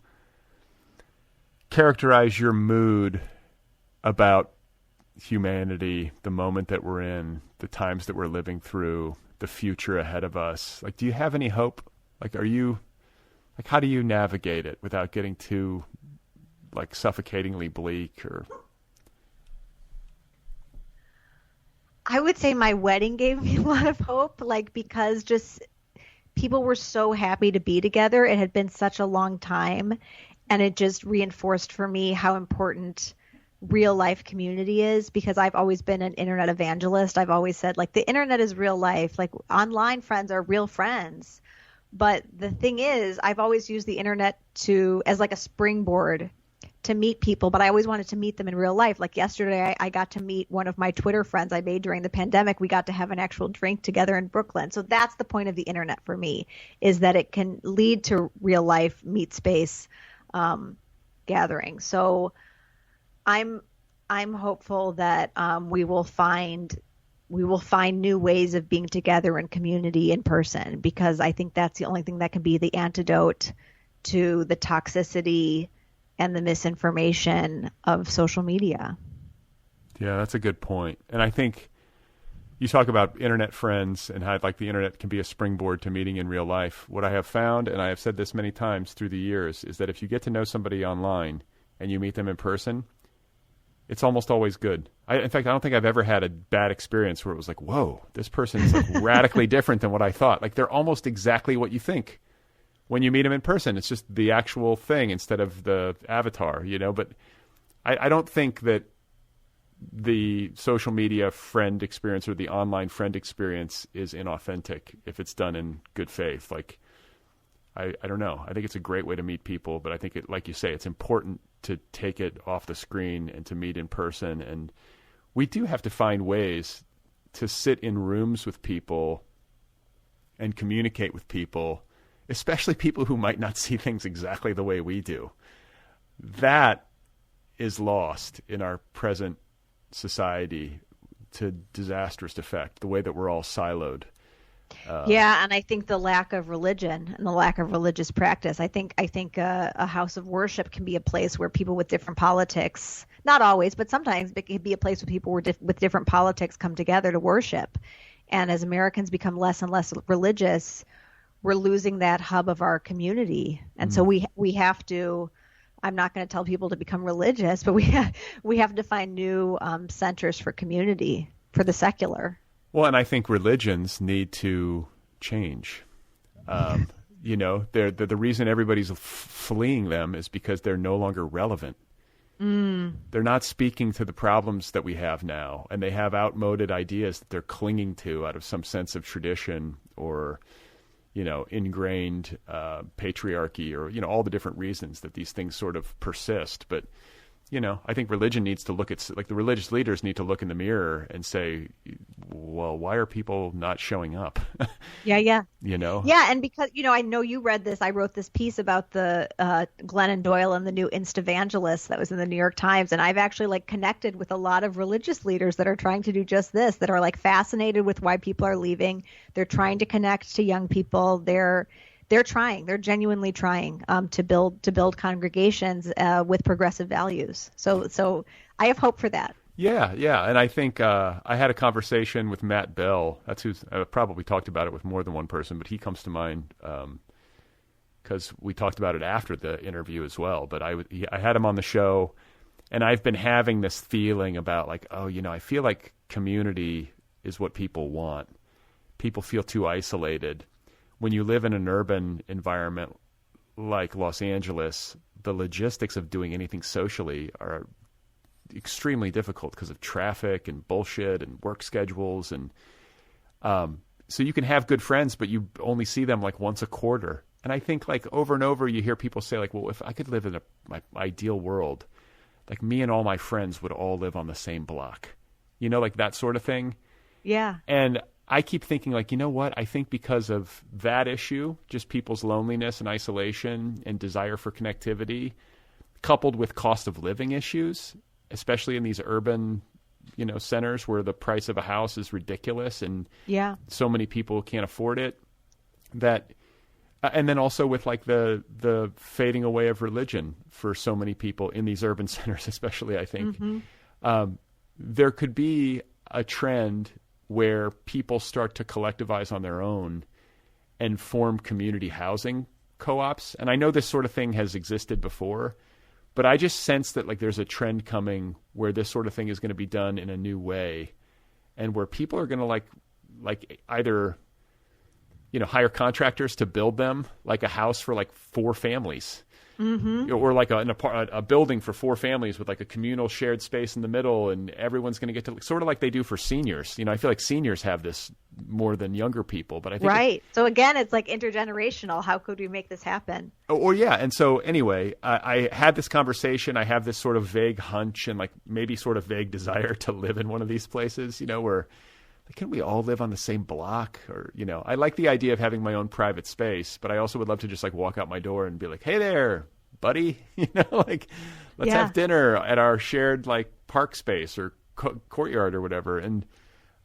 characterize your mood about humanity, the moment that we're in, the times that we're living through, the future ahead of us? Like, do you have any hope? Like, how do you navigate it without getting too, like, suffocatingly bleak or... I would say my wedding gave me a lot of hope, like, because just people were so happy to be together. It had been such a long time, and it just reinforced for me how important real life community is, because I've always been an internet evangelist. I've always said, like, the internet is real life. Like, online friends are real friends. But the thing is, I've always used the internet as like a springboard to meet people, but I always wanted to meet them in real life. Like yesterday, I got to meet one of my Twitter friends I made during the pandemic. We got to have an actual drink together in Brooklyn. So that's the point of the internet for me, is that it can lead to real life meet space gathering. So I'm hopeful that we will find new ways of being together in community in person, because I think that's the only thing that can be the antidote to the toxicity and the misinformation of social media. Yeah, that's a good point. And I think you talk about internet friends and how, like, the internet can be a springboard to meeting in real life. What I have found, and I have said this many times through the years, is that if you get to know somebody online and you meet them in person, it's almost always good. In fact, I don't think I've ever had a bad experience where it was like, whoa, this person is like radically different than what I thought. Like, they're almost exactly what you think when you meet them in person. It's just the actual thing instead of the avatar, you know? But I don't think that the social media friend experience or the online friend experience is inauthentic if it's done in good faith. Like, I don't know. I think it's a great way to meet people, but I think it, like you say, it's important to take it off the screen and to meet in person. And we do have to find ways to sit in rooms with people and communicate with people, especially people who might not see things exactly the way we do. That is lost in our present society to disastrous effect, the way that we're all siloed. Yeah, and I think the lack of religion and the lack of religious practice. I think a house of worship can be a place where people with different politics, not always, but sometimes it can be a place where people with different politics come together to worship. And as Americans become less and less religious, we're losing that hub of our community. And so we have to, I'm not going to tell people to become religious, but we have to find new centers for community, for the secular. Well, and I think religions need to change. You know, the reason everybody's fleeing them is because they're no longer relevant. They're not speaking to the problems that we have now, and they have outmoded ideas that they're clinging to out of some sense of tradition or, you know, ingrained patriarchy, or, you know, all the different reasons that these things sort of persist. But, you know, I think religion needs to look at, like, the religious leaders need to look in the mirror and say, well, why are people not showing up? Yeah. You know? Yeah, and because, you know, I know you read this. I wrote this piece about the Glennon Doyle and the new Insta-Evangelist that was in the New York Times, and I've actually, like, connected with a lot of religious leaders that are trying to do just this, that are, like, fascinated with why people are leaving. They're trying to connect to young people. They're genuinely trying to build congregations with progressive values. So I have hope for that. Yeah. And I think I had a conversation with Matt Bell. That's who's probably talked about it with more than one person, but he comes to mind because we talked about it after the interview as well. But I had him on the show, And I've been having this feeling about like, oh, I feel like community is what people want. People feel too isolated. When you live in an urban environment like Los Angeles, the logistics of doing anything socially are extremely difficult because of traffic and bullshit and work schedules. And so you can have good friends, but you only see them like once a quarter. And I think like over and over you hear people say like, well, if I could live in my ideal world, like me and all my friends would all live on the same block, like that sort of thing. Yeah. And I keep thinking like, you know what? I think because of that issue, just people's loneliness and isolation and desire for connectivity, coupled with cost of living issues, especially in these urban, centers where the price of a house is ridiculous and so many people can't afford it, that and then also with like the fading away of religion for so many people in these urban centers, especially, I think, there could be a trend where people start to collectivize on their own and form community housing co-ops. And I know this sort of thing has existed before, but I just sense that like there's a trend coming where this sort of thing is going to be done in a new way, and where people are going to like either hire contractors to build them like a house for like 4 families, or like a building for 4 families with like a communal shared space in the middle, and everyone's going to get to sort of like they do for seniors. I feel like seniors have this more than younger people, but I think so again, it's like intergenerational. How could we make this happen? And so anyway, I had this conversation. I have this sort of vague hunch and like maybe sort of vague desire to live in one of these places, where can we all live on the same block? Or, I like the idea of having my own private space, but I also would love to just like walk out my door and be like, hey there, buddy, like let's have dinner at our shared like park space or courtyard or whatever. And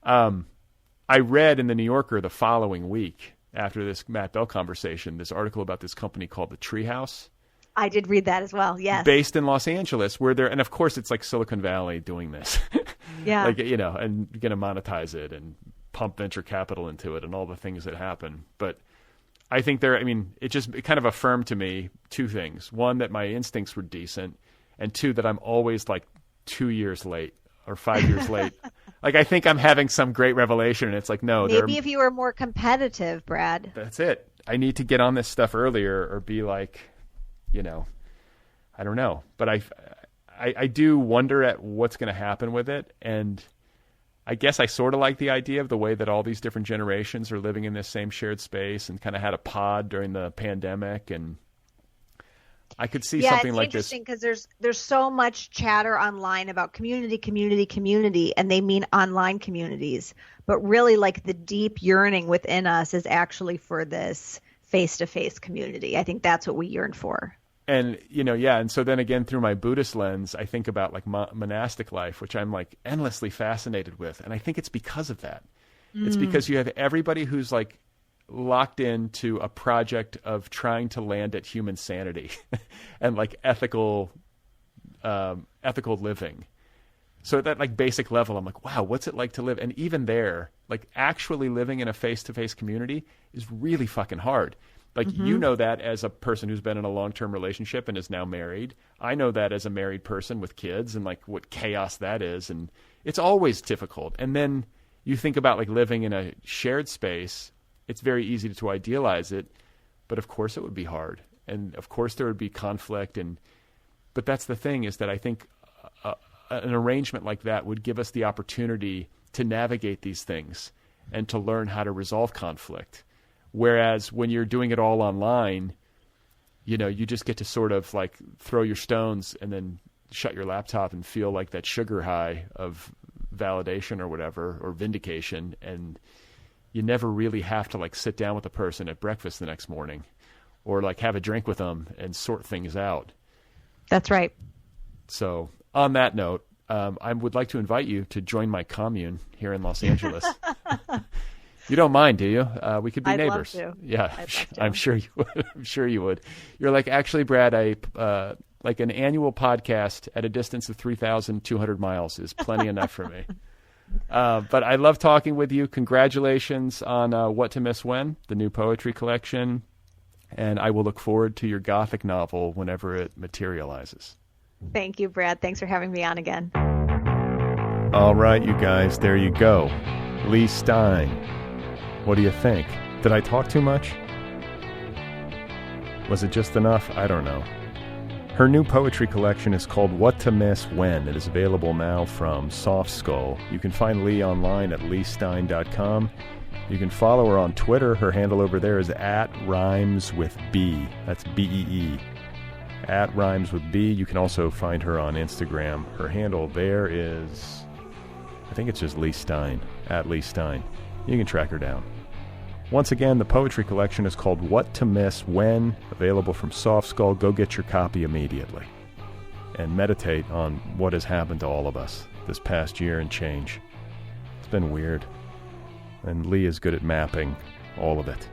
I read in the New Yorker the following week after this Matt Bell conversation, this article about this company called the Treehouse. I did read that as well. Yes. Based in Los Angeles, and of course it's like Silicon Valley doing this. Yeah. Like, and going to monetize it and pump venture capital into it and all the things that happen. But I think it kind of affirmed to me 2 things. One, that my instincts were decent, and 2, that I'm always like 2 years late or 5 years late. Like, I think I'm having some great revelation, and it's like, no. Maybe if you were more competitive, Brad. That's it. I need to get on this stuff earlier or be like, I don't know. But I do wonder at what's going to happen with it. And I guess I sort of like the idea of the way that all these different generations are living in this same shared space and kind of had a pod during the pandemic. And I could see something like this. Yeah, it's interesting because there's so much chatter online about community, and they mean online communities. But really, like, the deep yearning within us is actually for this face-to-face community. I think that's what we yearn for. And, and so then again, through my Buddhist lens, I think about like monastic life, which I'm like endlessly fascinated with. And I think it's because of that. It's because you have everybody who's like locked into a project of trying to land at human sanity and like ethical living. So at that like basic level, I'm like, wow, what's it like to live? And even there, like actually living in a face-to-face community is really fucking hard. Like, you know that as a person who's been in a long-term relationship and is now married. I know that as a married person with kids and like what chaos that is. And it's always difficult. And then you think about like living in a shared space. It's very easy to idealize it, but of course it would be hard. And of course there would be conflict. But that's the thing, is that I think an arrangement like that would give us the opportunity to navigate these things and to learn how to resolve conflict. Whereas when you're doing it all online, you just get to sort of like throw your stones and then shut your laptop and feel like that sugar high of validation or whatever, or vindication. And you never really have to like sit down with a person at breakfast the next morning or like have a drink with them and sort things out. That's right. So on that note, I would like to invite you to join my commune here in Los Angeles. You don't mind, do you? We could be neighbors. I'd love to. Yeah, I'm sure you would. I'm sure you would. You're like, actually, Brad, like an annual podcast at a distance of 3,200 miles is plenty enough for me. But I love talking with you. Congratulations on What to Miss When, the new poetry collection. And I will look forward to your Gothic novel whenever it materializes. Thank you, Brad. Thanks for having me on again. All right, you guys, there you go. Leigh Stein. What do you think? Did I talk too much? Was it just enough? I don't know. Her new poetry collection is called What to Miss When. It is available now from Soft Skull. You can find Leigh online at leighstein.com. You can follow her on Twitter. Her handle over there is @rhymeswithb. That's B-E-E. @rhymeswithb. You can also find her on Instagram. Her handle there is, I think it's just Leigh Stein, @Leigh Stein. You can track her down. Once again, the poetry collection is called What to Miss When, available from Soft Skull. Go get your copy immediately and meditate on what has happened to all of us this past year and change. It's been weird, and Leigh is good at mapping all of it.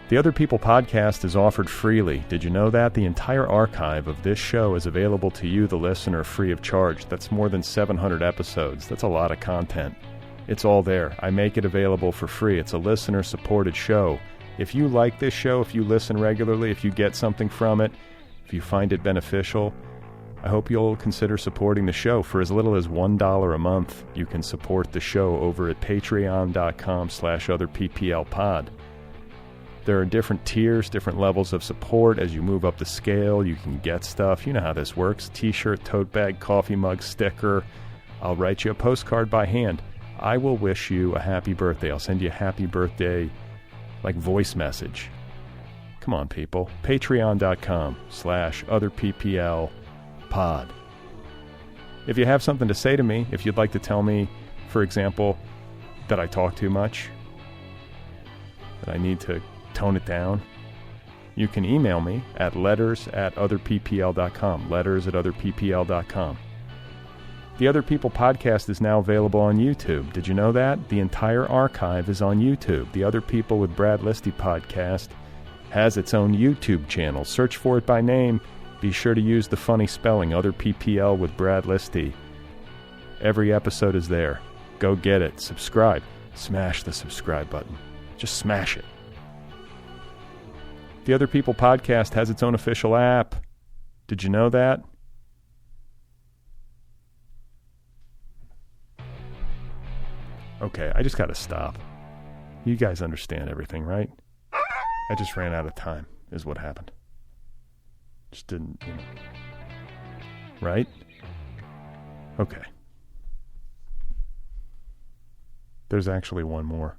The Other People podcast is offered freely. Did you know that? The entire archive of this show is available to you, the listener, free of charge. That's more than 700 episodes. That's a lot of content. It's all there. I make it available for free. It's a listener-supported show. If you like this show, if you listen regularly, if you get something from it, if you find it beneficial, I hope you'll consider supporting the show. For as little as $1 a month, you can support the show over at patreon.com/otherpplpod. There are different tiers, different levels of support. As you move up the scale, you can get stuff. You know how this works. T-shirt, tote bag, coffee mug, sticker. I'll write you a postcard by hand. I will wish you a happy birthday. I'll send you a happy birthday, like, voice message. Come on, people. Patreon.com/otherpplpod. If you have something to say to me, if you'd like to tell me, for example, that I talk too much, that I need to tone it down, you can email me at letters@otherppl.com. letters@otherppl.com. The Other People podcast is now available on YouTube. Did you know that? The entire archive is on YouTube. The Other People with Brad Listi podcast has its own YouTube channel. Search for it by name. Be sure to use the funny spelling, Other PPL with Brad Listi. Every episode is there. Go get it. Subscribe. Smash the subscribe button. Just smash it. The Other People podcast has its own official app. Did you know that? Okay, I just got to stop. You guys understand everything, right? I just ran out of time, is what happened. Just didn't, Right? Okay. There's actually one more.